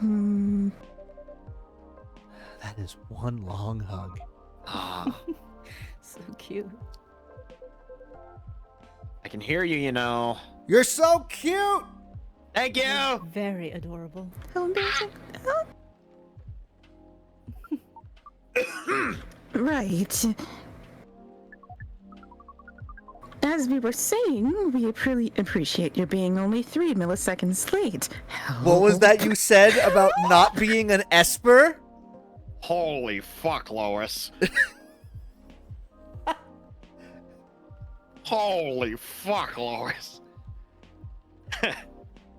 Yeah. That is one long hug. So cute. I can hear you, you know. You're so cute! Thank you! Very adorable. How embarrassing. Right. As we were saying, we really appreciate your being only 3 milliseconds late. What was that you said about not being an Esper? Holy fuck, Lois. Holy fuck, Lois.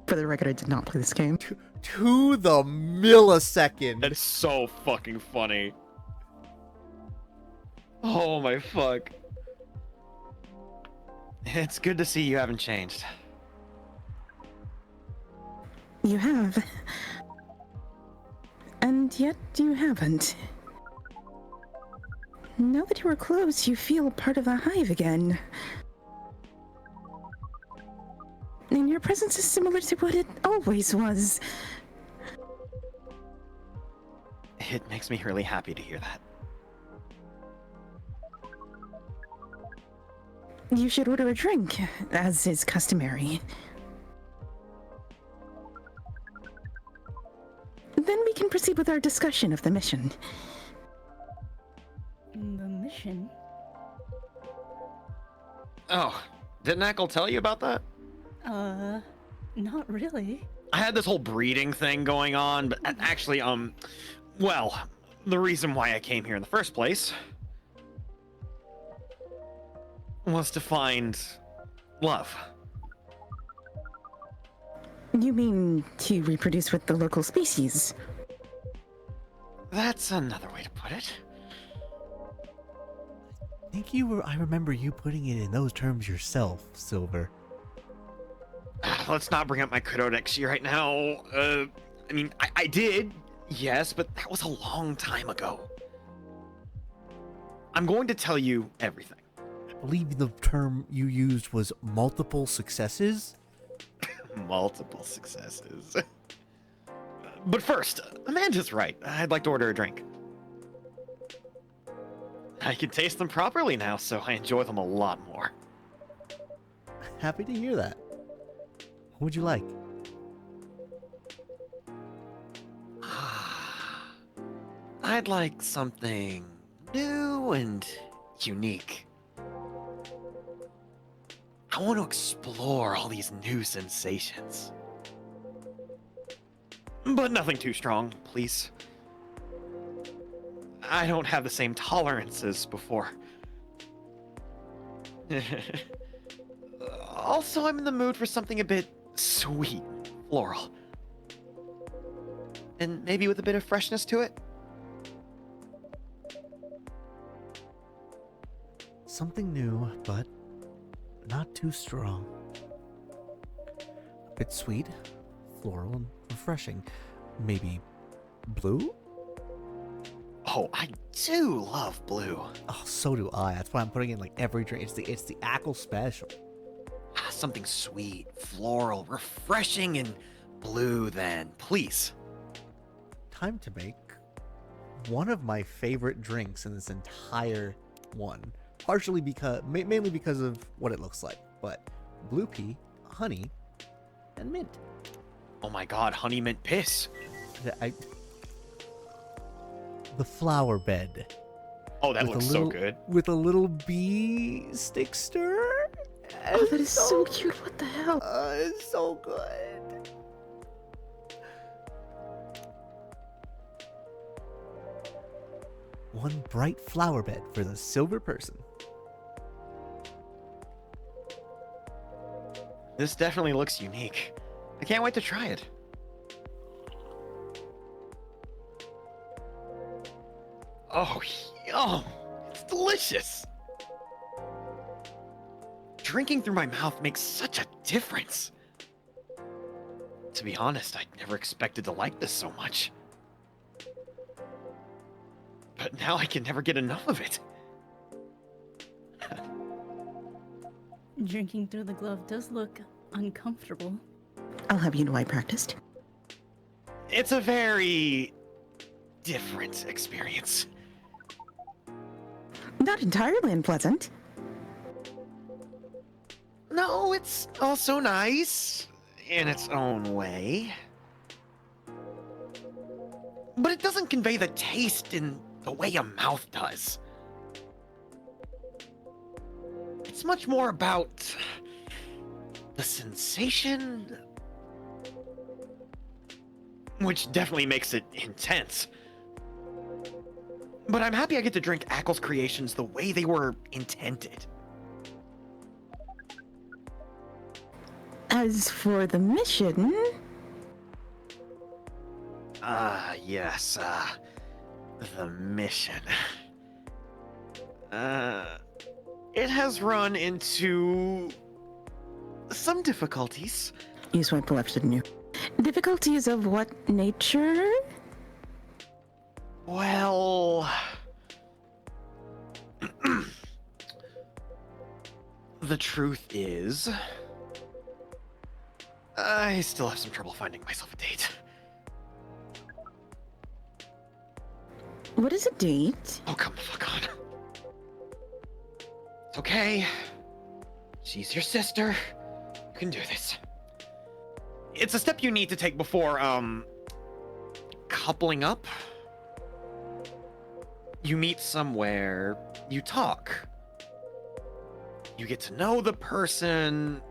For the record, I did not play this game. To the millisecond. That is so fucking funny. Oh my fuck. It's good to see you haven't changed. You have. And yet you haven't. Now that you are close, you feel part of the hive again. And your presence is similar to what it always was. It makes me really happy to hear that. You should order a drink, as is customary. Then we can proceed with our discussion of the mission. The mission? Oh, didn't Ackle tell you about that? Not really. I had this whole breeding thing going on, but actually, well, the reason why I came here in the first place was to find love. You mean to reproduce with the local species? That's another way to put it. I remember you putting it in those terms yourself, Silver. Let's not bring up my codex right now. I mean, I did, yes, but that was a long time ago. I'm going to tell you everything. I believe the term you used was multiple successes. Multiple successes. But first, Amanda's right. I'd like to order a drink. I can taste them properly now, so I enjoy them a lot more. Happy to hear that. What would you like? I'd like something new and unique. I want to explore all these new sensations. But nothing too strong, please. I don't have the same tolerance as before. Also, I'm in the mood for something a bit sweet, floral. And maybe with a bit of freshness to it. Something new, but not too strong. A bit sweet, floral, and refreshing. Maybe blue? Oh, I do love blue. Oh, so do I. That's why I'm putting in like every drink. It's the AKL special. Something sweet, floral, refreshing, and blue then, please. Time to make one of my favorite drinks in this entire one. Partially because, mainly because of what it looks like, but blue pea, honey, and mint. Oh my god, honey mint piss. The flower bed. Oh, that looks so good. With a little bee stick stir. Oh, that is so cute. What the hell? It's so good. One bright flower bed for the silver person. This definitely looks unique. I can't wait to try it. Oh, yum! It's delicious! Drinking through my mouth makes such a difference. To be honest, I never expected to like this so much. But now I can never get enough of it. Drinking through the glove does look uncomfortable. I'll have you know I practiced. It's a very different experience. Not entirely unpleasant. No, it's also nice in its own way. But it doesn't convey the taste in the way a mouth does. It's much more about the sensation, which definitely makes it intense. But I'm happy I get to drink AKL's creations the way they were intended. As for the mission... Yes, the mission. It has run into some difficulties. You swiped left, didn't you? Difficulties of what nature? Well... the truth is... I still have some trouble finding myself a date. What is a date? Oh, come the fuck on. It's okay. She's your sister. You can do this. It's a step you need to take before, coupling up. You meet somewhere, you talk. You get to know the person.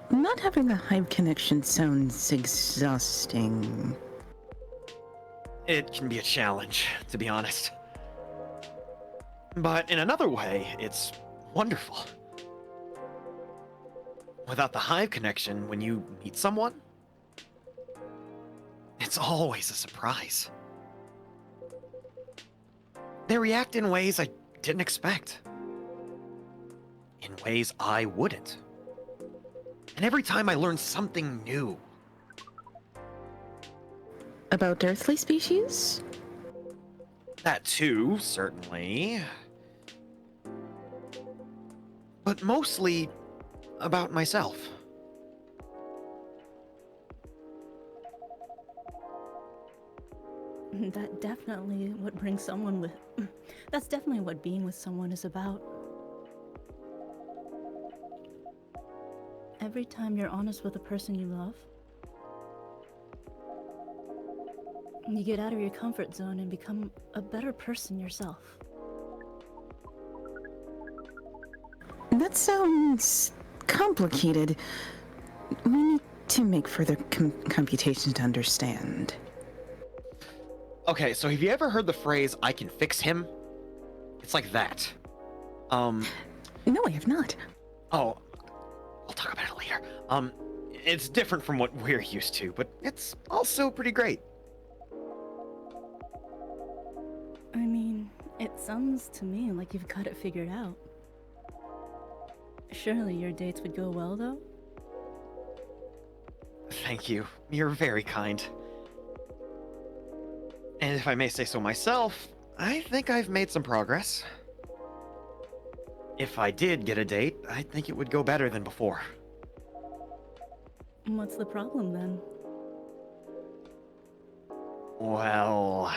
Not having a hive connection sounds exhausting. it can be a challenge, to be honest. But in another way, it's wonderful. Without the hive connection, when you meet someone, it's always a surprise. They react in ways I didn't expect. In ways I wouldn't. And every time I learn something new. About earthly species? That too, certainly. But mostly about myself. That definitely what brings someone with. That's definitely what being with someone is about. Every time you're honest with a person you love, you get out of your comfort zone and become a better person yourself. That sounds complicated. We need to make further computations to understand. Okay, so have you ever heard the phrase, I can fix him? It's like that. No, I have not. Oh, I'll talk about it later. It's different from what we're used to, but it's also pretty great. I mean, it sounds to me like you've got it figured out. Surely your dates would go well, though? Thank you. You're very kind. And if I may say so myself, I think I've made some progress. If I did get a date, I think it would go better than before. What's the problem then? Well...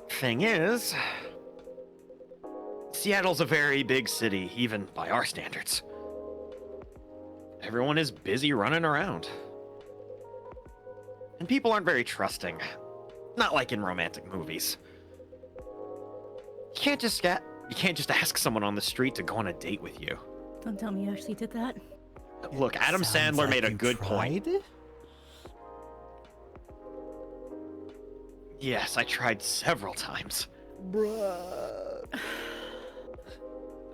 Thing is... Seattle's a very big city, even by our standards. Everyone is busy running around. And people aren't very trusting. Not like in romantic movies. You can't just ask someone on the street to go on a date with you. Don't tell me you actually did that. Look, Adam Sandler made a good point. Yes, I tried several times. Bruh.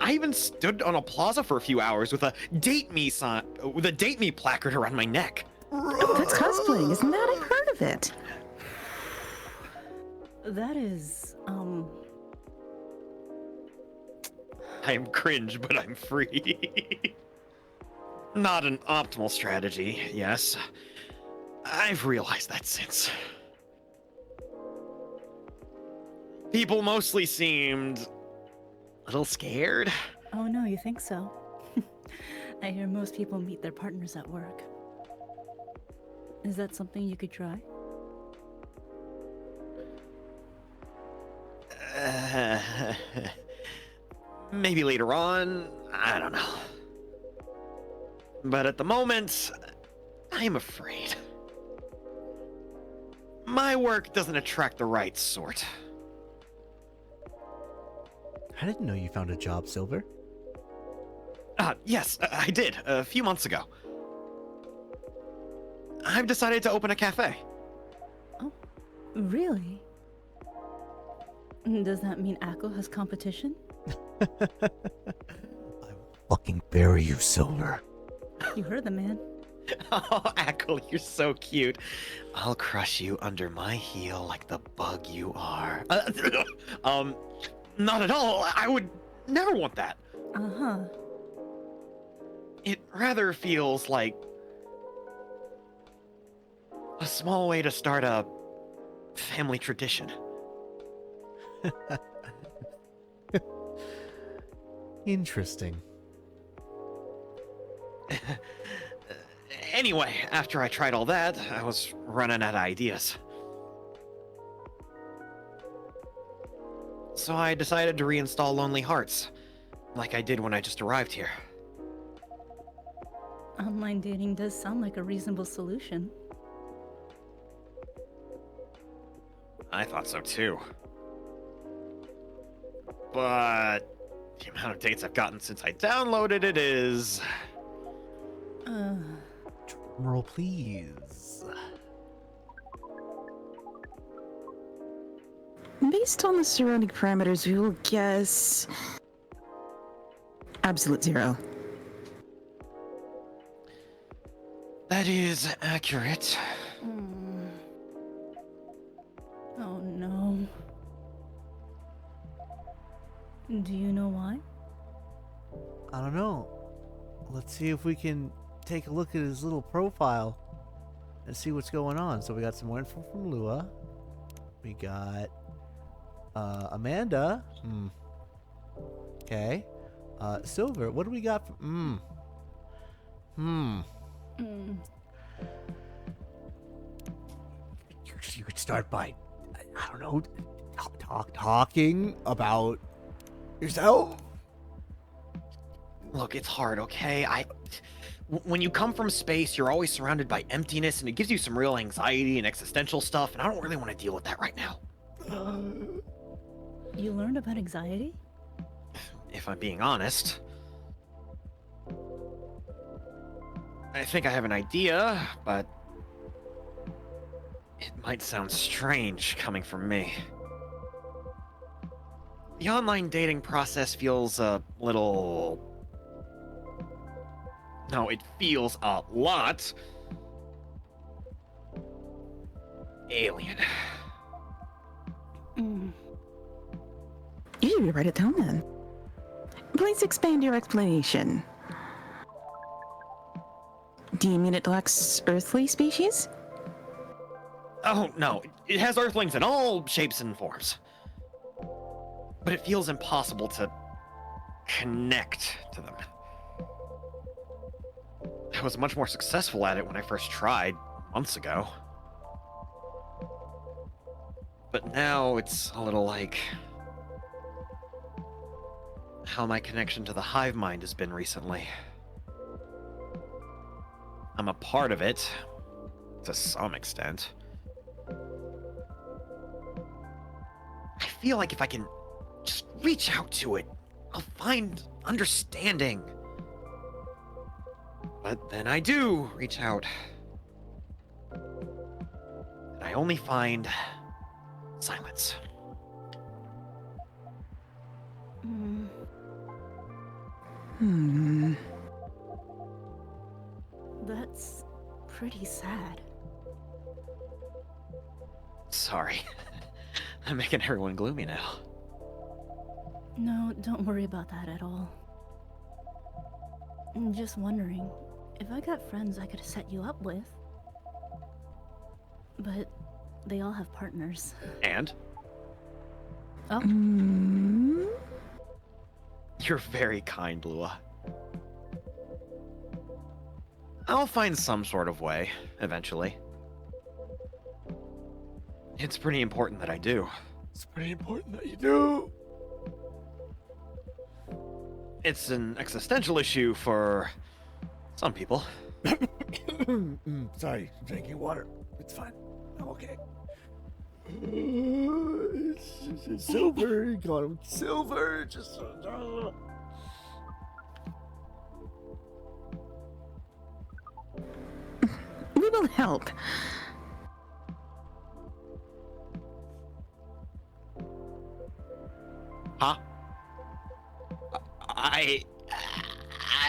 I even stood on a plaza for a few hours with a date me placard around my neck. Oh, that's cosplaying, isn't that? I've heard of it. That is, I am cringe, but I'm free. Not an optimal strategy, yes. I've realized that since. People mostly seemed a little scared. Oh no, you think so? I hear most people meet their partners at work. Is that something you could try? Maybe later on. I don't know. But at the moment, I'm afraid. My work doesn't attract the right sort. I didn't know you found a job, Silver. Yes, I did, a few months ago. I've decided to open a cafe. Oh, really? Does that mean Akko has competition? Fucking bury you, Silver. You heard the man. Oh, Akko, you're so cute. I'll crush you under my heel like the bug you are. Not at all. I would never want that. Uh-huh. It rather feels like a small way to start a family tradition. Interesting. Anyway, after I tried all that, I was running out of ideas. So I decided to reinstall Lonely Hearts, like I did when I just arrived here. Online dating does sound like a reasonable solution. I thought so too. But the amount of dates I've gotten since I downloaded it is... Drumroll, please. Based on the surrounding parameters, we will guess absolute 0. That is accurate. Oh no. Do you know why? I don't know. Let's see if we can take a look at his little profile and see what's going on. So we got some more info from Lua. We got Amanda. Okay. Silver. What do we got from You could start by, I don't know, talking about yourself. Look, it's hard, okay? When you come from space, you're always surrounded by emptiness, and it gives you some real anxiety and existential stuff, and I don't really want to deal with that right now. You learned about anxiety? If I'm being honest. I think I have an idea, but it might sound strange coming from me. The online dating process feels a little... No, it feels a lot... alien. You should write it down then. Please expand your explanation. Do you mean it lacks earthly species? Oh, no. It has Earthlings in all shapes and forms. But it feels impossible to connect to them. I was much more successful at it when I first tried, months ago. But now it's a little like how my connection to the hive mind has been recently. I'm a part of it, to some extent. I feel like if I can just reach out to it, I'll find understanding. But then I do reach out. And I only find silence. That's pretty sad. Sorry. I'm making everyone gloomy now. No, don't worry about that at all. I'm just wondering, if I got friends I could set you up with. But they all have partners. And? Oh. You're very kind, Lua. I'll find some sort of way, eventually. It's pretty important that I do. It's pretty important that you do. It's an existential issue for some people. Sorry, I'm drinking water. It's fine. I'm okay. It's Silver. You got him. Silver. Just. We will help. Huh? I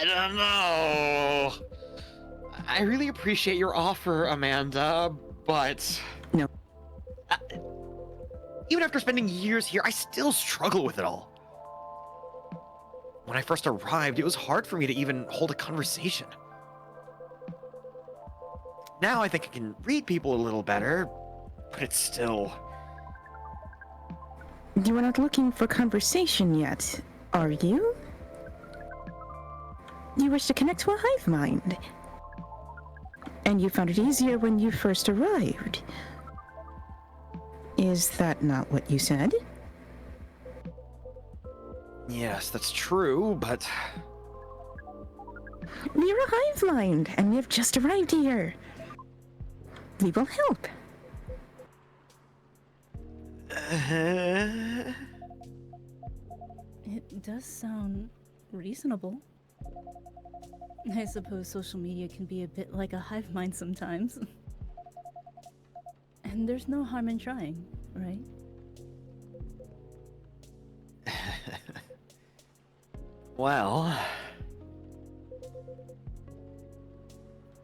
don't know. I really appreciate your offer, Amanda, but... No. Even after spending years here, I still struggle with it all. When I first arrived, it was hard for me to even hold a conversation. Now I think I can read people a little better, but it's still... You are not looking for conversation yet, are you? You wish to connect to a hive mind. And you found it easier when you first arrived. Is that not what you said? Yes, that's true, but... We're a hive mind, and we have just arrived here. We will help. It does sound reasonable. I suppose social media can be a bit like a hive mind sometimes. And there's no harm in trying, right? Well,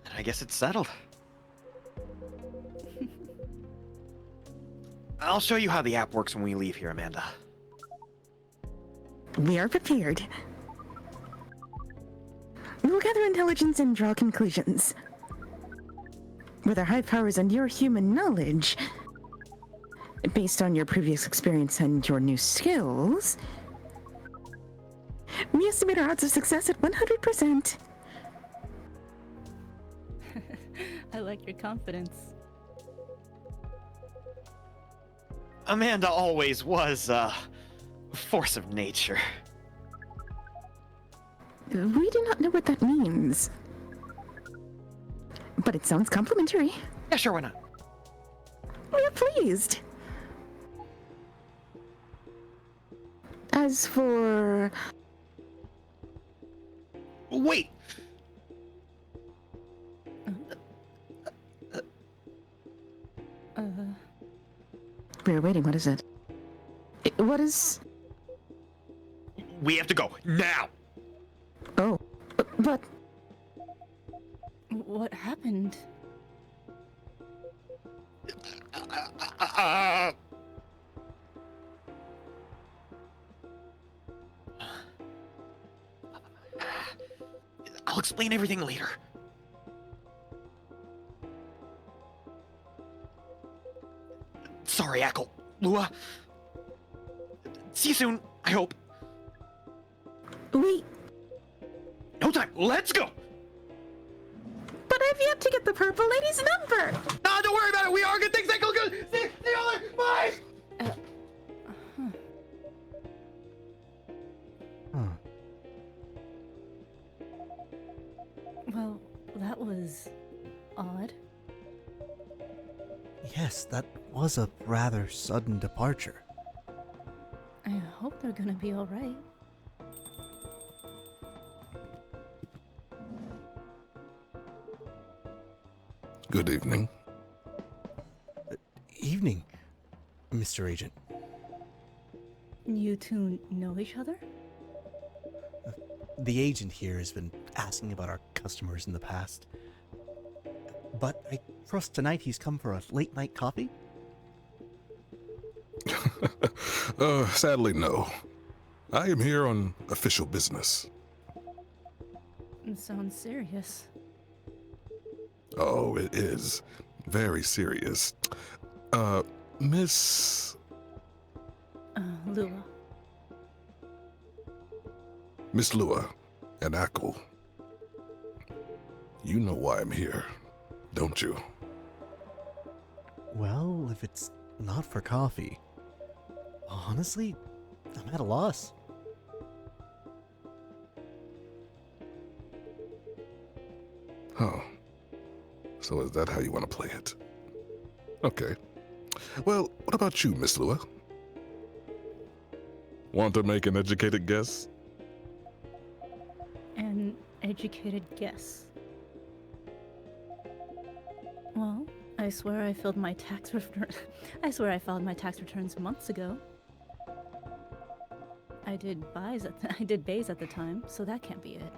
then I guess it's settled. I'll show you how the app works when we leave here, Amanda. We are prepared. We will gather intelligence and draw conclusions. With our high powers and your human knowledge, based on your previous experience and your new skills, we estimate our odds of success at 100%. I like your confidence. Amanda always was a force of nature. We do not know what that means. But it sounds complimentary. Yeah, sure, why not? We are pleased. As for... Wait! We're waiting, what is it? What is... We have to go, now! Oh, but... What happened? I'll explain everything later. Sorry, Ackle. Lua. See you soon, I hope. We... No time, let's go! But I've yet to get the purple lady's number! No, don't worry about it, we are good things that go good! See you later, bye! Well, that was odd. Yes, that was a rather sudden departure. I hope they're gonna be alright. Good evening. Evening, Mr. Agent. You two know each other? The agent here has been asking about our customers in the past. But I trust tonight he's come for a late night coffee? Sadly, no. I am here on official business. It sounds serious. Oh, it is. Very serious. Miss... Lua. Miss Lua and Ackle. You know why I'm here, don't you? Well, if it's not for coffee, honestly, I'm at a loss. Oh. So is that how you want to play it? Okay. Well, what about you, Miss Lua? Want to make an educated guess? An educated guess. Well, I swear I filled my tax return. I swear I filed my tax returns months ago. I did bays at the time, so that can't be it.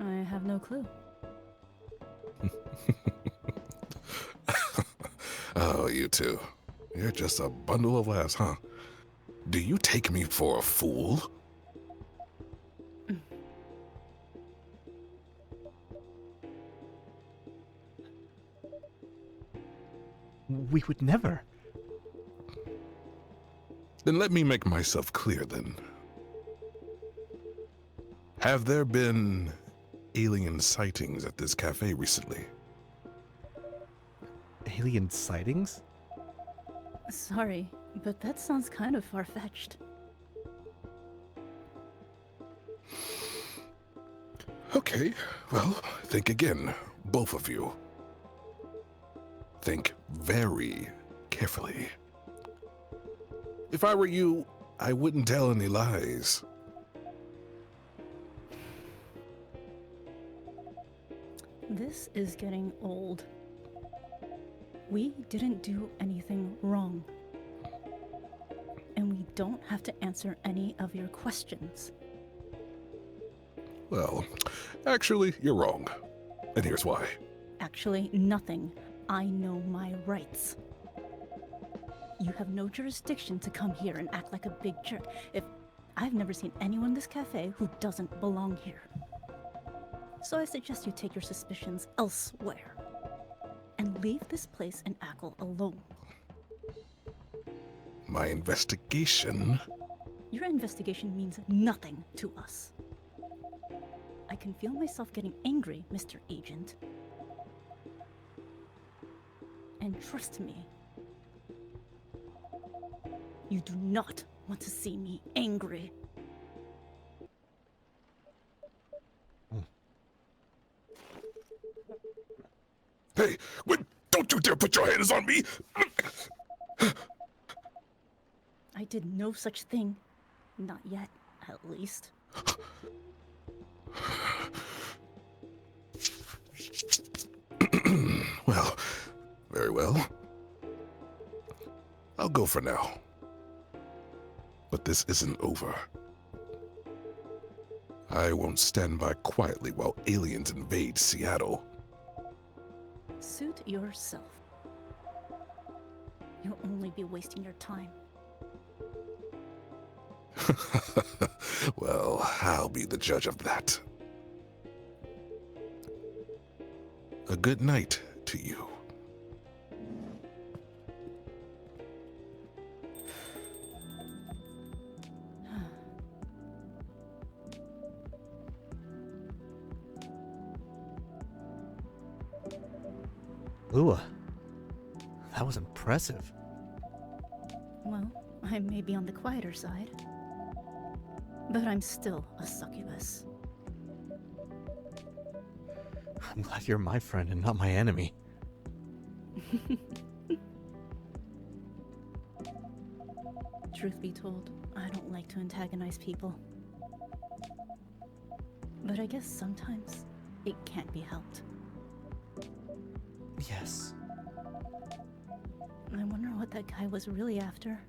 I have no clue. Oh, you two. You're just a bundle of laughs, huh? Do you take me for a fool? We would never. Then let me make myself clear then. Have there been alien sightings at this cafe recently? Alien sightings? Sorry, but that sounds kind of far-fetched. Okay, well, think again, both of you. Think very carefully. If I were you, I wouldn't tell any lies. This is getting old. We didn't do anything wrong. and we don't have to answer any of your questions. Well, actually, you're wrong. And here's why. Actually, nothing. I know my rights. You have no jurisdiction to come here and act like a big jerk. I've never seen anyone in this cafe who doesn't belong here. So I suggest you take your suspicions elsewhere and leave this place and Ackle alone. My investigation? Your investigation means nothing to us. I can feel myself getting angry, Mr. Agent. And trust me, you do not want to see me angry. Hey, don't you dare put your hands on me! I did no such thing. Not yet, at least. Well, very well. I'll go for now. But this isn't over. I won't stand by quietly while aliens invade Seattle. Suit yourself. You'll only be wasting your time. Well, I'll be the judge of that. A good night to you. Lua, that was impressive. Well, I may be on the quieter side, but I'm still a succubus. I'm glad you're my friend and not my enemy. Truth be told, I don't like to antagonize people. But I guess sometimes it can't be helped. Yes. I wonder what that guy was really after.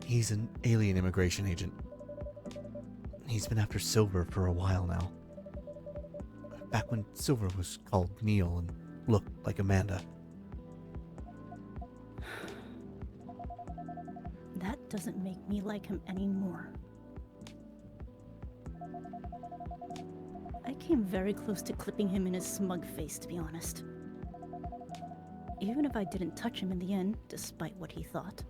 He's an alien immigration agent. He's been after Silver for a while now. Back when Silver was called Neil and looked like Amanda. That doesn't make me like him anymore. I came very close to clipping him in his smug face, to be honest. Even if I didn't touch him in the end, despite what he thought.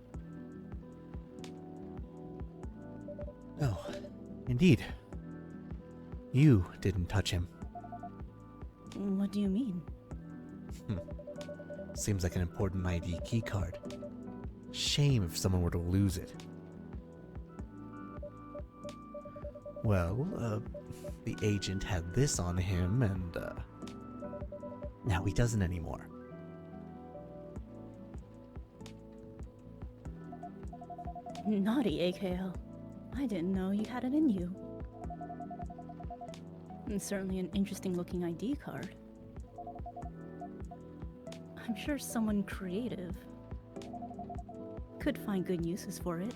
Oh, indeed. You didn't touch him. What do you mean? Seems like an important ID keycard. Shame if someone were to lose it. Well, the agent had this on him, and now he doesn't anymore. Naughty AKL. I didn't know you had it in you. And certainly an interesting looking ID card. I'm sure someone creative could find good uses for it.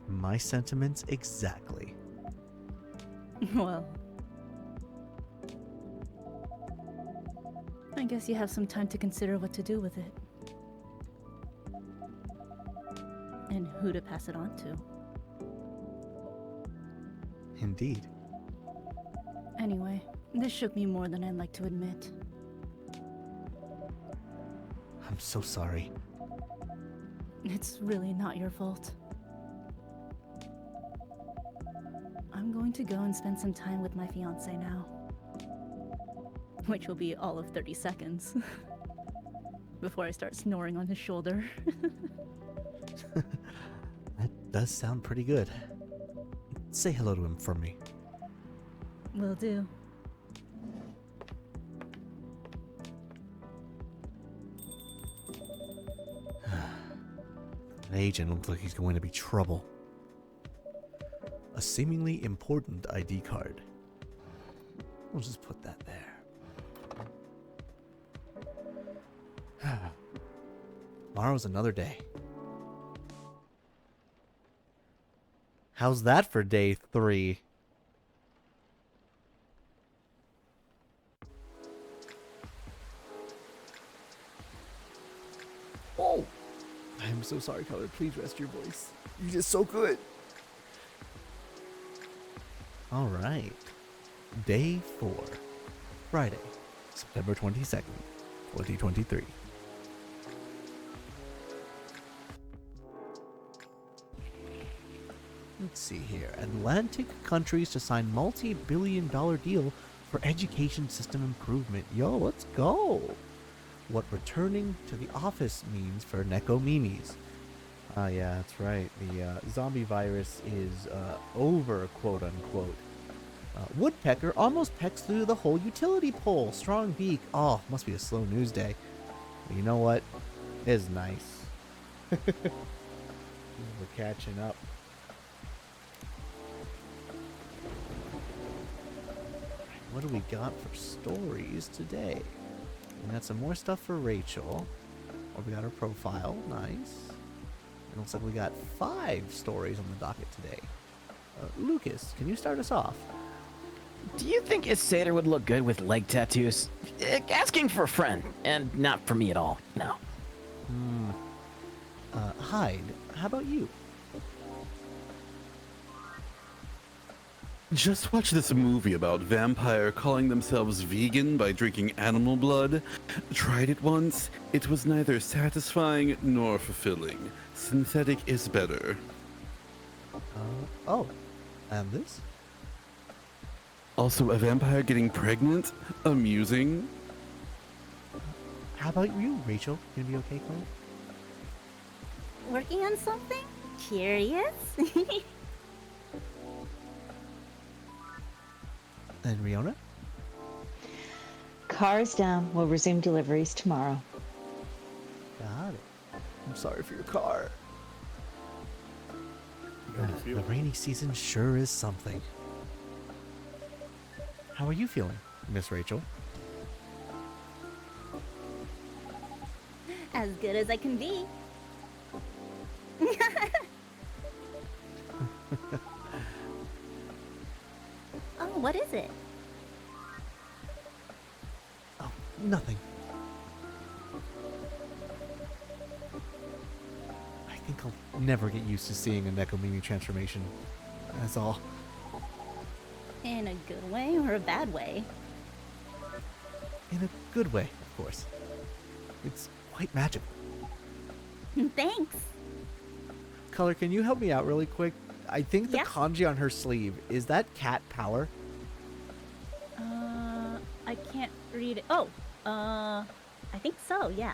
My sentiments exactly. Well, I guess you have some time to consider what to do with it. And who to pass it on to. Indeed. Anyway, this shook me more than I'd like to admit. I'm so sorry. It's really not your fault. I'm going to go and spend some time with my fiancé now. Which will be all of 30 seconds. Before I start snoring on his shoulder. That does sound pretty good. Say hello to him for me. Will do. An agent looks like he's going to be trouble. A seemingly important ID card. We'll just put that there. Tomorrow's another day. How's that for day 3? Oh! I'm so sorry, Color. Please rest your voice. You're just so good. Alright. Day 4. Friday, September 22nd, 2023. Let's see here. Atlantic countries to sign multi-billion-dollar deal for education system improvement. Yo, let's go. What returning to the office means for Neko Mimis. Yeah, that's right. The zombie virus is over, quote unquote. Woodpecker almost pecks through the whole utility pole. Strong beak. Oh, must be a slow news day. But you know what? It's nice. We're catching up. What do we got for stories today? We got some more stuff for Rachel. Oh, we got her profile. Nice. It looks like we got 5 stories on the docket today. Lucas, can you start us off? Do you think a satyr would look good with leg tattoos? Asking for a friend, and not for me at all, no. Hyde, how about you? Just watch this movie about vampire calling themselves vegan by drinking animal blood. Tried it once. It was neither satisfying nor fulfilling. Synthetic is better. Oh, and this? Also, a vampire getting pregnant? Amusing. How about you, Rachel? Gonna be okay, Chloe? Working on something? Curious? And Riona? Car's down. We'll resume deliveries tomorrow. Got it. I'm sorry for your car. The rainy season sure is something. How are you feeling, Miss Rachel? As good as I can be. Oh, what is it? Oh, nothing. I think I'll never get used to seeing a Nekomimi transformation. That's all. In a good way or a bad way? In a good way, of course. It's quite magical. Thanks. Color, can you help me out really quick? I think the Yeah. kanji on her sleeve, is that cat power? I can't read it. Oh, I think so, yeah.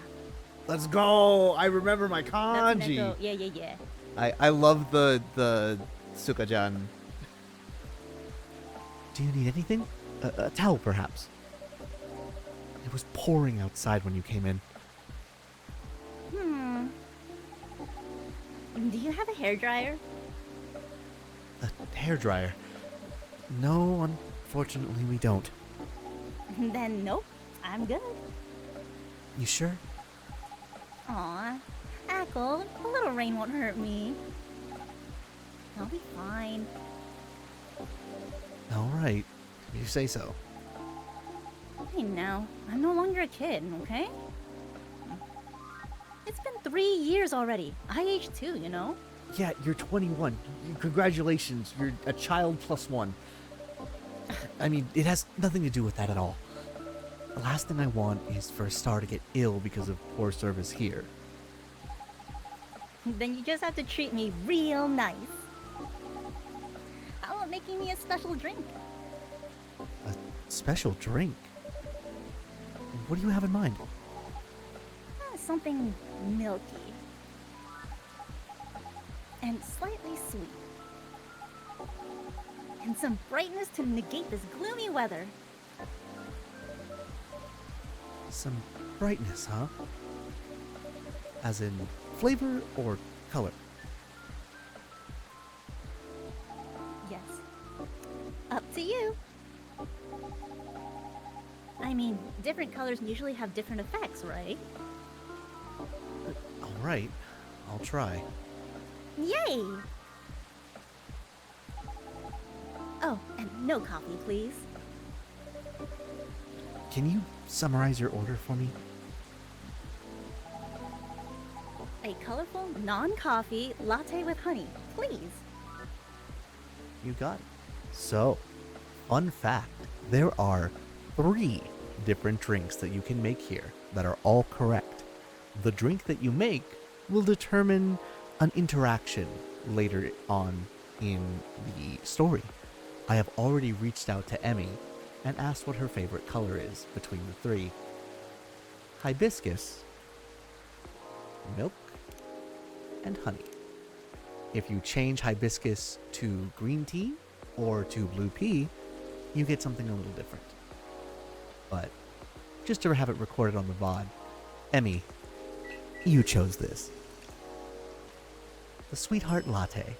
Let's go! I remember my That's kanji! Neko. Yeah. I love the Sukajan. Do you need anything? A towel, perhaps? It was pouring outside when you came in. Do you have a hairdryer? A hairdryer? No, unfortunately we don't. Then nope, I'm good. You sure? Aw, Ackle, a little rain won't hurt me. I'll be fine. Alright, you say so. Hey now, I'm no longer a kid, okay? It's been 3 years already. I aged too, you know? Yeah, you're 21. Congratulations, you're a child plus 1. I mean, it has nothing to do with that at all. The last thing I want is for a star to get ill because of poor service here. Then you just have to treat me real nice. How about making me a special drink? A special drink? What do you have in mind? Something milky. And slightly sweet. And some brightness to negate this gloomy weather. Some brightness, huh? As in flavor or color? Yes. Up to you. I mean, different colors usually have different effects, right? Alright, I'll try. Yay! Oh, and no coffee, please. Can you summarize your order for me? A colorful, non-coffee latte with honey, please. You got it. So, fun fact, there are 3 different drinks that you can make here that are all correct. The drink that you make will determine an interaction later on in the story. I have already reached out to Emmy and asked what her favorite color is between the 3. Hibiscus, milk, and honey. If you change hibiscus to green tea or to blue pea, you get something a little different. But just to have it recorded on the VOD, Emmy, you chose this. The Sweetheart Latte.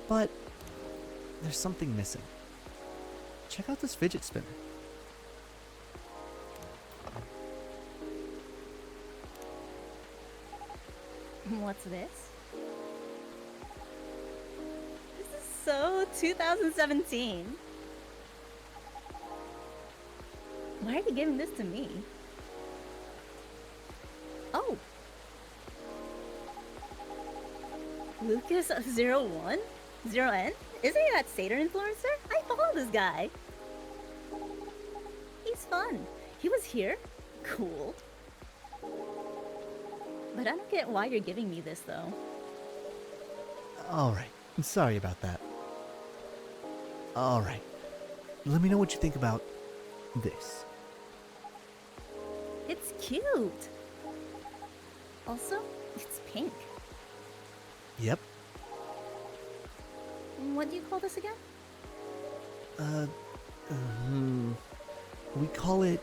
But there's something missing. Check out this fidget spinner. What's this? This is so 2017. Why are you giving this to me? Oh. Lucas of 01? 0N? Isn't he that Satyr influencer? I follow this guy. He's fun. He was here? Cool. But I don't get why you're giving me this, though. Alright, I'm sorry about that. Alright, let me know what you think about this. It's cute. Also, it's pink. Yep. What do you call this again? We call it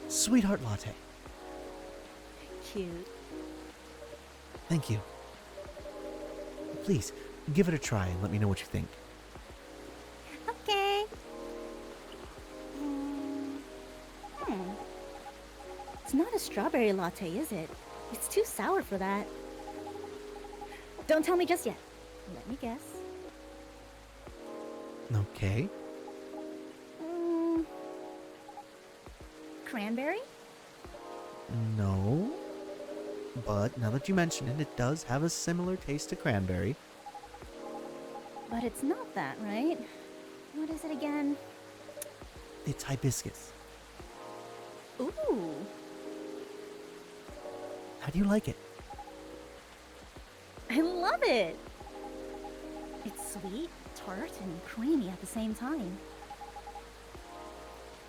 Sweetheart Latte. Cute. Thank you. Please, give it a try and let me know what you think. Okay. It's not a strawberry latte, is it? It's too sour for that. Don't tell me just yet. Let me guess. Okay. Cranberry? No. But now that you mention it, it does have a similar taste to cranberry. But it's not that, right? What is it again? It's hibiscus. Ooh. How do you like it? I love it! It's sweet, tart, and creamy at the same time.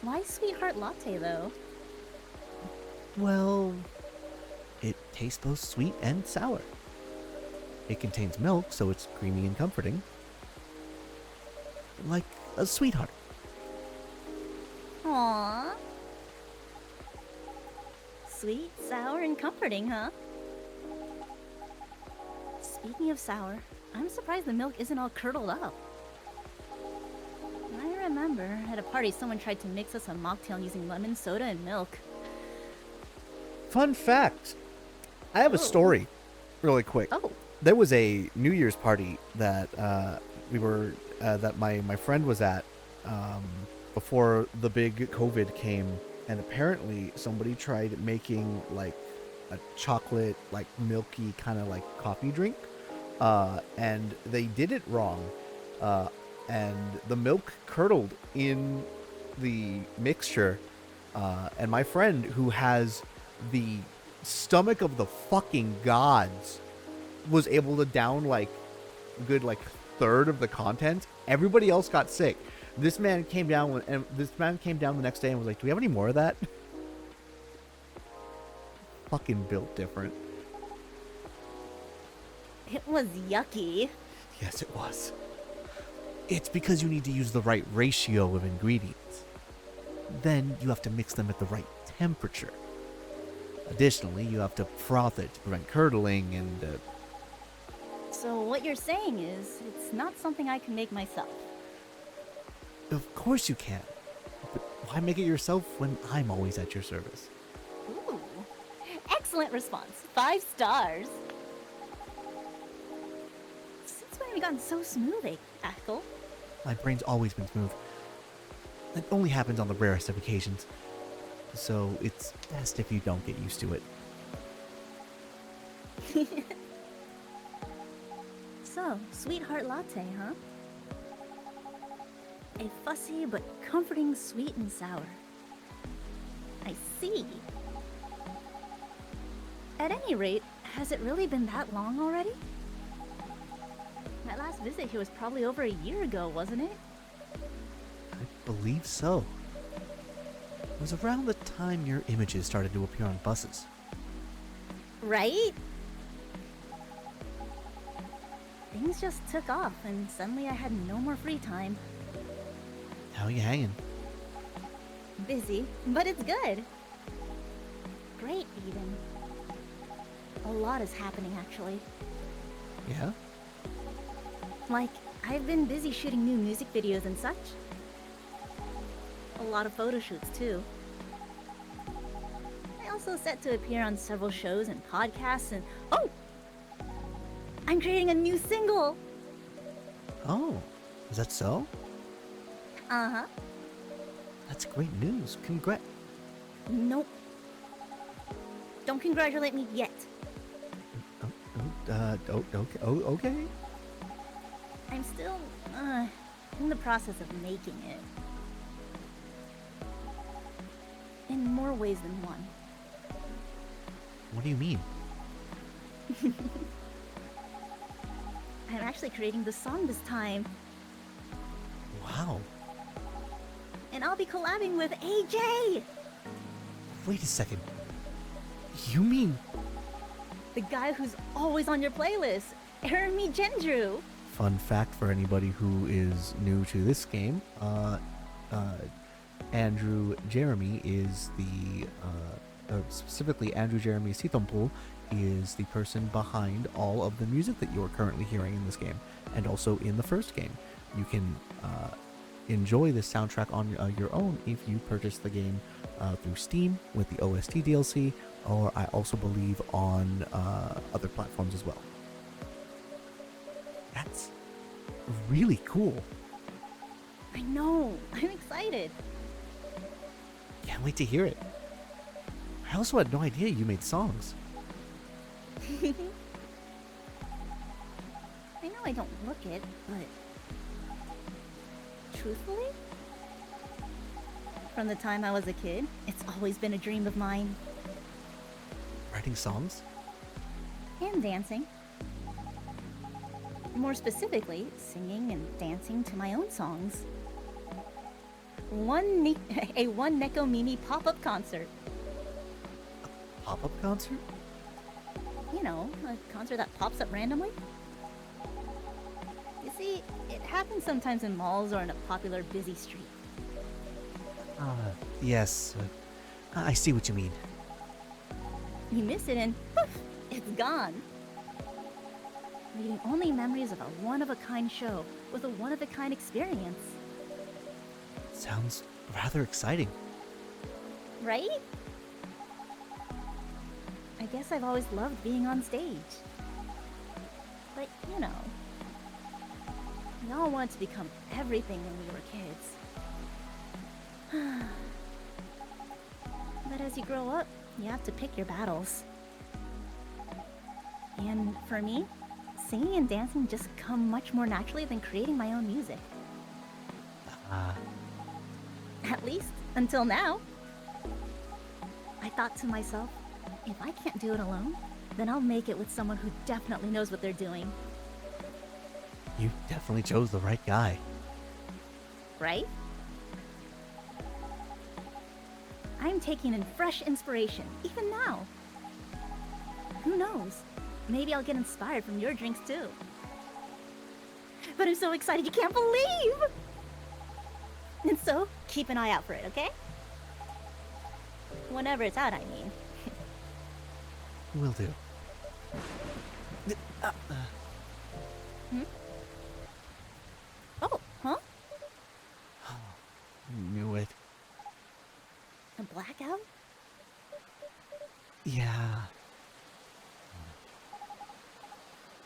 Why Sweetheart Latte, though? Well, it tastes both sweet and sour. It contains milk, so it's creamy and comforting. Like a sweetheart. Aww. Sweet, sour, and comforting, huh? Speaking of sour, I'm surprised the milk isn't all curdled up. I remember at a party someone tried to mix us a mocktail using lemon soda and milk. Fun fact. I have a story really quick. Oh. There was a New Year's party that that my friend was at before the big COVID came, and apparently somebody tried making like a chocolate, like milky kind of like coffee drink, and they did it wrong, and the milk curdled in the mixture, and my friend, who has the stomach of the fucking gods, was able to down like a good like third of the content. Everybody else got sick. This man came down the next day and was like, "Do we have any more of that?" Fucking built different. It was yucky. Yes, it was. It's because you need to use the right ratio of ingredients. Then you have to mix them at the right temperature. Additionally, you have to froth it to prevent curdling and... So what you're saying is, it's not something I can make myself. Of course you can. But why make it yourself when I'm always at your service? Ooh. Excellent response. 5 stars. Since when have you gotten so smooth, Ackle? My brain's always been smooth. It only happens on the rarest of occasions. So it's best if you don't get used to it. So, sweetheart latte, huh? A fussy but comforting sweet and sour. I see. At any rate, has it really been that long already? My last visit here was probably over a year ago, wasn't it? I believe so. It was around the time your images started to appear on buses. Right? Things just took off, and suddenly I had no more free time. How you hanging? Busy, but it's good. Great, even. A lot is happening, actually. Yeah? Like, I've been busy shooting new music videos and such. A lot of photo shoots, too. I also set to appear on several shows and podcasts, and oh! I'm creating a new single! Oh, is that so? Uh-huh. That's great news. Nope. Don't congratulate me yet. Okay. I'm still, in the process of making it. In more ways than one. What do you mean? I'm actually creating the song this time. Wow. And I'll be collabing with AJ! Wait a second. You mean... The guy who's always on your playlist, Ermi Gendru. Fun fact for anybody who is new to this game, Andrew Jeremy is specifically Andrew Jeremy Sithompul is the person behind all of the music that you are currently hearing in this game, and also in the first game. You can enjoy this soundtrack on your own if you purchase the game through Steam with the OST DLC, or I also believe on other platforms as well. That's really cool. I know, I'm excited. Can't wait to hear it. I also had no idea you made songs. I know I don't look it, but truthfully, from the time I was a kid, it's always been a dream of mine. Writing songs? And dancing. More specifically, singing and dancing to my own songs. A one Neko Mimi pop-up concert. A pop-up concert? You know, a concert that pops up randomly. You see, it happens sometimes in malls or in a popular busy street. Yes. I see what you mean. You miss it and poof, it's gone. Leaving only memories of a one-of-a-kind show with a one-of-a-kind experience. Sounds rather exciting. Right? I guess I've always loved being on stage. But, you know, we all want to become everything when we were kids. But as you grow up, you have to pick your battles. And for me, singing and dancing just come much more naturally than creating my own music. At least, until now. I thought to myself, if I can't do it alone, then I'll make it with someone who definitely knows what they're doing. You definitely chose the right guy. Right? I'm taking in fresh inspiration, even now. Who knows? Maybe I'll get inspired from your drinks too. But I'm so excited you can't believe! And so, keep an eye out for it, okay? Whenever it's out, I mean. Will do. Hmm? Oh, huh? Knew it. A blackout? Yeah.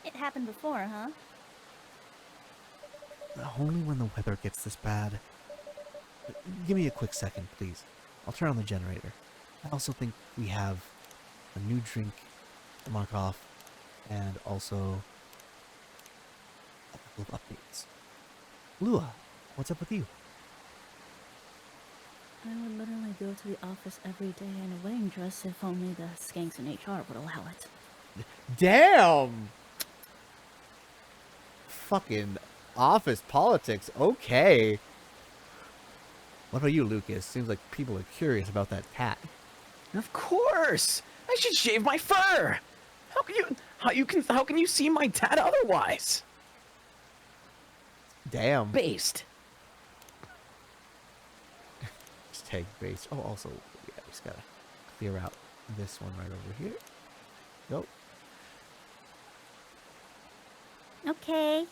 It happened before, huh? only when the weather gets this bad. Give me a quick second, please. I'll turn on the generator. I also think we have a new drink to mark off, and also a couple of updates. Lua, what's up with you? I would literally go to the office every day in a wedding dress if only the skanks in HR would allow it. Damn! Fucking office politics, okay. What about you, Lucas? Seems like people are curious about that tat. Of course! I should shave my fur! How can you see my tat otherwise? Damn. Based. Just tag base. Oh, also, yeah, we just gotta clear out this one right over here. Go. Okay.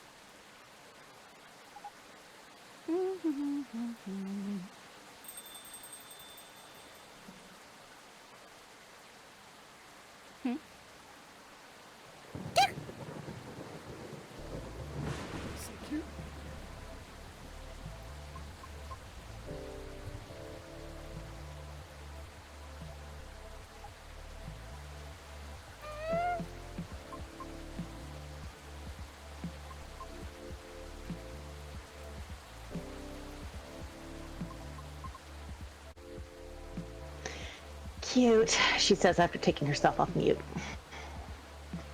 Cute, she says after taking herself off mute.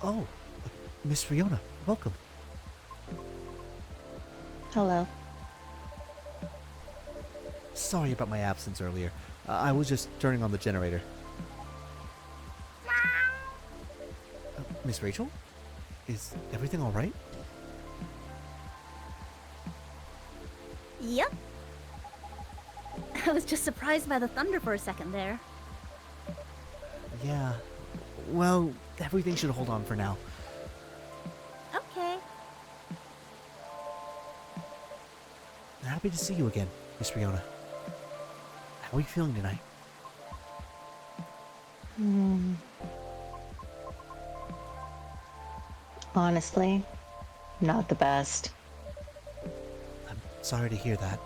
Oh, Miss Fiona, welcome. Hello. Sorry about my absence earlier. I was just turning on the generator. Miss Rachel? Is everything alright? Yep. I was just surprised by the thunder for a second there. Yeah. Well, everything should hold on for now. Okay. Happy to see you again, Miss Fiona. How are you feeling tonight? Honestly, not the best. I'm sorry to hear that.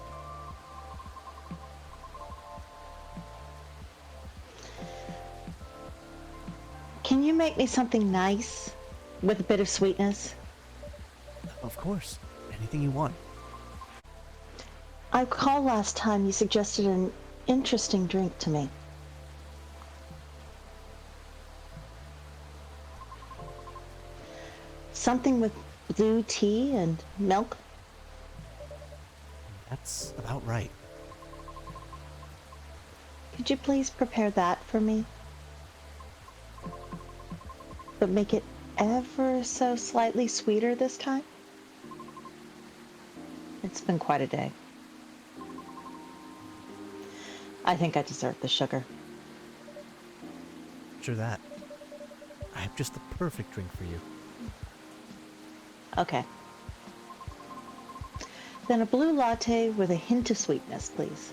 Can you make me something nice with a bit of sweetness? Of course. Anything you want. I recall last time you suggested an interesting drink to me. Something with blue tea and milk? That's about right. Could you please prepare that for me? But make it ever so slightly sweeter this time? It's been quite a day. I think I deserve the sugar. After that, I have just the perfect drink for you. Okay. Then a blue latte with a hint of sweetness, please.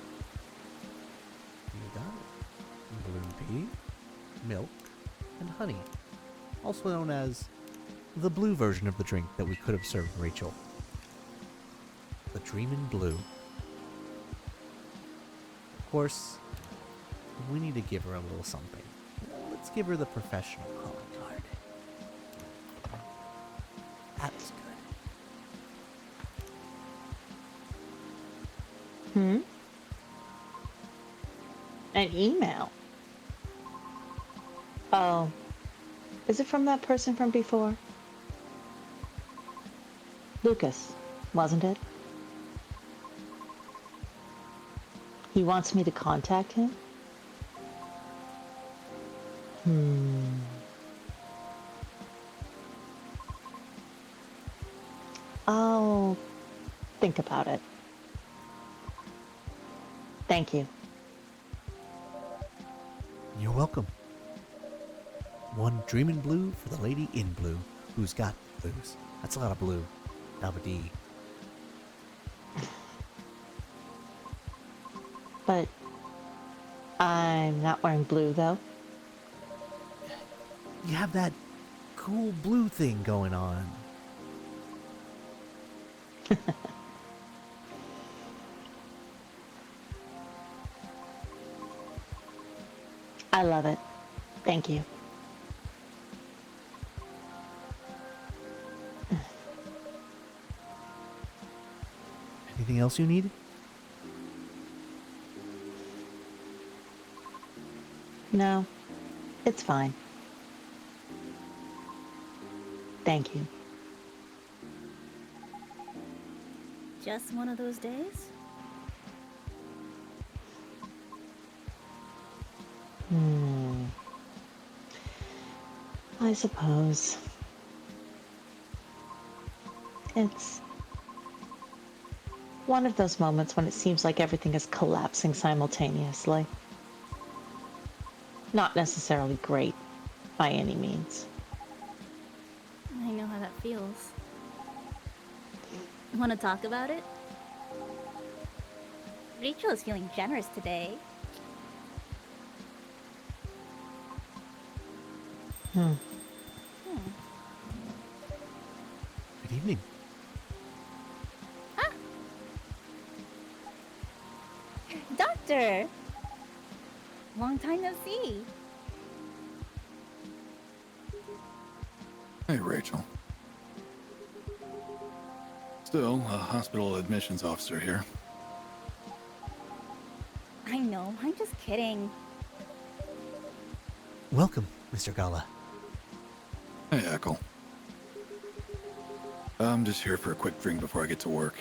You got it. Blue tea, milk, and honey. Also known as the blue version of the drink that we could have served Rachel. The Dreamin' Blue. Of course, we need to give her a little something. Let's give her the professional calling card. That's good. An email? Oh. Is it from that person from before? Lucas, wasn't it? He wants me to contact him? I'll think about it. Thank you. You're welcome. One Dreamin' Blue for the lady in blue who's got blues. That's a lot of blue. Dabba-dee. But I'm not wearing blue, though. You have that cool blue thing going on. I love it. Thank you. Anything else you need? No, it's fine. Thank you. Just one of those days? I suppose. It's one of those moments when it seems like everything is collapsing simultaneously. Not necessarily great, by any means. I know how that feels. Want to talk about it? Rachel is feeling generous today. Good evening. Ah! Doctor! Long time no see. Hey, Rachel. Still a hospital admissions officer here. I know, I'm just kidding. Welcome, Mr. Gala. Hey, Echo. I'm just here for a quick drink before I get to work.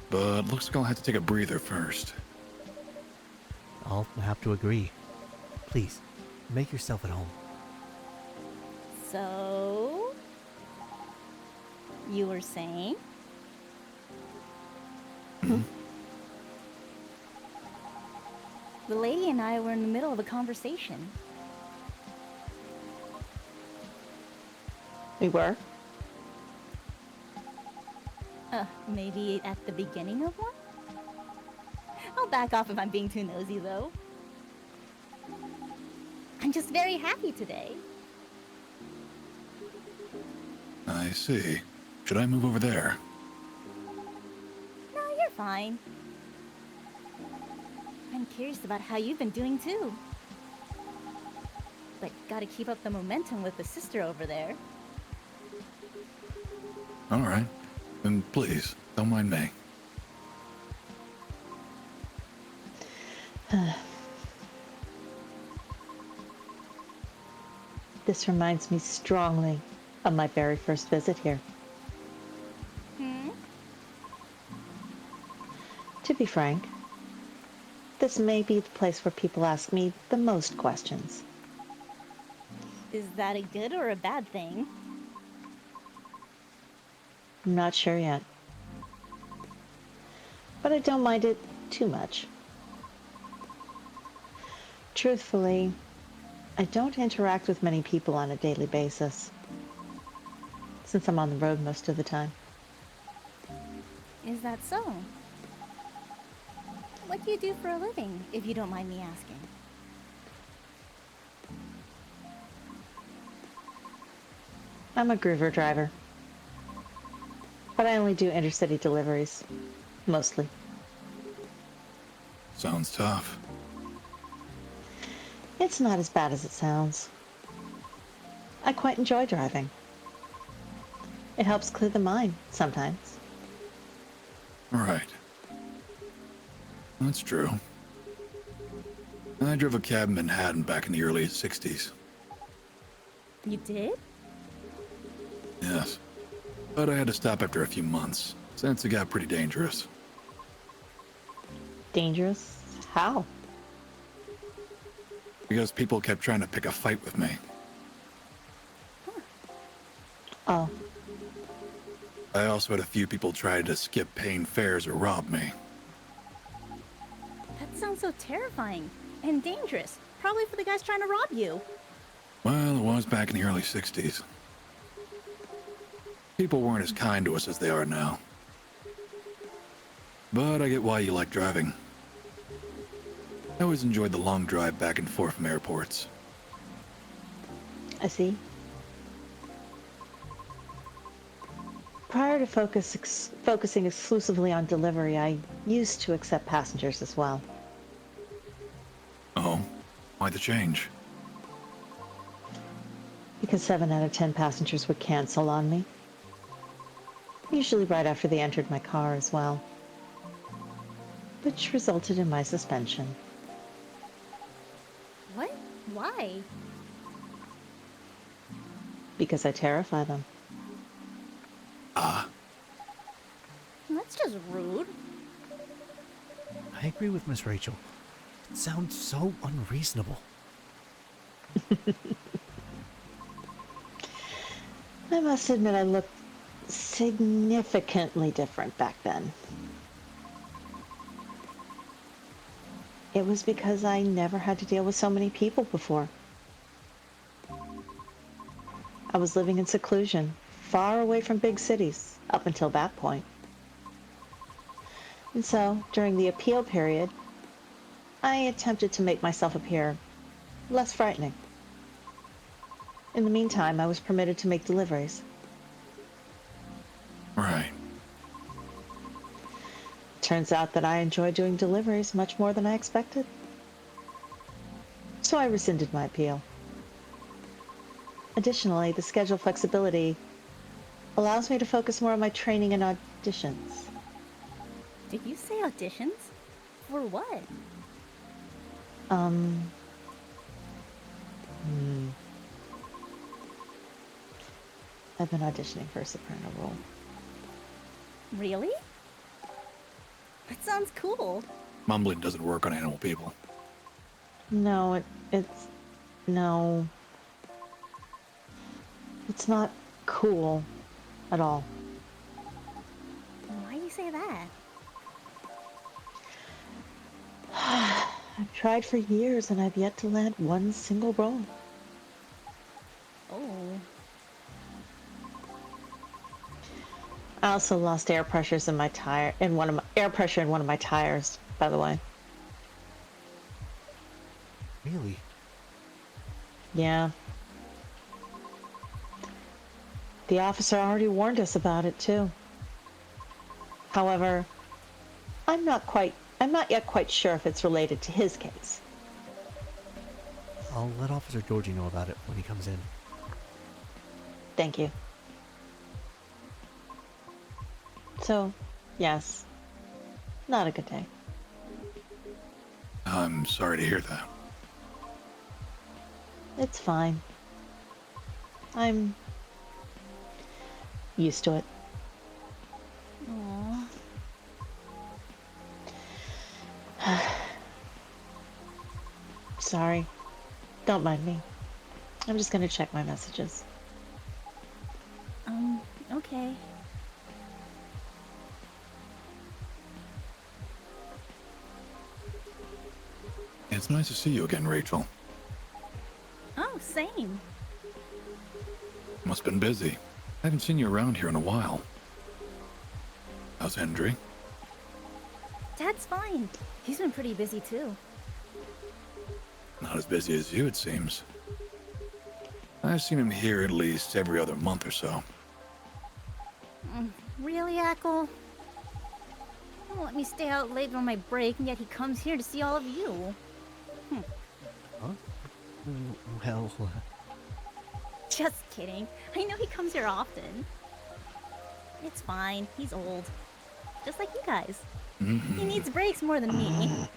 But looks like I'll have to take a breather first. I'll have to agree. Please, make yourself at home. So... you were saying? The lady and I were in the middle of a conversation. We were? Maybe at the beginning of one? I'll back off if I'm being too nosy, though. I'm just very happy today. I see. Should I move over there? No, you're fine. I'm curious about how you've been doing, too. But gotta keep up the momentum with the sister over there. All right. Then please, don't mind me. This reminds me strongly of my very first visit here. To be frank, this may be the place where people ask me the most questions. Is that a good or a bad thing? I'm not sure yet. But I don't mind it too much. Truthfully, I don't interact with many people on a daily basis, since I'm on the road most of the time. Is that so? What do you do for a living, if you don't mind me asking? I'm a groover driver, but I only do intercity deliveries, mostly. Sounds tough. It's not as bad as it sounds. I quite enjoy driving. It helps clear the mind, sometimes. Right. That's true. I drove a cab in Manhattan back in the early 60s. You did? Yes. But I had to stop after a few months, since it got pretty dangerous. Dangerous? How? Because people kept trying to pick a fight with me. Oh. I also had a few people try to skip paying fares or rob me. That sounds so terrifying and dangerous. Probably for the guys trying to rob you. Well, it was back in the early 60s. People weren't as kind to us as they are now. But I get why you like driving. I always enjoyed the long drive back and forth from airports. I see. Prior to focusing exclusively on delivery, I used to accept passengers as well. Oh, why the change? Because 7 out of 10 passengers would cancel on me. Usually right after they entered my car as well. Which resulted in my suspension. What? Why? Because I terrify them. That's just rude. I agree with Miss Rachel. It sounds so unreasonable. I must admit I looked significantly different back then. It was because I never had to deal with so many people before. I was living in seclusion, far away from big cities, up until that point. And so, during the appeal period, I attempted to make myself appear less frightening. In the meantime, I was permitted to make deliveries. Right. Turns out that I enjoy doing deliveries much more than I expected. So I rescinded my appeal. Additionally, the schedule flexibility allows me to focus more on my training and auditions. Did you say auditions? For what? I've been auditioning for a soprano role. Really? That sounds cool. Mumbling doesn't work on animal people. No, no. It's not cool at all. Why do you say that? I've tried for years and I've yet to land one single role. Oh. I also lost air pressures in my tire, air pressure in one of my tires, by the way. Really? Yeah. The officer already warned us about it too. However, I'm not yet quite sure if it's related to his case. I'll let Officer Georgie know about it when he comes in. Thank you. So, yes. Not a good day. I'm sorry to hear that. It's fine. I'm used to it. Aww. Sorry. Don't mind me. I'm just gonna check my messages. Okay. It's nice to see you again, Rachel. Oh, same. Must have been busy. I haven't seen you around here in a while. How's Hendry? Dad's fine. He's been pretty busy too. Not as busy as you, it seems. I've seen him here at least every other month or so. Really, Ackle? Won't let me stay out late on my break, and yet he comes here to see all of you. Huh? Well... Just kidding. I know he comes here often. It's fine. He's old. Just like you guys. He needs breaks more than me.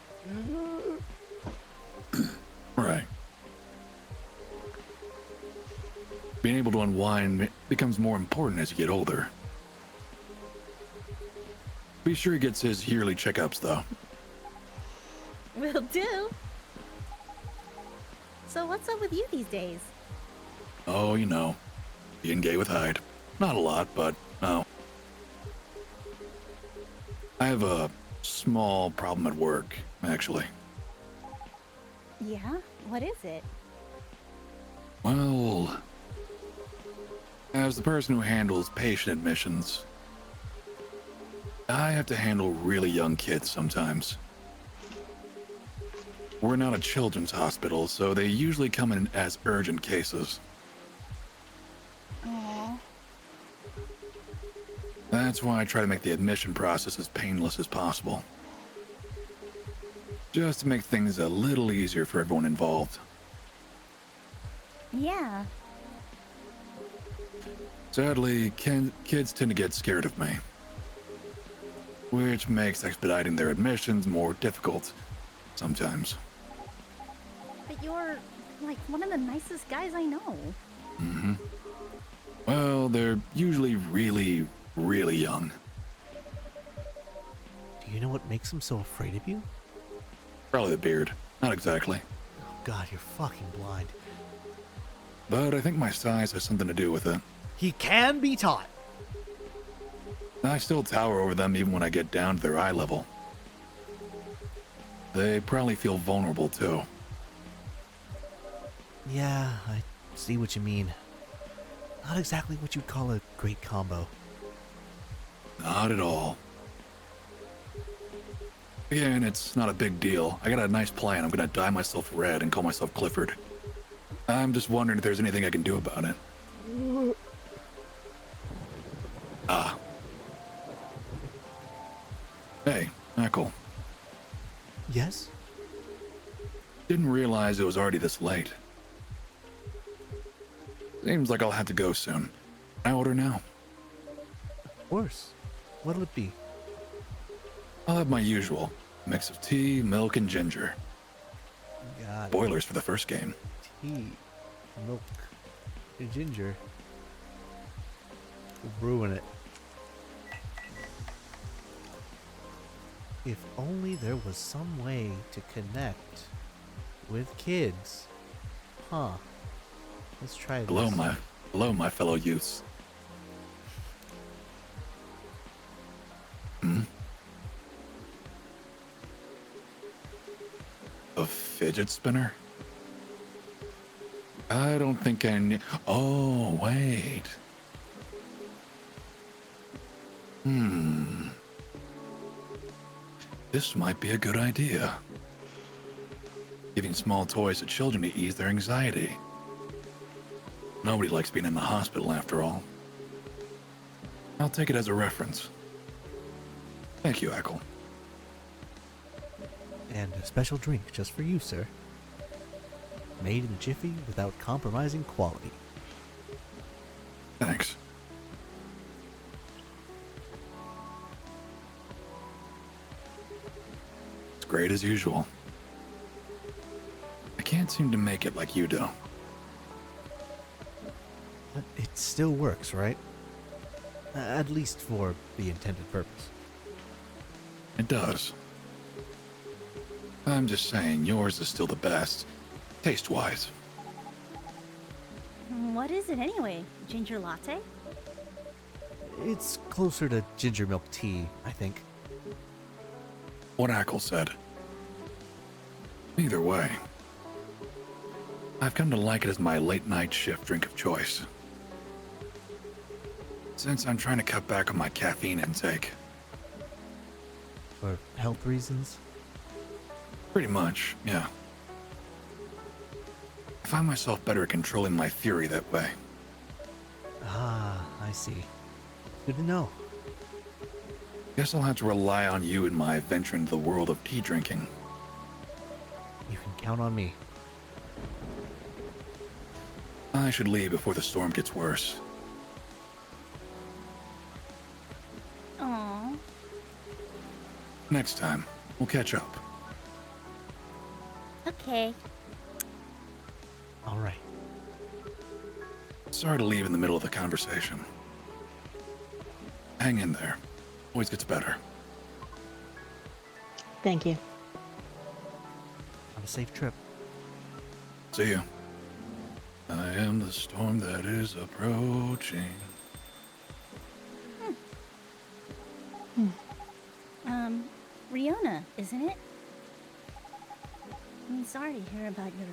Right. Being able to unwind becomes more important as you get older. Be sure he gets his yearly checkups, though. Will do. So what's up with you these days? Oh, you know, being gay with Hyde. Not a lot, but no. I have a small problem at work, actually. Yeah? What is it? Well, as the person who handles patient admissions, I have to handle really young kids sometimes. We're not a children's hospital, so they usually come in as urgent cases. Aww. That's why I try to make the admission process as painless as possible. Just to make things a little easier for everyone involved. Yeah. Sadly, kids tend to get scared of me, which makes expediting their admissions more difficult sometimes. But you're, like, one of the nicest guys I know. Mm-hmm. Well, they're usually really, really young. Do you know what makes him so afraid of you? Probably the beard. Not exactly. Oh God, you're fucking blind. But I think my size has something to do with it. He can be taught. I still tower over them even when I get down to their eye level. They probably feel vulnerable too. Yeah, I see what you mean. Not exactly what you'd call a great combo. Not at all. Again, it's not a big deal. I got a nice plan. I'm gonna dye myself red and call myself Clifford. I'm just wondering if there's anything I can do about it. Ah. Hey, Michael. Yes? Didn't realize it was already this late. Seems like I'll have to go soon. Can I order now? Of course. What'll it be? I'll have my usual. Mix of tea, milk, and ginger. Got it. Boilers for the first game. Tea, milk, and ginger. We'll ruin it. If only there was some way to connect with kids. Huh. Let's try this. Hello, my fellow youths. Hmm? A fidget spinner? I don't think I need... Oh, wait. This might be a good idea. Giving small toys to children to ease their anxiety. Nobody likes being in the hospital, after all. I'll take it as a reference. Thank you, Echo. And a special drink just for you, sir. Made in a jiffy without compromising quality. Thanks. It's great as usual. I can't seem to make it like you do. But it still works, right? At least for the intended purpose. It does. I'm just saying, yours is still the best, taste-wise. What is it anyway? Ginger latte? It's closer to ginger milk tea, I think. What Ackle said. Either way, I've come to like it as my late-night shift drink of choice. Since I'm trying to cut back on my caffeine intake. For health reasons? Pretty much, yeah. I find myself better at controlling my fury that way. Ah, I see. Good to know. Guess I'll have to rely on you in my venture into the world of tea drinking. You can count on me. I should leave before the storm gets worse. Aww. Next time, we'll catch up. Okay. All right. Sorry to leave in the middle of the conversation. Hang in there. Always gets better. Thank you. Have a safe trip. See you. I am the storm that is approaching. Riona, isn't it? I'm sorry to hear about your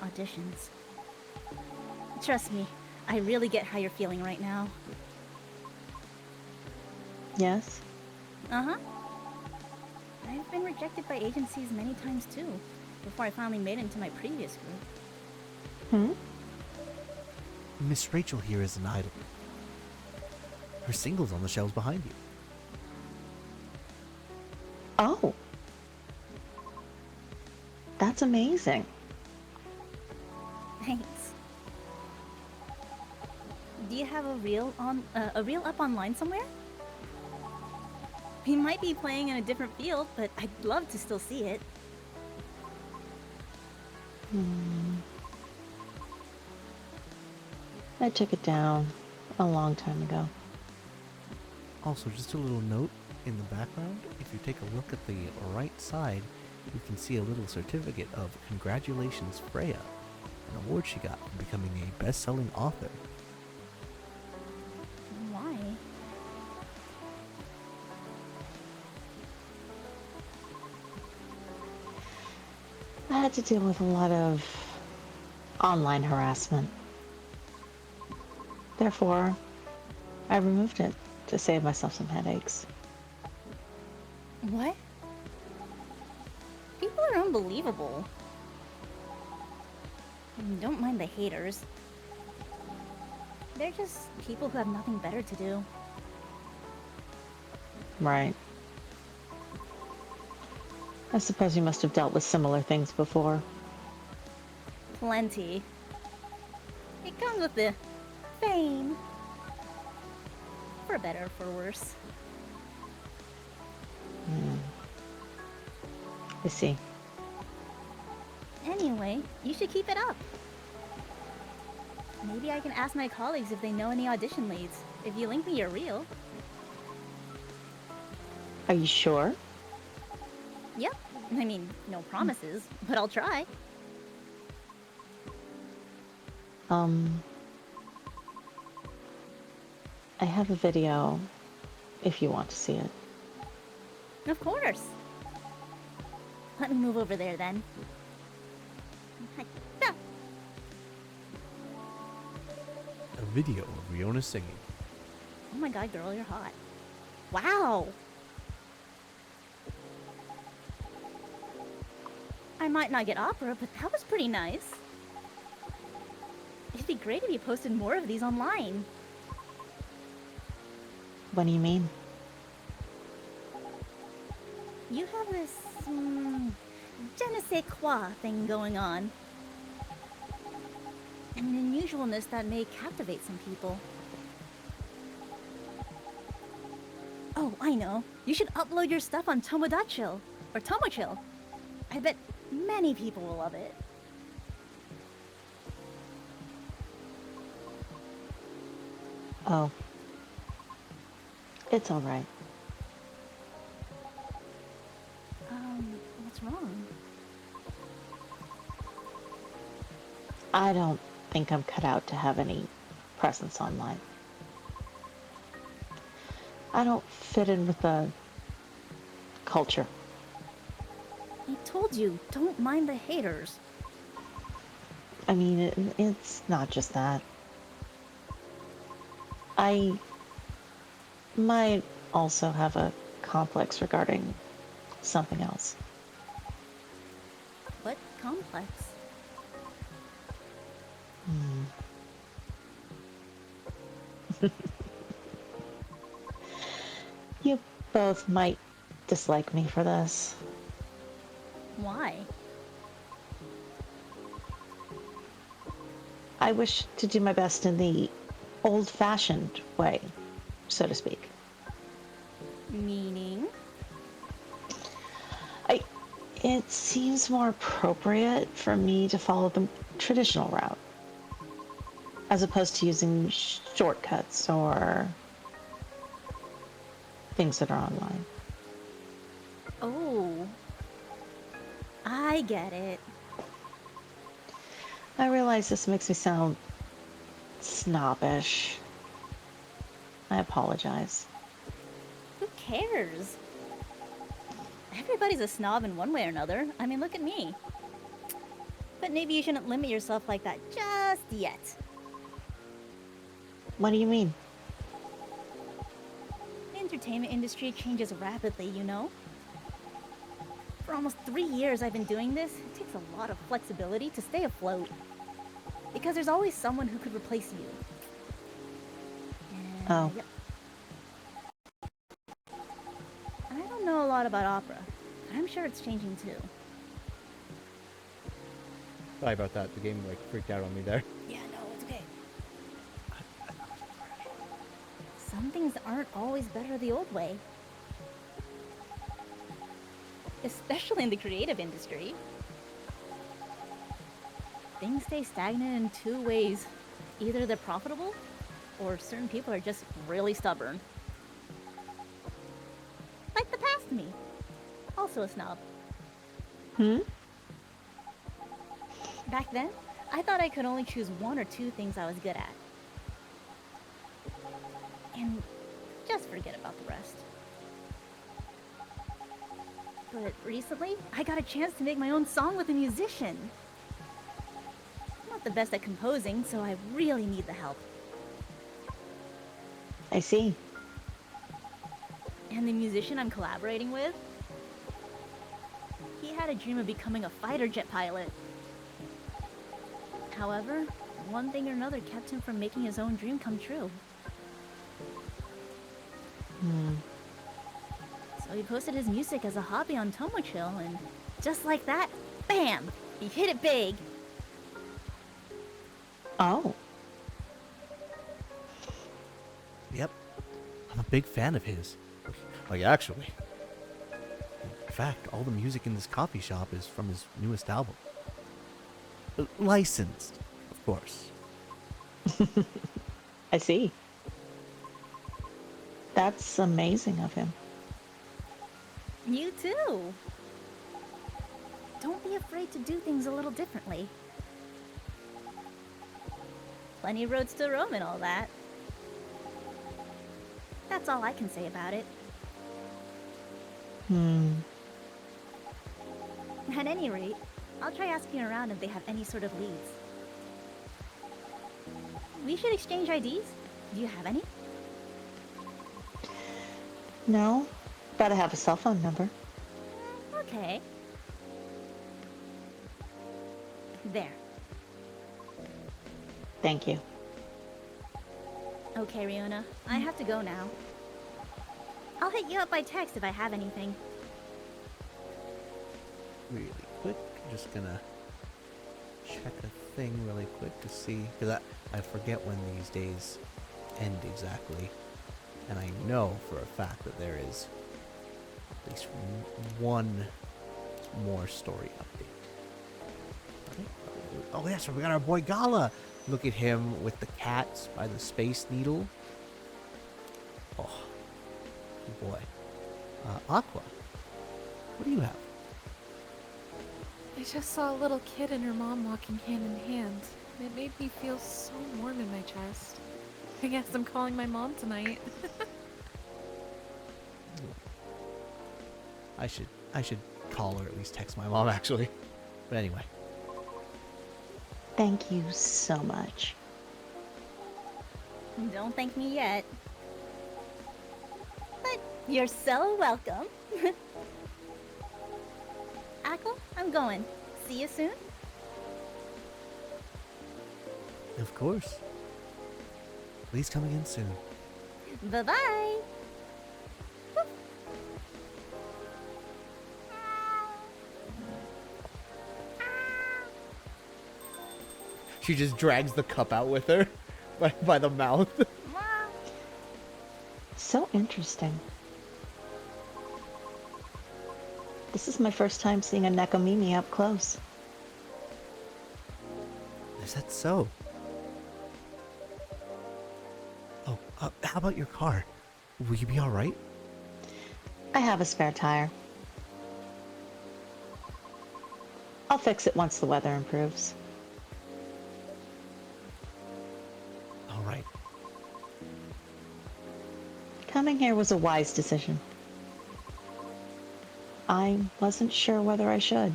auditions. Trust me, I really get how you're feeling right now. Yes? Uh-huh. I've been rejected by agencies many times too, before I finally made it into my previous group. Miss Rachel here is an idol. Her singles on the shelves behind you. Oh. That's amazing. Thanks. Do you have a reel up online somewhere? We might be playing in a different field, but I'd love to still see it. I took it down a long time ago. Also, just a little note in the background. If you take a look at the right side, you can see a little certificate of congratulations, Freya, an award she got for becoming a best-selling author. Why? I had to deal with a lot of online harassment. Therefore, I removed it to save myself some headaches. What? People are unbelievable. Don't mind the haters. They're just people who have nothing better to do. Right. I suppose you must have dealt with similar things before. Plenty. It comes with the fame. For better or for worse. I see. Anyway, you should keep it up. Maybe I can ask my colleagues if they know any audition leads. If you link me your reel. Are you sure? Yep. I mean, no promises, but I'll try. I have a video if you want to see it. Of course. Let me move over there then. A video of Riona singing. Oh my god, girl, you're hot. Wow! I might not get opera, but that was pretty nice. It'd be great if you posted more of these online. What do you mean? You have this, je ne sais quoi thing going on. An unusualness that may captivate some people. Oh, I know. You should upload your stuff on Tomodachill, or Tomochill. I bet many people will love it. Oh. It's alright. What's wrong? I don't think I'm cut out to have any presence online. I don't fit in with the culture. I told you, don't mind the haters. I mean, it's not just that. I might also have a complex regarding something else. What complex? You both might dislike me for this. Why? I wish to do my best in the old-fashioned way, so to speak. Meaning? It seems more appropriate for me to follow the traditional route, as opposed to using shortcuts or things that are online. Oh. I get it. I realize this makes me sound snobbish. I apologize. Who cares? Everybody's a snob in one way or another. I mean, look at me. But maybe you shouldn't limit yourself like that just yet. What do you mean? The entertainment industry changes rapidly, you know? For almost 3 years I've been doing this, it takes a lot of flexibility to stay afloat. Because there's always someone who could replace you. And, Oh. Yep. lot about opera. I'm sure it's changing too. Sorry about that. The game like freaked out on me there. Yeah, no, it's okay. Some things aren't always better the old way. Especially in the creative industry. Things stay stagnant in two ways. Either they're profitable, or certain people are just really stubborn. Like the past me. Also a snob. Back then, I thought I could only choose one or two things I was good at. And just forget about the rest. But recently, I got a chance to make my own song with a musician. I'm not the best at composing, so I really need the help. I see. And the musician I'm collaborating with, he had a dream of becoming a fighter jet pilot. However, one thing or another kept him from making his own dream come true. So he posted his music as a hobby on Tomochill, and just like that, bam! He hit it big! Oh. Yep. I'm a big fan of his. Like, actually. In fact, all the music in this coffee shop is from his newest album. Licensed, of course. I see. That's amazing of him. You too! Don't be afraid to do things a little differently. Plenty of roads to Rome and all that. That's all I can say about it. At any rate, I'll try asking around if they have any sort of leads. We should exchange IDs. Do you have any? No, but I have a cell phone number. Okay. There. Thank you. Okay, Riona. I have to go now. I'll hit you up by text if I have anything. Really quick, just gonna check a thing really quick to see, because I forget when these days end exactly, and I know for a fact that there is at least one more story update. Okay. Oh yes, we got our boy Gala. Look at him with the cats by the Space Needle. Oh, good boy. Aqua, what do you have? I just saw a little kid and her mom walking hand in hand. It made me feel so warm in my chest. I guess I'm calling my mom tonight. I should call or at least text my mom actually. But anyway. Thank you so much. Don't thank me yet. But you're so welcome. Aqua, I'm going. See you soon? Of course. Please come again soon. Bye-bye. She just drags the cup out with her by the mouth. So interesting. This is my first time seeing a Nekomimi up close. Is that so? Oh, how about your car? Will you be alright? I have a spare tire. I'll fix it once the weather improves. Alright. Coming here was a wise decision. I wasn't sure whether I should.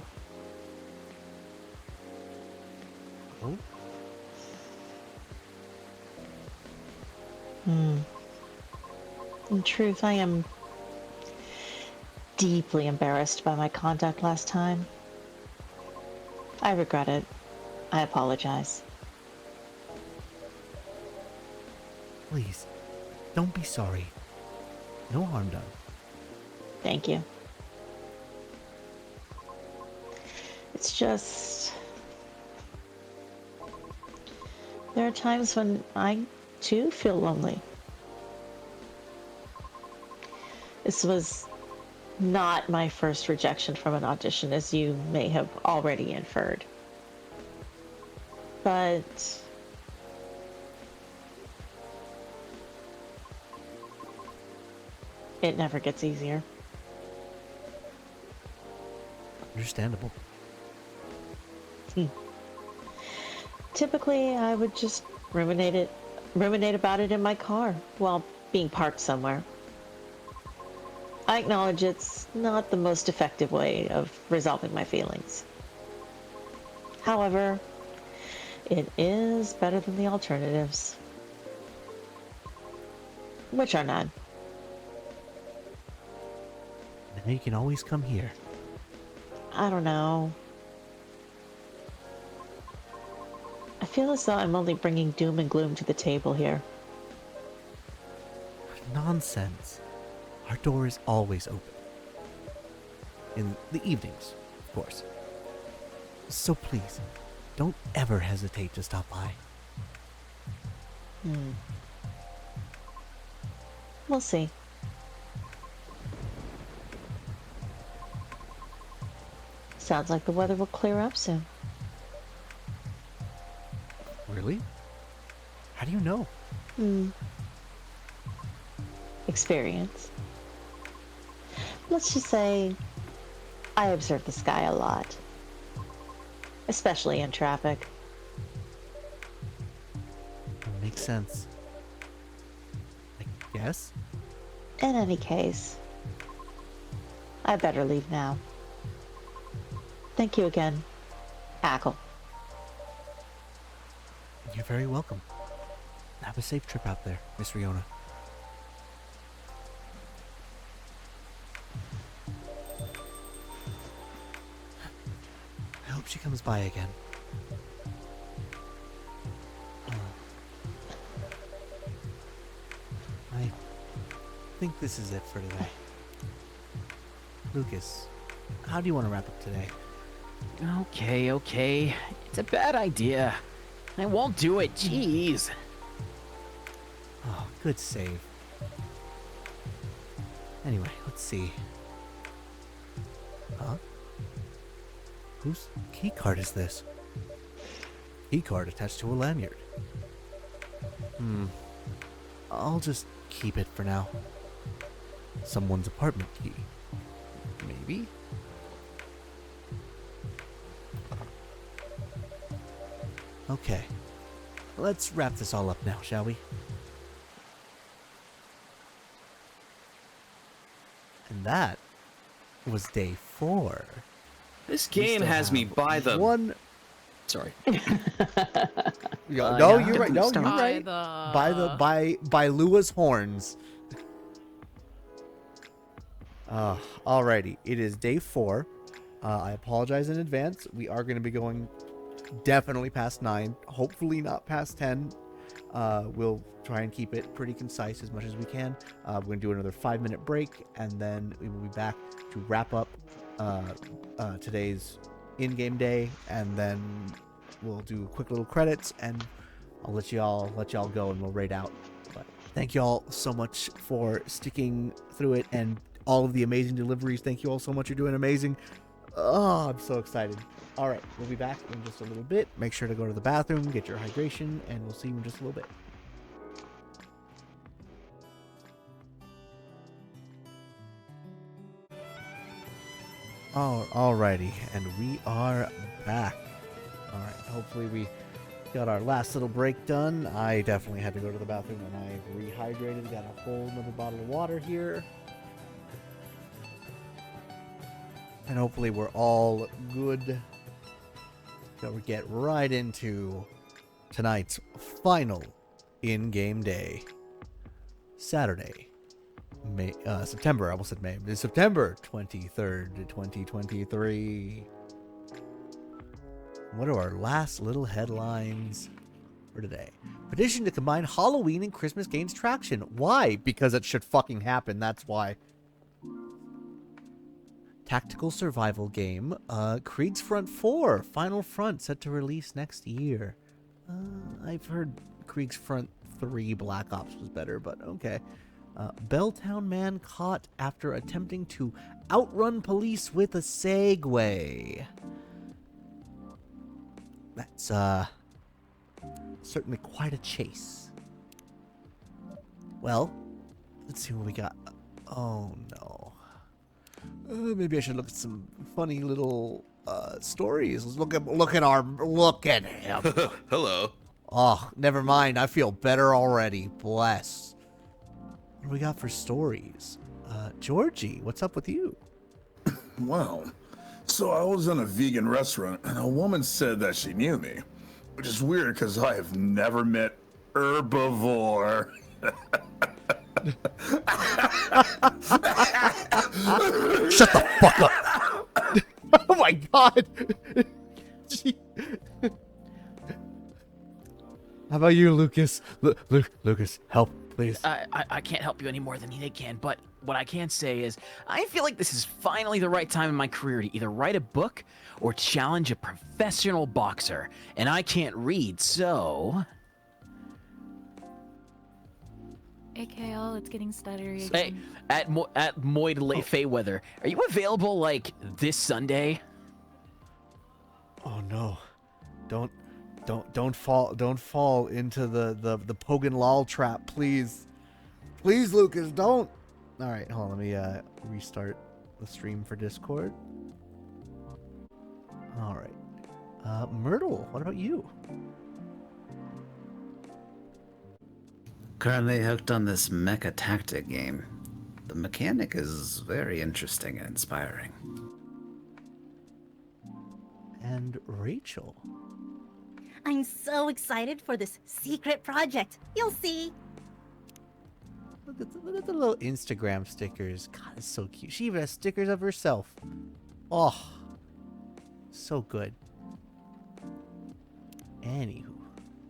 Oh? In truth, I am deeply embarrassed by my conduct last time. I regret it. I apologize. Please, don't be sorry. No harm done. Thank you. It's just... there are times when I, too, feel lonely. This was not my first rejection from an audition, as you may have already inferred. But... it never gets easier. Understandable. Typically, I would just ruminate about it in my car while being parked somewhere. I acknowledge it's not the most effective way of resolving my feelings. However, it is better than the alternatives. Which are none. Now you can always come here. I don't know. I feel as though I'm only bringing doom and gloom to the table here. Nonsense. Our door is always open. In the evenings, of course. So please, don't ever hesitate to stop by. We'll see. Sounds like the weather will clear up soon. Really? How do you know? Experience. Let's just say I observe the sky a lot. Especially in traffic. That makes sense. I guess? In any case, I better leave now. Thank you again, Ackle. You're very welcome. Have a safe trip out there, Miss Riona. I hope she comes by again. I think this is it for today. Lucas, how do you want to wrap up today? Okay. It's a bad idea. I won't do it, jeez. Oh, good save. Anyway, let's see. Huh? Whose keycard is this? Keycard attached to a lanyard. I'll just keep it for now. Someone's apartment key. Maybe? Okay. Let's wrap this all up now, shall we? And that was day 4. This game has me by the... One... Sorry. No, you're right. No, you're right. By Lua's horns. Alrighty. It is day 4. I apologize in advance. We are going to be going definitely past 9. Hopefully not past 10. We'll try and keep it pretty concise as much as we can. We're going to do another 5-minute break, and then we will be back to wrap up today's in-game day, and then we'll do quick little credits, and I'll let y'all go, and we'll raid out. But thank you all so much for sticking through it, and all of the amazing deliveries. Thank you all so much. You're doing amazing. Oh, I'm so excited. All right, we'll be back in just a little bit. Make sure to go to the bathroom, get your hydration, and we'll see you in just a little bit. Alrighty, and we are back. Alright, hopefully we got our last little break done. I definitely had to go to the bathroom, and I rehydrated. Got a whole another bottle of water here. And hopefully we're all good. So we get right into tonight's final in-game day. Saturday. September, I almost said May. It's September 23rd, 2023. What are our last little headlines for today? Petition to combine Halloween and Christmas games traction. Why? Because it should fucking happen, that's why. tactical survival game, Krieg's Front 4, Final Front, set to release next year. I've heard Krieg's Front 3 Black Ops was better, but okay. Belltown man caught after attempting to outrun police with a Segway. That's, certainly quite a chase. Well, let's see what we got. Oh, no. Maybe I should look at some funny little, stories. Let's look at him. Hello. Oh, never mind. I feel better already. Bless. What do we got for stories? Georgie, what's up with you? Well, so I was in a vegan restaurant and a woman said that she knew me, which is weird because I have never met herbivore. Shut the fuck up. Oh my god. How about you, Lucas? Lucas, help, please. I can't help you any more than they can, but what I can say is I feel like this is finally the right time in my career to either write a book or challenge a professional boxer, and I can't read, so... AKL, it's getting stuttery Hey, again. at Moyd Fayweather, are you available, like, this Sunday? Oh no. Don't fall into the Pogan lol trap, please. Please, Lucas, don't. All right, hold on. Let me restart the stream for Discord. All right. Myrtle, what about you? Currently hooked on this mecha tactic game. The mechanic is very interesting and inspiring. And Rachel. I'm so excited for this secret project. You'll see. Look at the little Instagram stickers. God, it's so cute. She even has stickers of herself. Oh, so good. Anywho.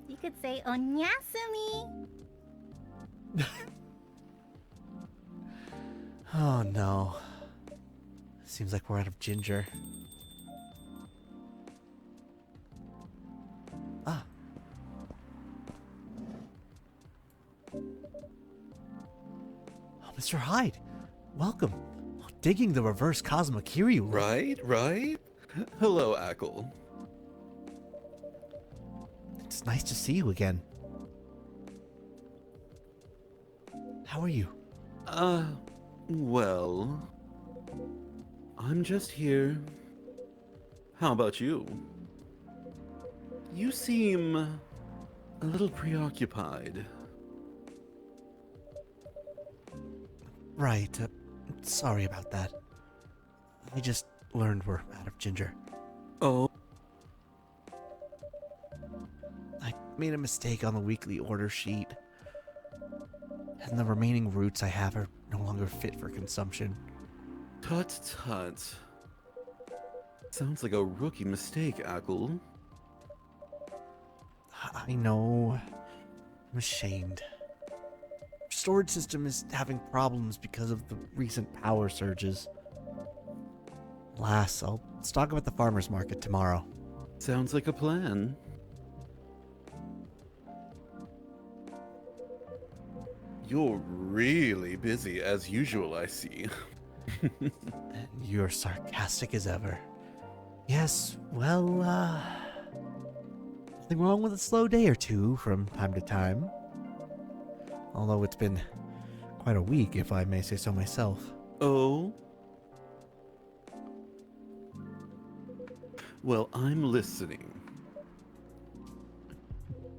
You could say Onyasumi. Oh no. Seems like we're out of ginger. Ah. Oh, Mr. Hyde, welcome. Digging the reverse Cosmic Kiryu. Right? Hello, Ackle. It's nice to see you again. How are you? Well, I'm just here. How about you? You seem a little preoccupied. Right. Sorry about that. I just learned we're out of ginger. Oh. I made a mistake on the weekly order sheet. And the remaining roots I have are no longer fit for consumption. Tut. Sounds like a rookie mistake, Ackle. I know. I'm ashamed. Storage system is having problems because of the recent power surges. Alas, I'll stock them at the farmer's market tomorrow. Sounds like a plan. You're really busy as usual, I see. You're sarcastic as ever. Yes, well, nothing wrong with a slow day or two from time to time. Although it's been quite a week, if I may say so myself. Oh? Well, I'm listening.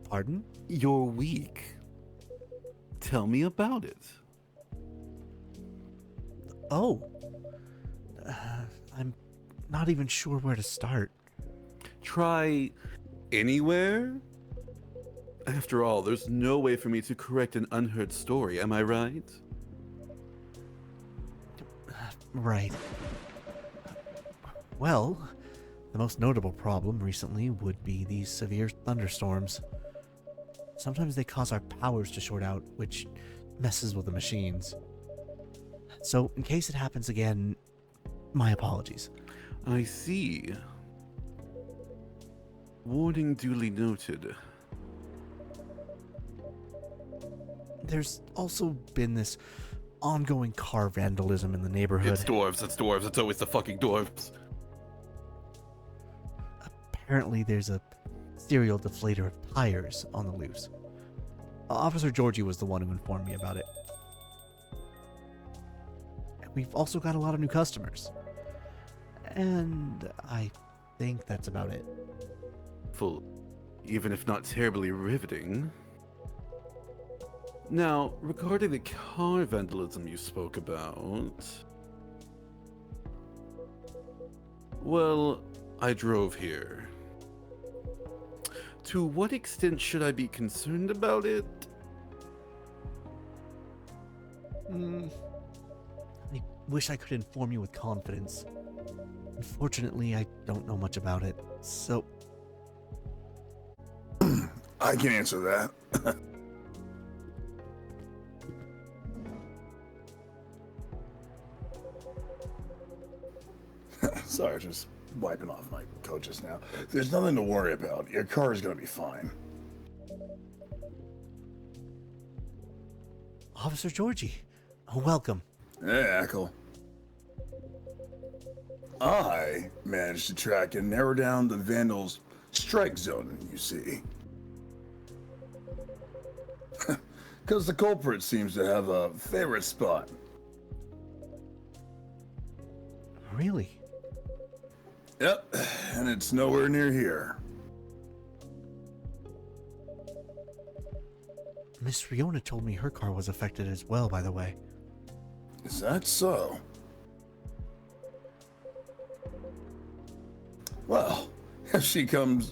Pardon? You're weak. Tell me about it. Oh. I'm not even sure where to start. Try anywhere? After all, there's no way for me to correct an unheard story, am I right? Right. Well, the most notable problem recently would be these severe thunderstorms. Sometimes they cause our powers to short out, which messes with the machines. So, in case it happens again, My apologies. I see. Warning duly noted. There's also been this ongoing car vandalism in the neighborhood. It's dwarves, it's dwarves, it's always the fucking dwarves. Apparently, there's a serial deflator of tires on the loose. Officer Georgie was the one who informed me about it. And we've also got a lot of new customers. And I think that's about it. Full, even if not terribly riveting. Now, regarding the car vandalism you spoke about... Well, I drove here. To what extent should I be concerned about it? I wish I could inform you with confidence. Unfortunately, I don't know much about it, so... I can answer that. Sorry, just wiping off my coat just now. There's nothing to worry about. Your car is going to be fine. Officer Georgie, welcome. Hey, Ackle. I managed to track and narrow down the vandals' strike zone, you see. Because the culprit seems to have a favorite spot. Really? Yep, and it's nowhere near here. Miss Riona told me her car was affected as well, by the way. Is that so? Well, if she comes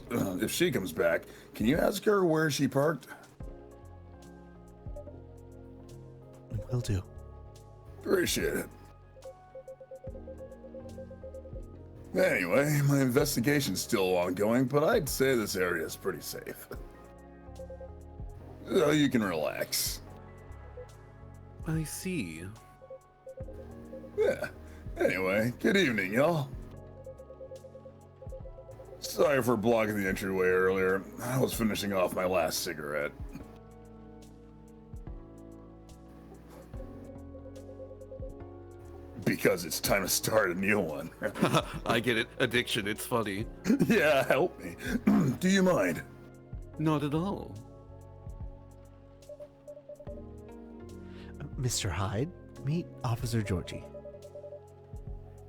back, can you ask her where she parked? Will do. Appreciate it. Anyway, my investigation's still ongoing, but I'd say this area is pretty safe. So you can relax. I see. Yeah. Anyway, good evening, y'all. Sorry for blocking the entryway earlier. I was finishing off my last cigarette. Because it's time to start a new one. I get it. Addiction, it's funny. Yeah, help me. Do you mind? Not at all. Mr. Hyde, meet Officer Georgie.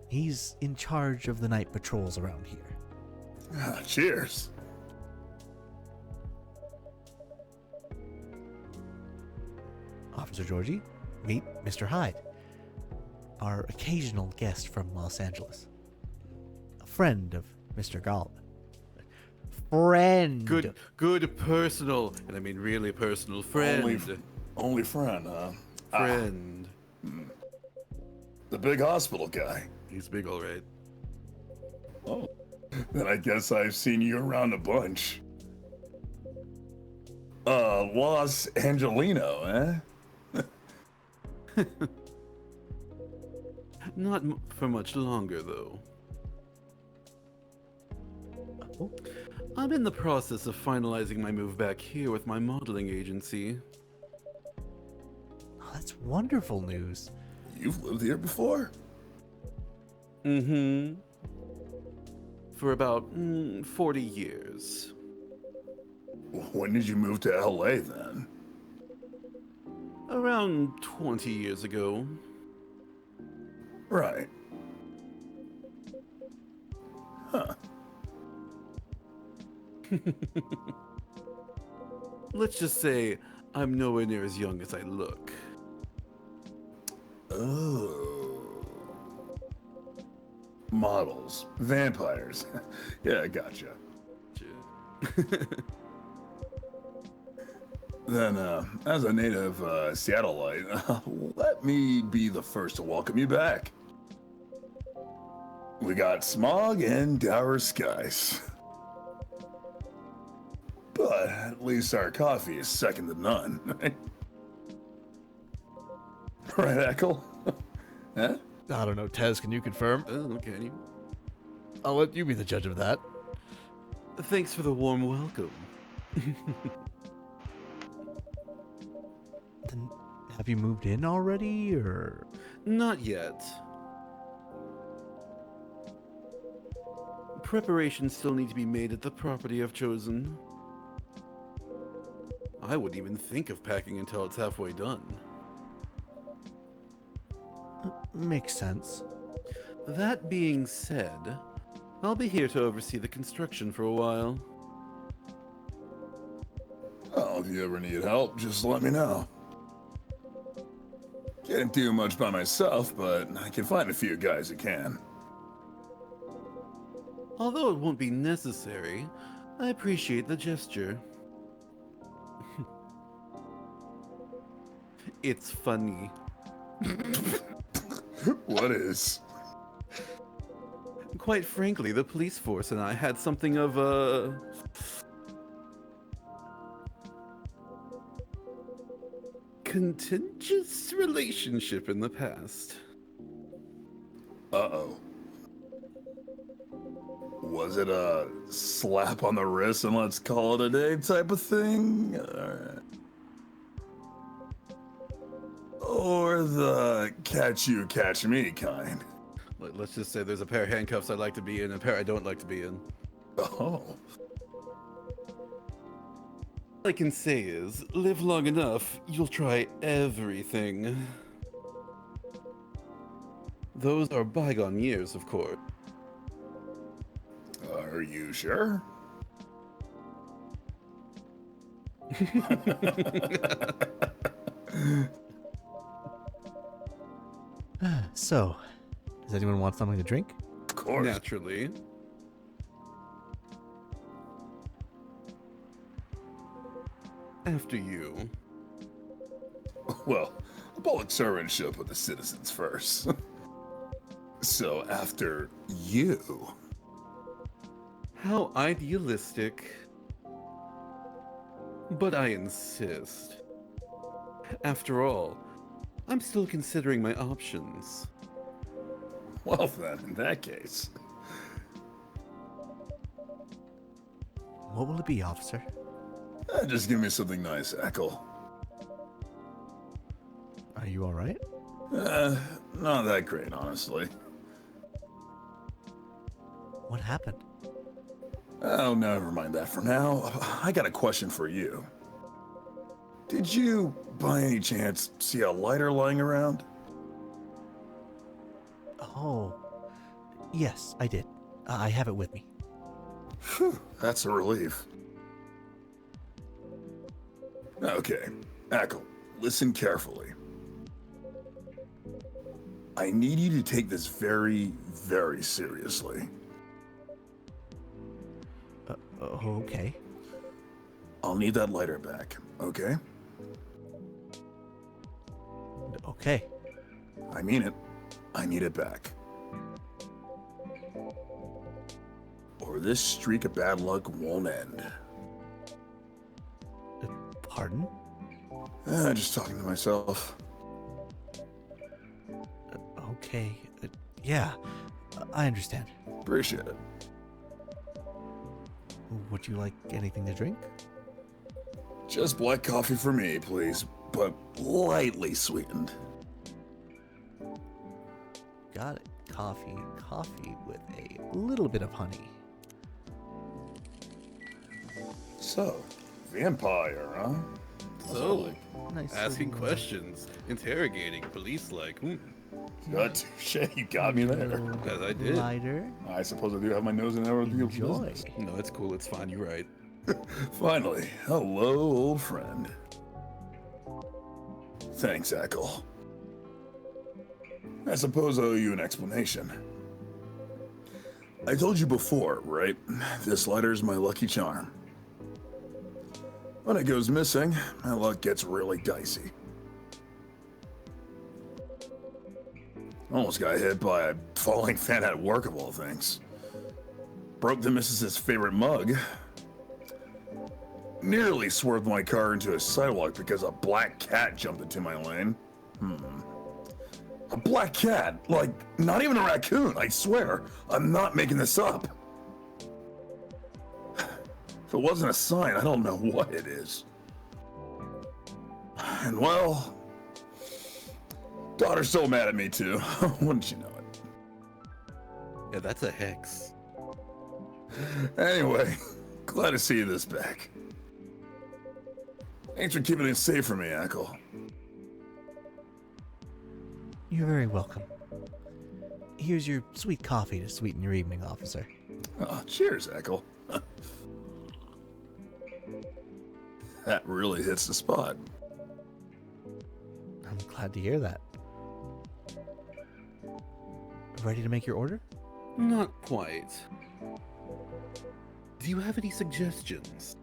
He's in charge of the night patrols around here. Cheers. Officer Georgie, meet Mr. Hyde, our occasional guest from Los Angeles. A friend of Mr. Gall. Friend. Good personal, and I mean really personal friend. Only friend, huh? Friend. The big hospital guy. He's big, all right. Oh. Then I guess I've seen you around a bunch. Los Angelino, eh? Not for much longer, though. Oh. I'm in the process of finalizing my move back here with my modeling agency. Oh, that's wonderful news. You've lived here before? Mm-hmm. For about 40 years. When did you move to LA then? Around 20 years ago. Right. Huh. Let's just say I'm nowhere near as young as I look. Oh. Models. Vampires. Yeah, gotcha. Then, as a native Seattleite, let me be the first to welcome you back. We got smog and dour skies. But at least our coffee is second to none, right? Right, Echo? Huh? I don't know, Tez, can you confirm? Oh, can you? I'll let you be the judge of that. Thanks for the warm welcome. Then have you moved in already, or? Not yet. Preparations still need to be made at the property I've chosen. I wouldn't even think of packing until it's halfway done. Makes sense. That being said, I'll be here to oversee the construction for a while. Oh, if you ever need help, just let me know. Can't do much by myself, but I can find a few guys who can. Although it won't be necessary, I appreciate the gesture. It's funny. What is? Quite frankly, the police force and I had something of a... contentious relationship in the past. Uh-oh. Was it a slap on the wrist and let's call it a day type of thing? Or the catch you, catch me kind? Let's just say there's a pair of handcuffs I'd like to be in and a pair I don't like to be in. Oh. All I can say is, live long enough, you'll try everything. Those are bygone years, of course. Are you sure? So, does anyone want something to drink? Of course. Naturally. After you. Well, a public servant should put the citizens first. So, after you. How idealistic. But I insist. After all, I'm still considering my options. Well then, in that case. What will it be, officer? Just give me something nice, Eckle. Are you alright? Not that great, honestly. What happened? Oh, never mind that for now. I got a question for you. Did you, by any chance, see a lighter lying around? Oh, yes, I did. I have it with me. Phew, that's a relief. Okay, Eckle, listen carefully. I need you to take this very, very seriously. Okay. I'll need that lighter back, okay? Okay. I mean it. I need it back. Or this streak of bad luck won't end. Pardon? Just talking to myself. Okay. Yeah, I understand. Appreciate it. Would you like anything to drink? Just black coffee for me, please, but lightly sweetened. Got it. Coffee with a little bit of honey. So, vampire, huh? So, Nice asking little, questions, interrogating, police-like. Touche, you got me there. As I did. Lighter. I suppose I do have my nose in everything. Enjoy. No, it's cool. It's fine. You're right. Finally, hello, old friend. Thanks, Eckle. I suppose I owe you an explanation. I told you before, right? This lighter's my lucky charm. When it goes missing, my luck gets really dicey. Almost got hit by a falling fan at work, of all things. Broke the missus's favorite mug. Nearly swerved my car into a sidewalk because a black cat jumped into my lane. A black cat. Like, not even a raccoon, I swear. I'm not making this up. If it wasn't a sign, I don't know what it is. And well, daughter's so mad at me too. Wouldn't you know it? Yeah, that's a hex. Anyway, glad to see you this back. Thanks for keeping it safe for me, Echo. You're very welcome. Here's your sweet coffee to sweeten your evening, officer. Oh, cheers, Echo. That really hits the spot. I'm glad to hear that. Ready to make your order? Not quite. Do you have any suggestions?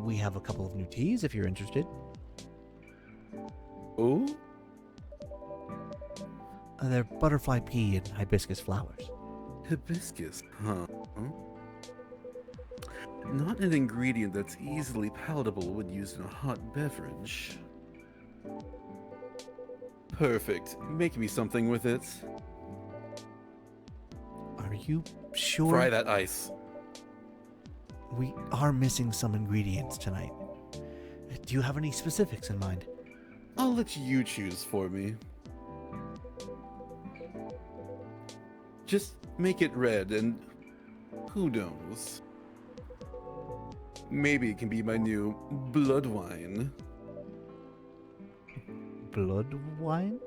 We have a couple of new teas if you're interested. Oh? They're butterfly pea and hibiscus flowers. Hibiscus, huh? Not an ingredient that's easily palatable when used in a hot beverage. Perfect. Make me something with it. Are you sure? Fry that ice. We are missing some ingredients tonight. Do you have any specifics in mind? I'll let you choose for me. Just make it red and who knows? Maybe it can be my new blood wine. Blood wine?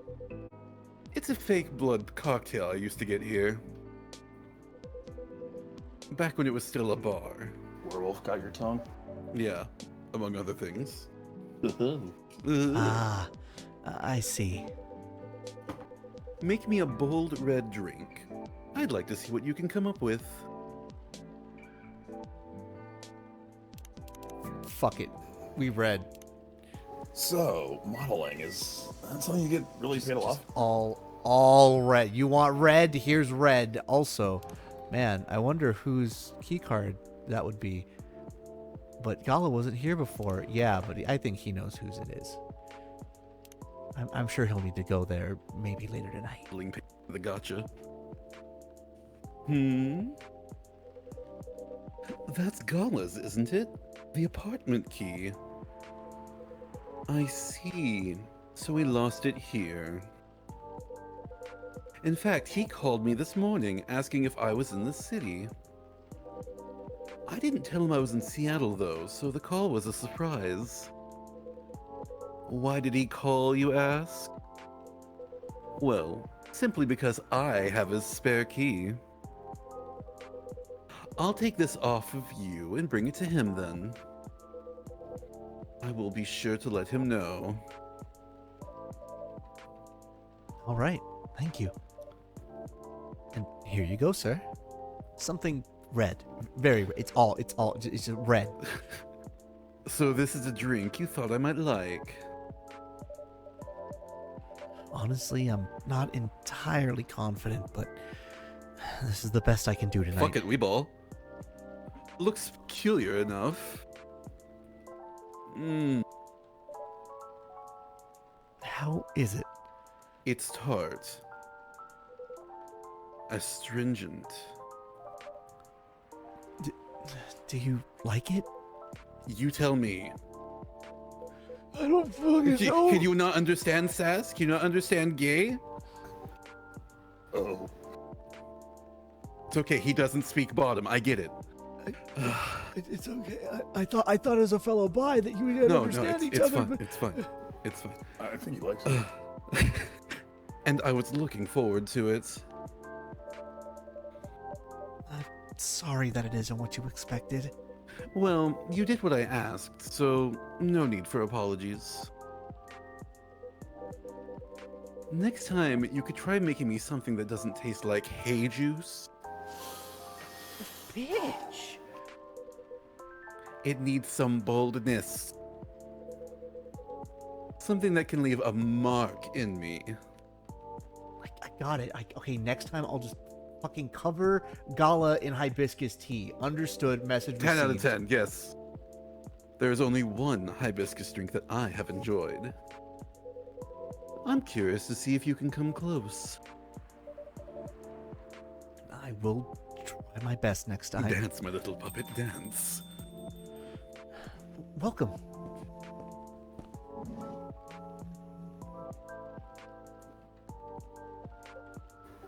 It's a fake blood cocktail I used to get here. Back when it was still a bar. Werewolf got your tongue? Yeah, among other things. Ah, I see. Make me a bold red drink. I'd like to see what you can come up with. Fuck it. We read. So, modeling that's how you get really paid off? All red. You want red? Here's red. Also, man, I wonder whose keycard that would be. But Gala wasn't here before. Yeah, but I think he knows whose it is. I'm sure he'll need to go there maybe later tonight. The gotcha. That's Gala's, isn't it? The apartment key. I see. So he lost it here. In fact, he called me this morning asking if I was in the city. I didn't tell him I was in Seattle though, so the call was a surprise. Why did he call, you ask? Well, simply because I have his spare key. I'll take this off of you and bring it to him then. I will be sure to let him know. All right. Thank you. And here you go, sir. Something red. Very red. It's red. So this is a drink you thought I might like. Honestly, I'm not entirely confident, but this is the best I can do tonight. Fuck it, we ball. Looks peculiar enough. How is it? It's tart. Astringent. Do you like it? You tell me. I don't fucking know. Can you not understand sass? Can you not understand gay? Oh. It's okay, he doesn't speak bottom, I get it. It's okay. I thought as a fellow bi that you would understand each other. Fine, it's fine. It's fine. I think he likes it. And I was looking forward to it. I'm sorry that it isn't what you expected. Well, you did what I asked, so no need for apologies. Next time, you could try making me something that doesn't taste like hay juice. Bitch! It needs some boldness. Something that can leave a mark in me. I got it. Okay, next time I'll just fucking cover Gala in hibiscus tea. Understood. Message received. 10 out of 10, yes. There's only one hibiscus drink that I have enjoyed. I'm curious to see if you can come close. I will try my best next time. Dance, my little puppet, dance. Welcome.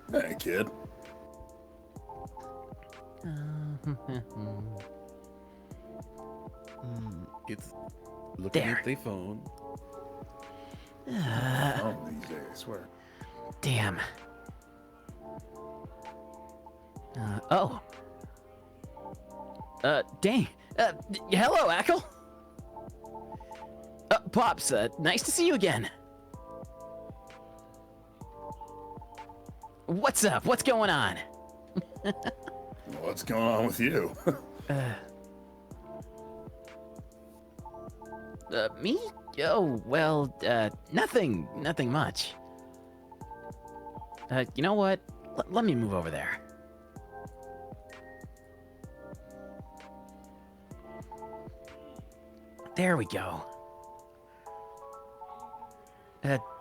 Hey, kid. It's looking There. at their phone. Oh, these days, I swear. Damn. Oh. Dang. Hello, Ackle. Pops, nice to see you again. What's up? What's going on? What's going on with you? Me? Oh, well, nothing much. You know what? Let me move over there. There we go.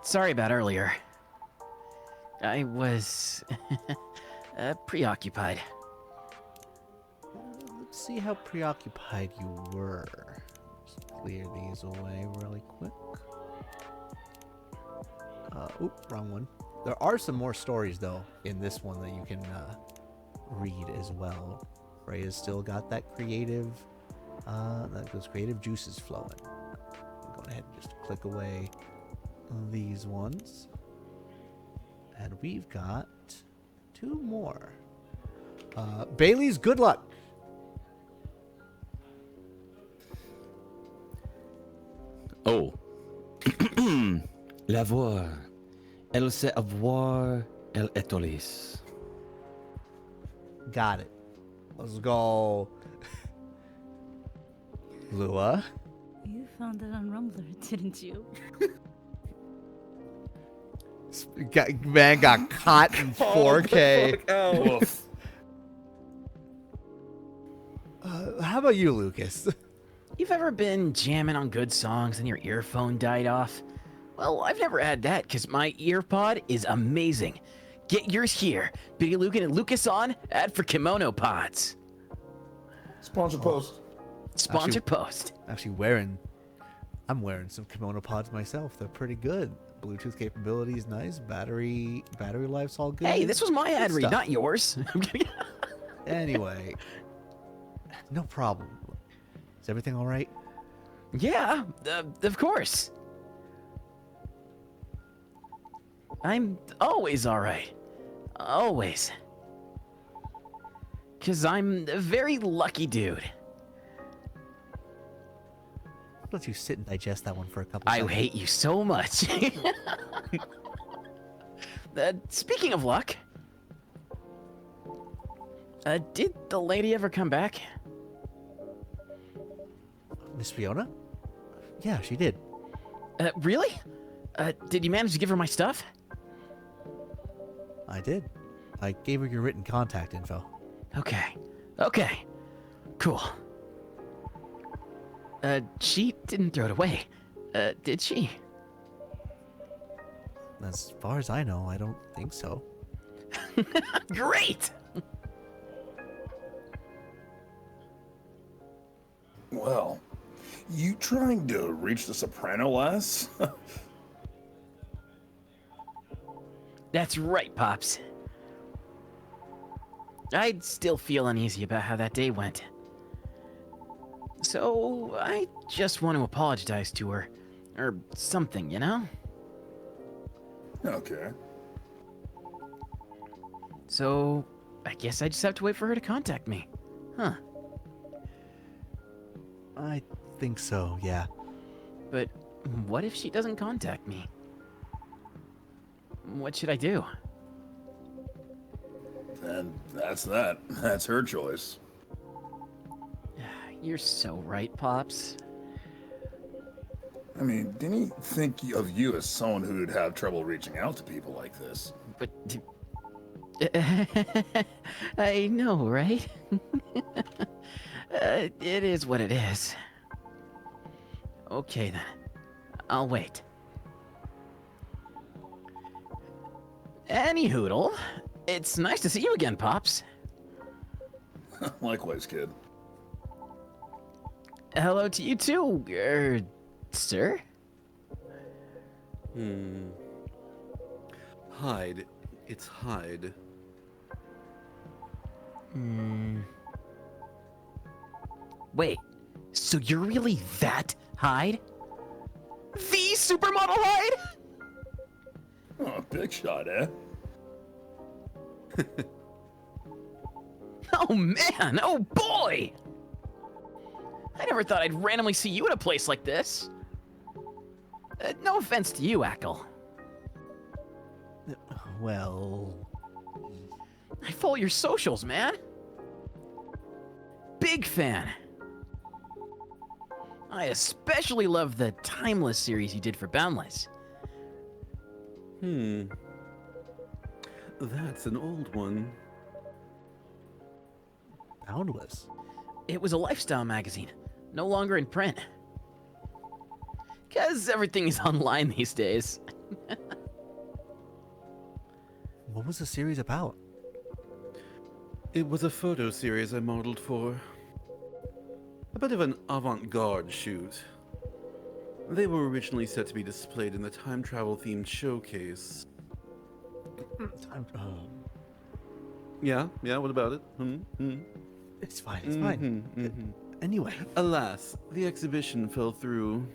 Sorry about earlier. I was preoccupied. Let's see how preoccupied you were. Just clear these away really quick. Oop, wrong one. There are some more stories, though, in this one that you can read as well. Freya's still got that creative, those creative juices flowing. Go ahead and just click away these ones. And we've got 2 more. Bailey's good luck. Oh. La voix. Elle sait avoir, elle étoilise. Got it. Let's go. Lua. You found it on Rumbler, didn't you? Man got caught in 4K. Woof. How about you, Lucas? You've ever been jamming on good songs and your earphone died off? Well, I've never had that because my earpod is amazing. Get yours here. Biggie Luke and Lucas on. Ad for Kimono Pods. Sponsor post. Sponsor post. Actually, I'm wearing some Kimono Pods myself. They're pretty good. Bluetooth capability is nice. Battery life's all good. Hey, this was my ad Good read, stuff. not yours. Anyway, no problem. Is everything all right? Yeah, of course. I'm always all right. Always. Because I'm a very lucky dude. I'll let you sit and digest that one for a couple I seconds. hate you so much. Speaking of luck, did the lady ever come back? Miss Fiona? Yeah, she did. Really? Did you manage to give her my stuff? I did. I gave her your written contact info. Okay. Cool. She didn't throw it away, did she? As far as I know, I don't think so. Great! Well, you trying to reach the soprano lass? That's right, Pops. I'd still feel uneasy about how that day went. So, I just want to apologize to her. Or something, you know? Okay. So, I guess I just have to wait for her to contact me. Huh. I think so, yeah. But what if she doesn't contact me? What should I do? Then that's that. That's her choice. You're so right, Pops. I mean, didn't he think of you as someone who'd have trouble reaching out to people like this? But... I know, right? It is what it is. Okay then. I'll wait. Any hoodle, it's nice to see you again, Pops. Likewise, kid. Hello to you too, sir? Hyde. It's Hyde. Wait, so you're really that Hyde? The supermodel Hyde? Oh, big shot, eh? Oh man, oh boy! I never thought I'd randomly see you at a place like this. No offense to you, Ackle. Well... I follow your socials, man. Big fan. I especially love the Timeless series you did for Boundless. That's an old one. Boundless? It was a lifestyle magazine, no longer in print. 'Cause everything is online these days. What was the series about? It was a photo series I modeled for. A bit of an avant-garde shoot. They were originally set to be displayed in the time travel themed showcase. Yeah, what about it? It's fine, it's fine. Anyway. Alas, the exhibition fell through.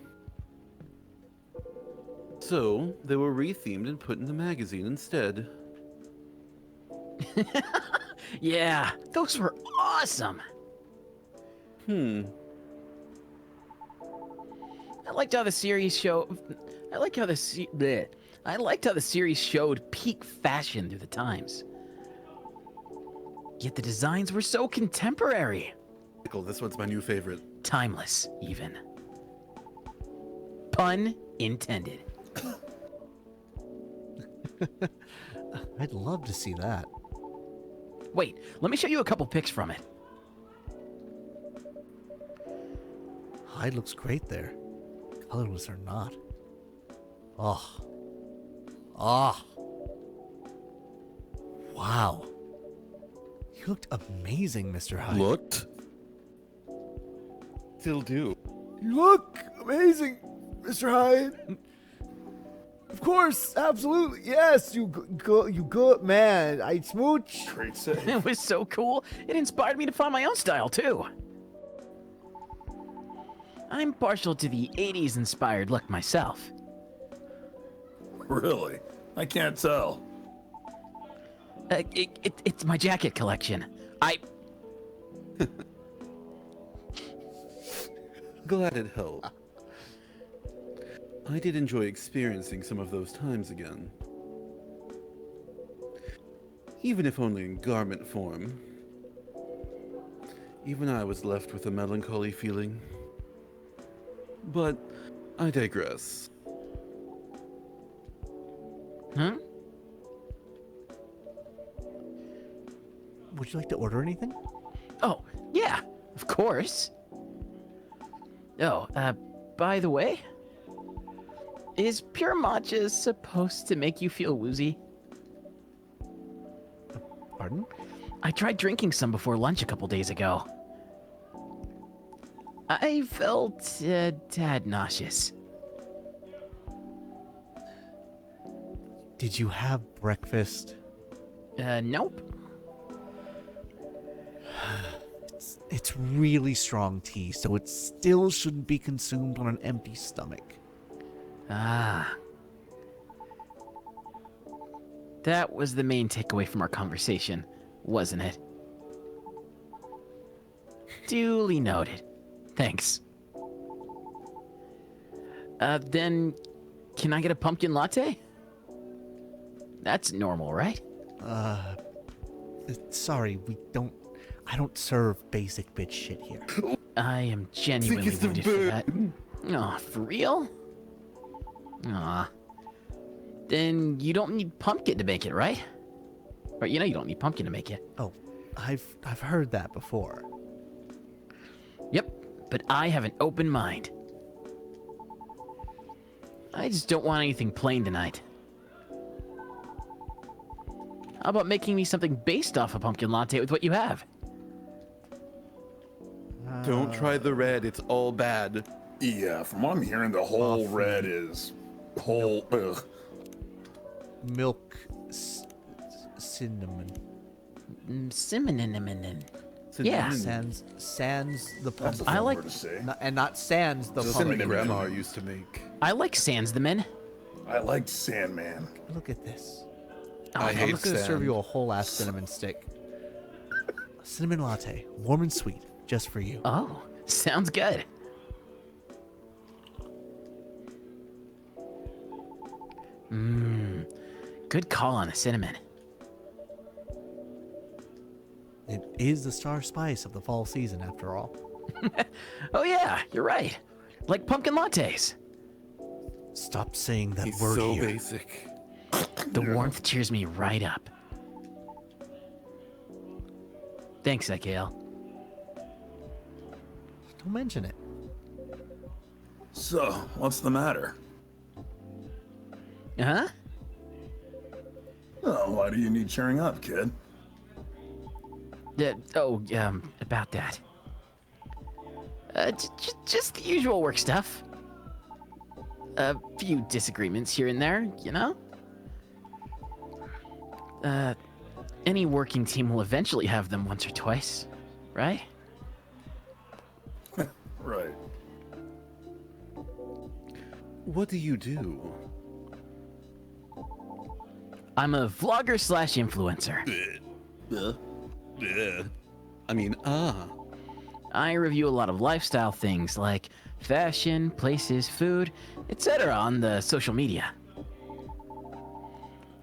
So, they were rethemed and put in the magazine instead. Yeah, those were awesome. Hmm. I liked how the series showed peak fashion through the times. Yet the designs were so contemporary. This one's my new favorite. Timeless, even. Pun intended. I'd love to see that. Wait, let me show you a couple pics from it. Hyde looks great there. Colorless or not. Oh. Oh. Wow. You looked amazing, Mr. Hyde. Looked? Still do. You look amazing, Mr. Hyde. Of course, absolutely, yes. You good man. I smooch. Great save. It was so cool. It inspired me to find my own style too. I'm partial to the 80s inspired look myself. Really? I can't tell. It's my jacket collection. Glad it helped. I did enjoy experiencing some of those times again. Even if only in garment form. Even I was left with a melancholy feeling. But I digress. Huh? Would you like to order anything? Oh, yeah, of course. Oh, by the way, is pure matcha supposed to make you feel woozy? Pardon? I tried drinking some before lunch a couple days ago. I felt a tad nauseous. Did you have breakfast? Nope. It's really strong tea, so it still shouldn't be consumed on an empty stomach. Ah. That was the main takeaway from our conversation, wasn't it? Duly noted. Thanks. Then, can I get a pumpkin latte? That's normal, right? Sorry, I don't serve basic bitch shit here. I am genuinely wounded for that. Aw, for real? Aw. Then you don't need pumpkin to make it, right? Or you know you don't need pumpkin to make it. Oh, I've heard that before. Yep, but I have an open mind. I just don't want anything plain tonight. How about making me something based off a pumpkin latte with what you have? Don't try the red, it's all bad. Yeah, from what I'm hearing, the whole Coffee. red is whole. Ugh. Milk, cinnamon. Cinnamon. Yeah. Sans the That's a pumpkin. fun I like- word to say. And not sans the Just pumpkin. something Grandma used to make. I like sans the men. I liked Sandman. Look at this. I I'm hate just gonna serve sand. you a whole ass cinnamon stick. A cinnamon latte, warm and sweet, just for you. Oh, sounds good. Good call on the cinnamon. It is the star spice of the fall season, after all. Oh yeah, you're right. Like pumpkin lattes. Stop saying that He's word so here. basic. The warmth cheers me right up. Thanks, AKL. Don't mention it. So, what's the matter? Huh? Oh, why do you need cheering up, kid? About that. Just the usual work stuff. A few disagreements here and there, you know? Any working team will eventually have them once or twice, right? Right. What do you do? I'm a vlogger slash influencer. I mean, I review a lot of lifestyle things like fashion, places, food, etc. on the social media.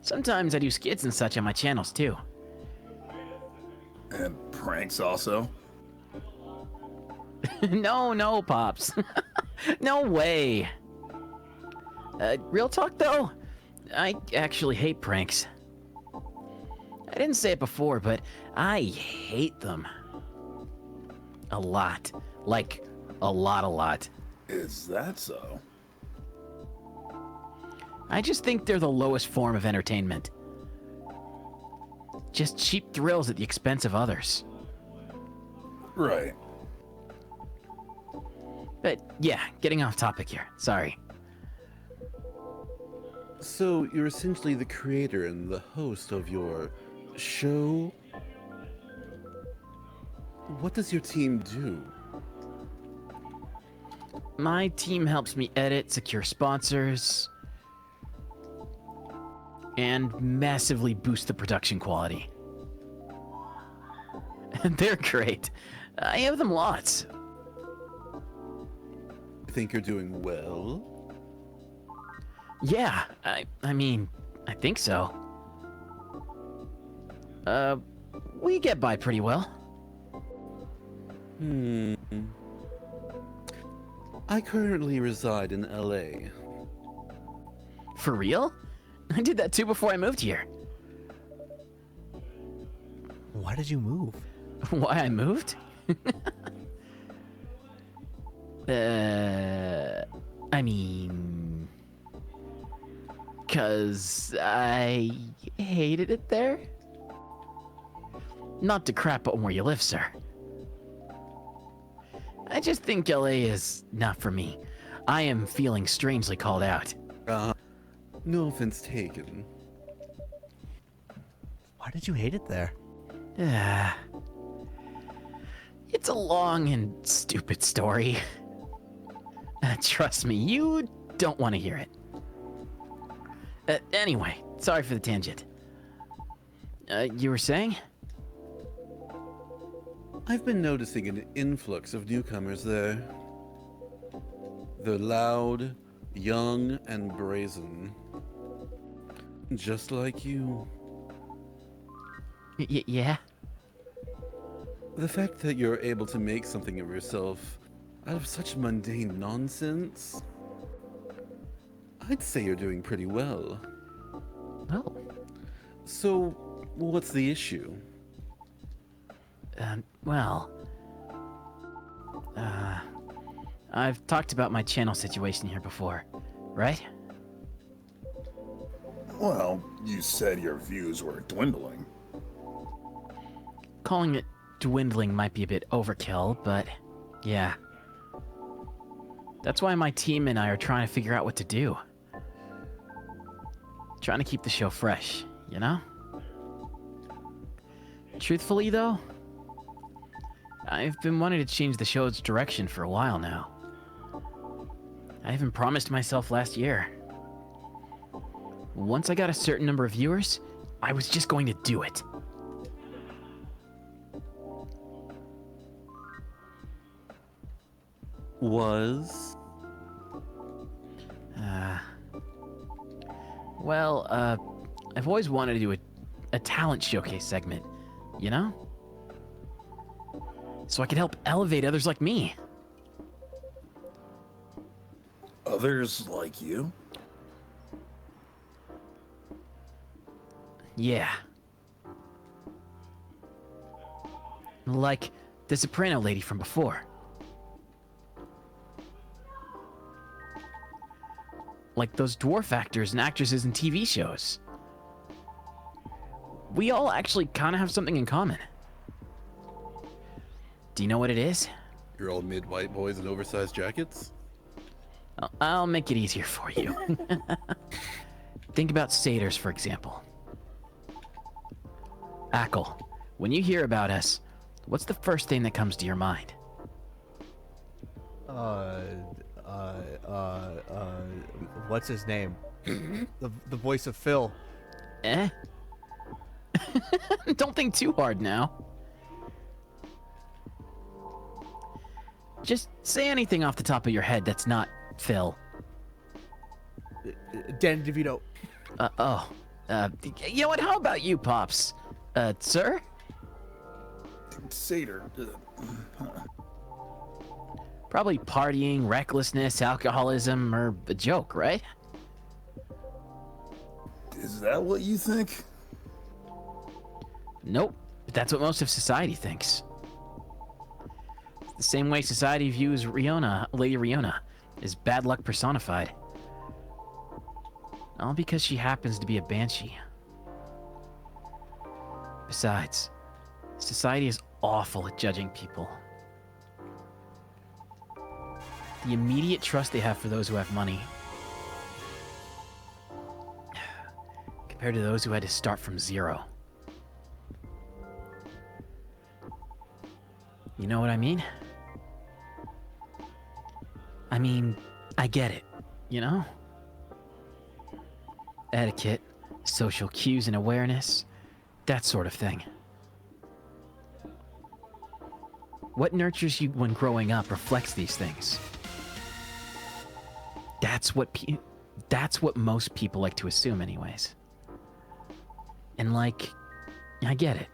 Sometimes I do skits and such on my channels too. And pranks also? No, Pops. No way. Real talk though, I actually hate pranks. I didn't say it before, but I hate them. A lot. Like, a lot. Is that so? I just think they're the lowest form of entertainment. Just cheap thrills at the expense of others. Right. But yeah, getting off topic here. Sorry. So you're essentially the creator and the host of your show? What does your team do? My team helps me edit, secure sponsors, and massively boost the production quality. They're great. I have them lots. You think you're doing well? Yeah, I mean, I think so. We get by pretty well. I currently reside in LA. For real? I did that too before I moved here. Why did you move? Why I moved? I mean... 'cause I hated it there? Not to crap on where you live, sir. I just think LA is not for me. I am feeling strangely called out. No offense taken. Why did you hate it there? It's a long and stupid story. Trust me, you don't want to hear it. Anyway, sorry for the tangent. You were saying? I've been noticing an influx of newcomers there. They're loud, young, and brazen. Just like you. Yeah? The fact that you're able to make something of yourself out of such mundane nonsense, I'd say you're doing pretty well. Oh. So, what's the issue? I've talked about my channel situation here before, right? Well, you said your views were dwindling. Calling it dwindling might be a bit overkill, but yeah. That's why my team and I are trying to figure out what to do. Trying to keep the show fresh, you know? Truthfully, though, I've been wanting to change the show's direction for a while now. I even promised myself last year. Once I got a certain number of viewers, I was just going to do it. Well, I've always wanted to do a talent showcase segment, you know? So I could help elevate others like me. Others like you? Yeah. Like the soprano lady from before. Like those dwarf actors and actresses in TV shows. We all actually kind of have something in common. Do you know what it is? You're all mid-white boys in oversized jackets? I'll make it easier for you. Think about satyrs, for example. Ackle, when you hear about us, what's the first thing that comes to your mind? What's his name? the voice of Phil. Eh? Don't think too hard now. Just say anything off the top of your head that's not Phil. Dan DeVito. You know what? How about you, Pops? Sir? Satyr. Probably partying, recklessness, alcoholism, or a joke, right? Is that what you think? Nope. But that's what most of society thinks. The same way society views Riona, Lady Riona, as bad luck personified. All because she happens to be a banshee. Besides, society is awful at judging people. The immediate trust they have for those who have money, compared to those who had to start from zero. You know what I mean? I mean, I get it, you know? Etiquette, social cues and awareness, that sort of thing. What nurtures you when growing up reflects these things. That's what most people like to assume anyways. And like, I get it.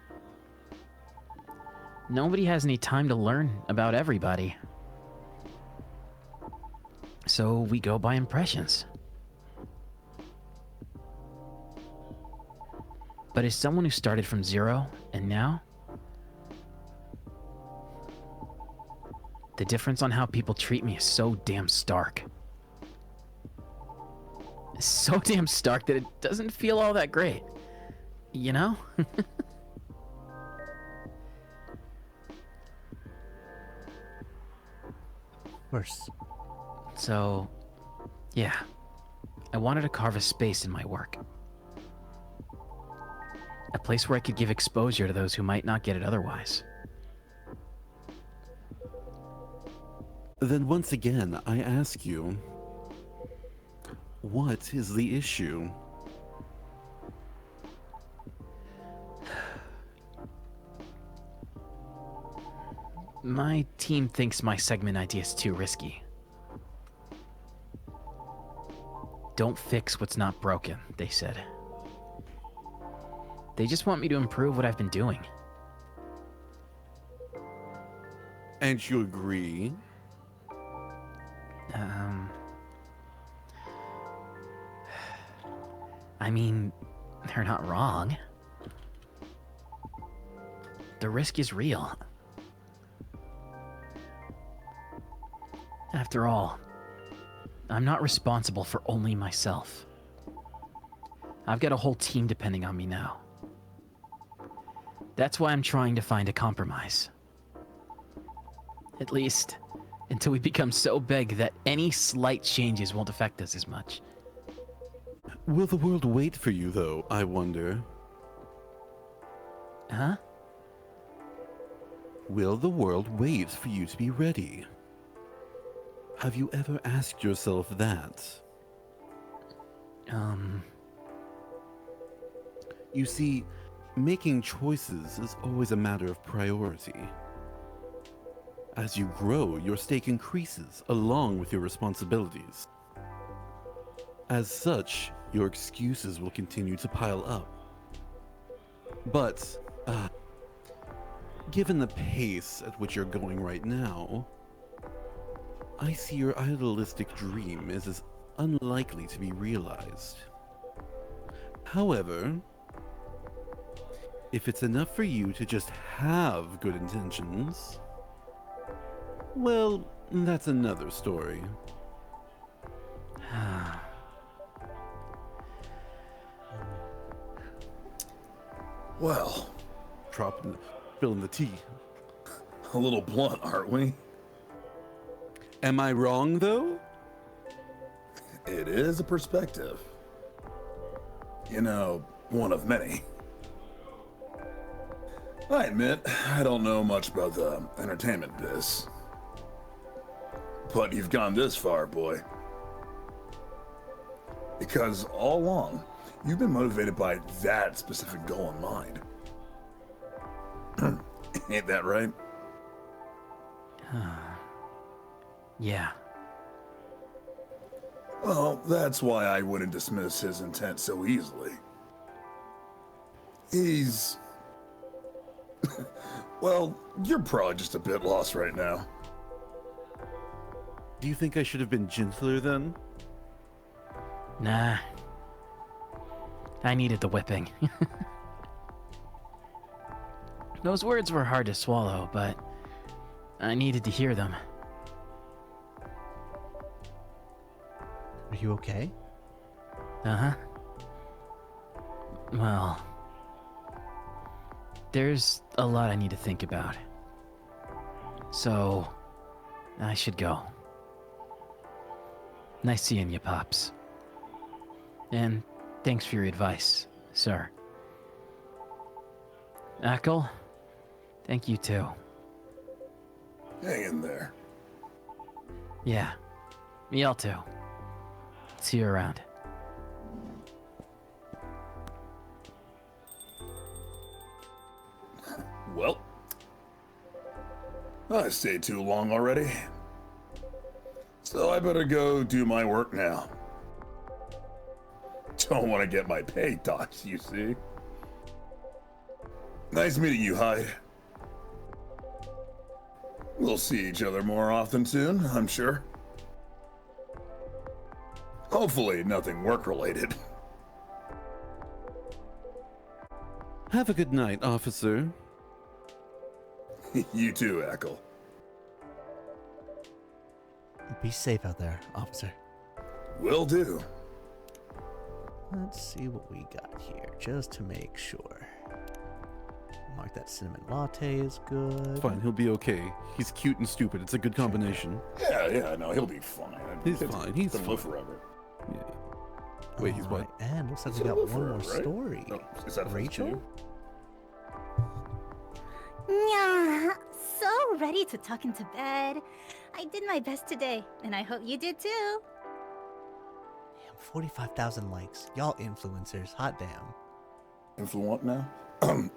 Nobody has any time to learn about everybody. So we go by impressions. But as someone who started from zero and now, the difference on how people treat me is so damn stark. It's so damn stark that it doesn't feel all that great. You know? Worse. So, yeah. I wanted to carve a space in my work. A place where I could give exposure to those who might not get it otherwise. Then once again, I ask you, what is the issue? My team thinks my segment idea is too risky. Don't fix what's not broken, they said. They just want me to improve what I've been doing. And you agree? I mean, they're not wrong. The risk is real. After all, I'm not responsible for only myself. I've got a whole team depending on me now. That's why I'm trying to find a compromise. At least, until we become so big that any slight changes won't affect us as much. Will the world wait for you, though, I wonder? Huh? Will the world wait for you to be ready? Have you ever asked yourself that? You see, making choices is always a matter of priority. As you grow, your stake increases along with your responsibilities. As such, your excuses will continue to pile up. But, given the pace at which you're going right now, I see your idealistic dream is as unlikely to be realized. However, if it's enough for you to just have good intentions, well, that's another story. Well, spilling the tea. A little blunt, aren't we? Am I wrong, though? It is a perspective. You know, one of many. I admit, I don't know much about the entertainment biz. But you've gone this far, boy. Because all along, you've been motivated by that specific goal in mind. Ain't that right? Yeah. Well, that's why I wouldn't dismiss his intent so easily. He's... well, you're probably just a bit lost right now. Do you think I should have been gentler then? Nah. I needed the whipping. Those words were hard to swallow, but I needed to hear them. Are you okay? Uh-huh. Well, there's a lot I need to think about. So, I should go. Nice seeing you, Pops. And thanks for your advice, sir. Ackle, thank you too. Hang in there. Yeah, y'all too. See you around. Well, I stayed too long already. So I better go do my work now. Don't want to get my pay docked, you see. Nice meeting you, Hyde. We'll see each other more often soon, I'm sure. Hopefully nothing work-related. Have a good night, officer. You too, Echo. Be safe out there, officer. Will do. Let's see what we got here, just to make sure. Mark that cinnamon latte is good. Fine, he'll be okay. He's cute and stupid. It's a good combination. Yeah, no, he'll be fine. He's fine. He's gonna fine. live forever. Yeah. Wait, he's what? Alright, and looks like He's we got gonna one live more forever, right? story. No, is that Rachel? Yeah, so ready to tuck into bed. I did my best today, and I hope you did too. Damn, 45,000 likes. Y'all influencers, hot damn. Influent now?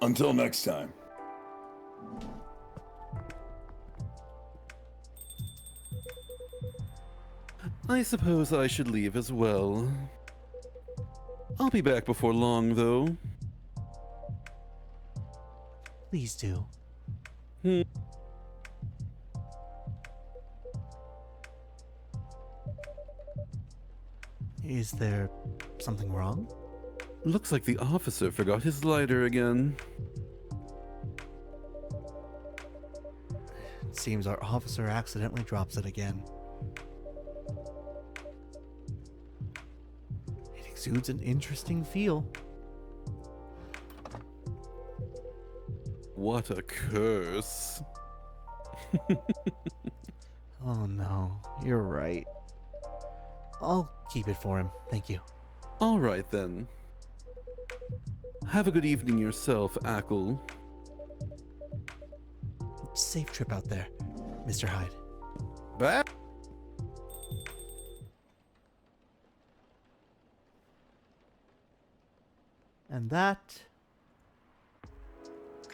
Until next time. I suppose I should leave as well. I'll be back before long, though. Please do. Is there something wrong? Looks like the officer forgot his lighter again. It seems our officer accidentally drops it again. exudes an interesting feel. What a curse. Oh no, you're right. I'll keep it for him. Thank you. All right then. Have a good evening yourself, Ackle. Safe trip out there, Mr. Hyde. Bye. And that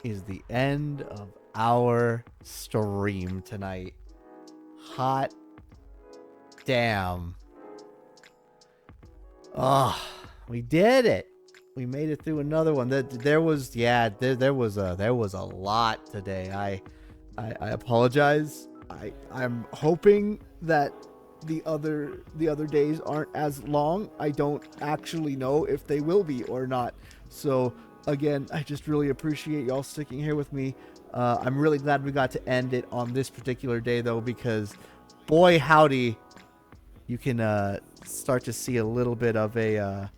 is the end of our stream tonight. Hot damn. Oh, we did it. We made it through another one. There was a lot today. I apologize. I'm hoping that the other days aren't as long. I don't actually know if they will be or not. So again, I just really appreciate y'all sticking here with me. I'm really glad we got to end it on this particular day though, because boy howdy, you can start to see a little bit of a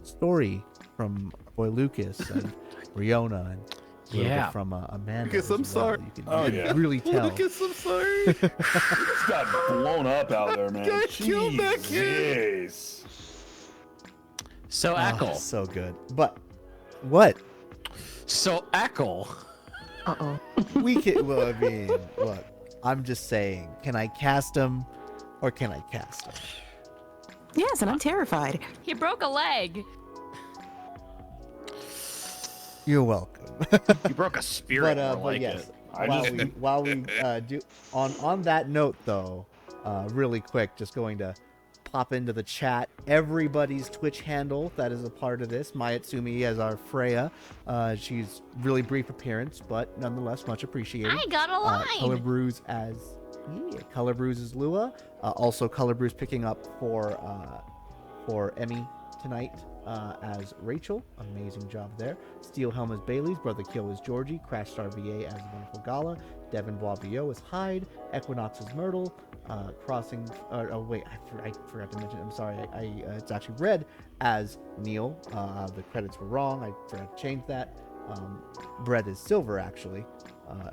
story from boy Lucas and Riona and a little bit from Amanda. Lucas, I'm sorry. You can really tell. Lucas, I'm sorry. He just got blown up out there, man. God, killed that kid. Jeez. So Ackle. So good. But what? So Ackle. Uh-oh. We can. Well, I mean, look. I'm just saying. Can I cast him, or can I cast him? Yes, and I'm terrified. He broke a leg. You're welcome. You broke a spirit. But like yes, it. while we do on that note though, really quick, just going to pop into the chat everybody's Twitch handle that is a part of this. Mayatsumi as our Freya. She's really brief appearance, but nonetheless much appreciated. I got a line. Color Brews as Color Brews is Lua. Also Color Brews picking up for Emmy tonight as Rachel. Amazing job there. Steel Helm as Bailey's. Brother Kill is Georgie. Crash Star VA as Wonderful Gala. Devin Boisvio as Hyde. Equinox as Myrtle. Crossing. Oh wait, I forgot to mention. I'm sorry. It's actually Red as Neil. The credits were wrong. I forgot to change that. Bread is Silver actually.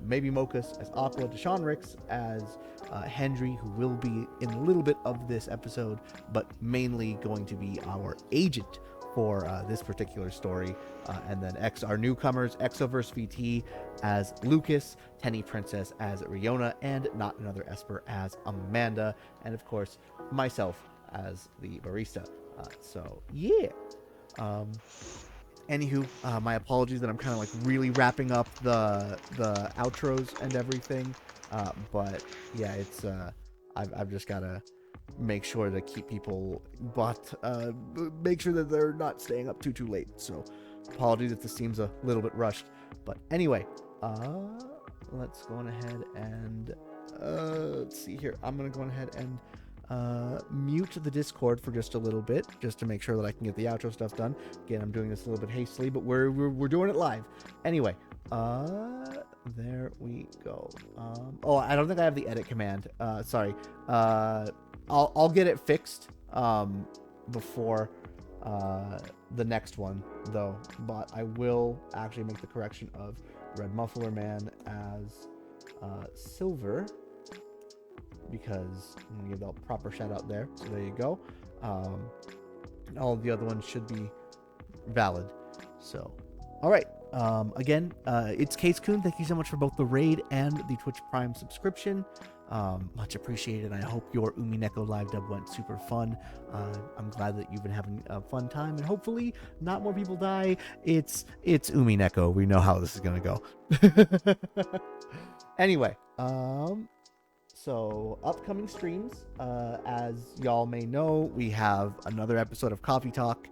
Maybe Mochus as Aqua. Deshaun Ricks as Hendry, who will be in a little bit of this episode, but mainly going to be our agent for this particular story. And then our newcomers, Exoverse VT as Lucas, Tenny Princess as Riona, and Not Another Esper as Amanda, and of course myself as the barista. So yeah. Anywho, my apologies that I'm kind of like really wrapping up the outros and everything. But yeah, it's I've just gotta make sure to keep people, but make sure that they're not staying up too late. So apologies if this seems a little bit rushed. But anyway, let's go on ahead and let's see here. I'm gonna go on ahead and mute the Discord for just a little bit, just to make sure that I can get the outro stuff done. Again, I'm doing this a little bit hastily, but we're doing it live. Anyway, there we go. Oh, I don't think I have the edit command. Sorry. I'll get it fixed before the next one though, but I will actually make the correction of Red Muffler Man as Silver, because I'm gonna give the proper shout out there. So there you go. All of the other ones should be valid. So, all right. Again, it's Case Coon. Thank you so much for both the raid and the Twitch Prime subscription. Much appreciated. I hope your Umineko Livedub went super fun. I'm glad that you've been having a fun time, and hopefully not more people die. It's Umineko. We know how this is gonna go. Anyway, so upcoming streams, as y'all may know, we have another episode of Coffee Talk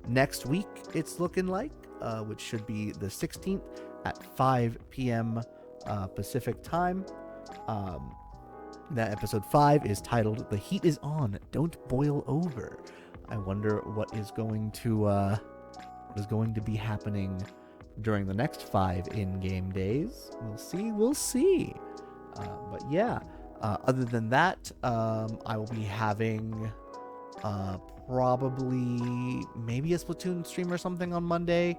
next week. It's looking like, which should be the 16th at 5 p.m. Pacific time. That episode 5 is titled "The Heat Is On, Don't Boil Over." I wonder what is going to be happening during the next 5 in-game days. We'll see. But yeah, other than that, I will be having probably maybe a Splatoon stream or something on Monday,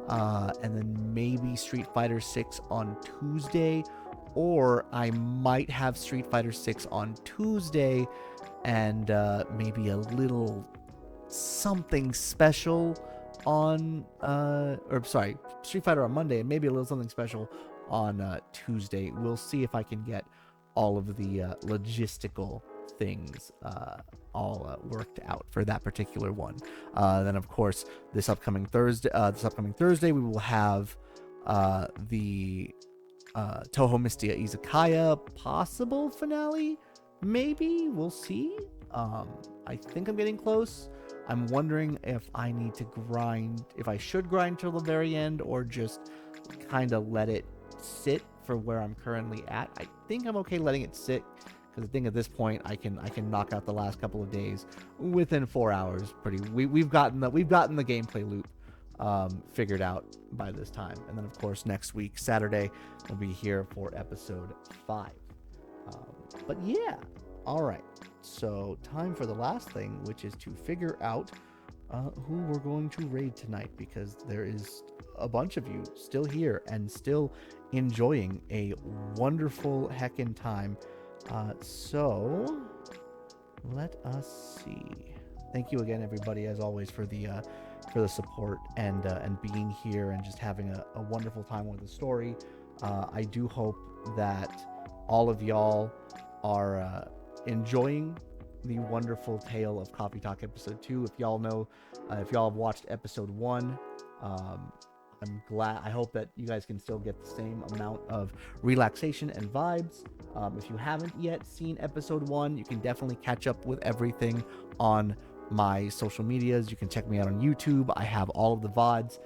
and then maybe Street Fighter 6 on Tuesday, or I might have Street Fighter 6 on Tuesday and maybe a little something special on Street Fighter on Monday and maybe a little something special on Tuesday. We'll see if I can get all of the logistical things all worked out for that particular one. Then of course this upcoming Thursday we will have the Toho Mystia Izakaya possible finale. Maybe we'll see. I think I'm getting close. I'm wondering if I need to grind, if I should grind till the very end or just kind of let it sit for where I'm currently at. I think I'm okay letting it sit because I think at this point I can knock out the last couple of days within 4 hours. We've gotten the gameplay loop figured out by this time. And then of course next week Saturday we'll be here for episode 5. But yeah, all right. So time for the last thing, which is to figure out who we're going to raid tonight, because there is a bunch of you still here and still enjoying a wonderful heckin' time. So let us see. Thank you again, everybody, as always, for the support and being here and just having a wonderful time with the story. I do hope that all of y'all are enjoying the wonderful tale of Coffee Talk episode 2. If y'all have watched episode 1, I'm glad. I hope that you guys can still get the same amount of relaxation and vibes. If you haven't yet seen episode 1, you can definitely catch up with everything on my social medias. You can check me out on YouTube. I have all of the VODs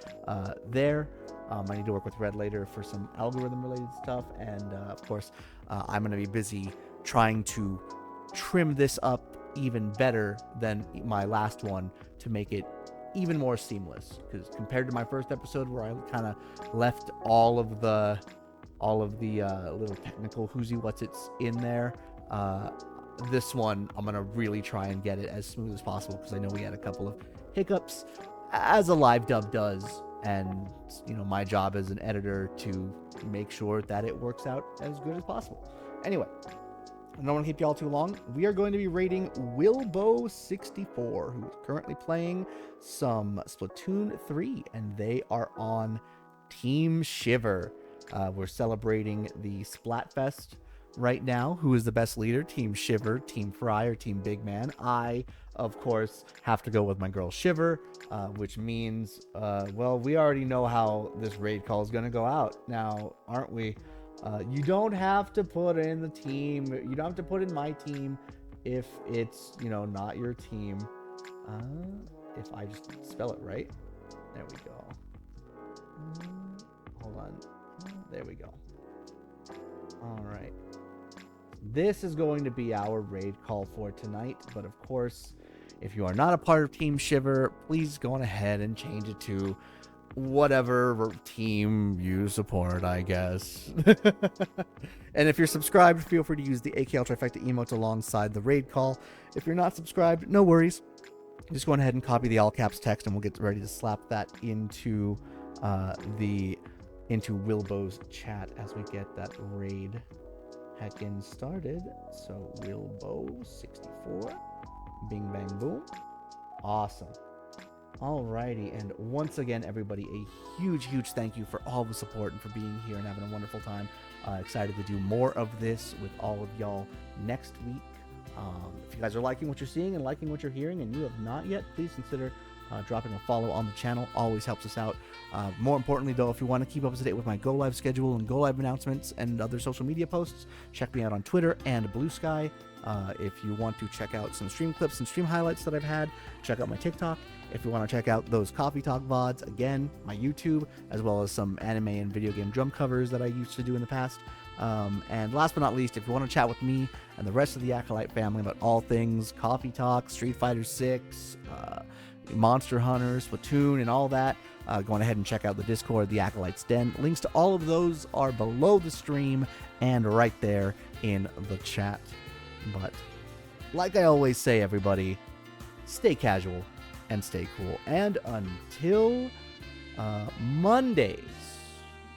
there. I need to work with Red later for some algorithm related stuff, and of course I'm going to be busy trying to trim this up even better than my last one to make it even more seamless, because compared to my first episode where I kind of left all of the little technical whoozy what's it's in there, this one I'm gonna really try and get it as smooth as possible, because I know we had a couple of hiccups, as a Livedub does, and my job as an editor to make sure that it works out as good as possible. Anyway, I don't want to keep y'all too long. We are going to be rating Wilbo64, who is currently playing some Splatoon 3, and they are on Team Shiver. We're celebrating the Splatfest right now. Who is the best leader? Team Shiver, Team Fry, or Team Big Man? I, of course, have to go with my girl Shiver, which means, well, we already know how this raid call is going to go out now, aren't we? You don't have to put in the team. You don't have to put in my team if it's, not your team. If I just spell it right. There we go. Hold on. There we go. All right. This is going to be our raid call for tonight. But of course, if you are not a part of Team Shiver, please go on ahead and change it to whatever team you support, I guess. And if you're subscribed, feel free to use the AKLTrifecta emotes alongside the raid call. If you're not subscribed, no worries. Just go ahead and copy the all caps text, and we'll get ready to slap that into Wilbo's chat as we get that raid heckin' started. So Wilbo64, bing bang boom, awesome. Alrighty, and once again, everybody, a huge thank you for all the support and for being here and having a wonderful time. Excited to do more of this with all of y'all next week. If you guys are liking what you're seeing and liking what you're hearing and you have not yet, please consider dropping a follow on the channel. Always helps us out. More importantly, though, if you want to keep up to date with my Go Live schedule and Go Live announcements and other social media posts, check me out on Twitter and Blue Sky. If you want to check out some stream clips and stream highlights that I've had, check out my TikTok. If you want to check out those Coffee Talk VODs, again, my YouTube, as well as some anime and video game drum covers that I used to do in the past. And last but not least, if you want to chat with me and the rest of the Acolyte family about all things Coffee Talk, Street Fighter 6, Monster Hunter, Splatoon, and all that, go on ahead and check out the Discord, the Acolyte's Den. Links to all of those are below the stream and right there in the chat. But like I always say, everybody, stay casual, and stay cool. And until Mondays,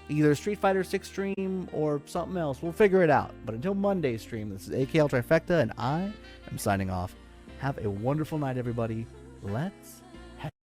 either Street Fighter 6 stream or something else, we'll figure it out. But until Monday's stream, this is AKLTrifecta, and I am signing off. Have a wonderful night, everybody. Let's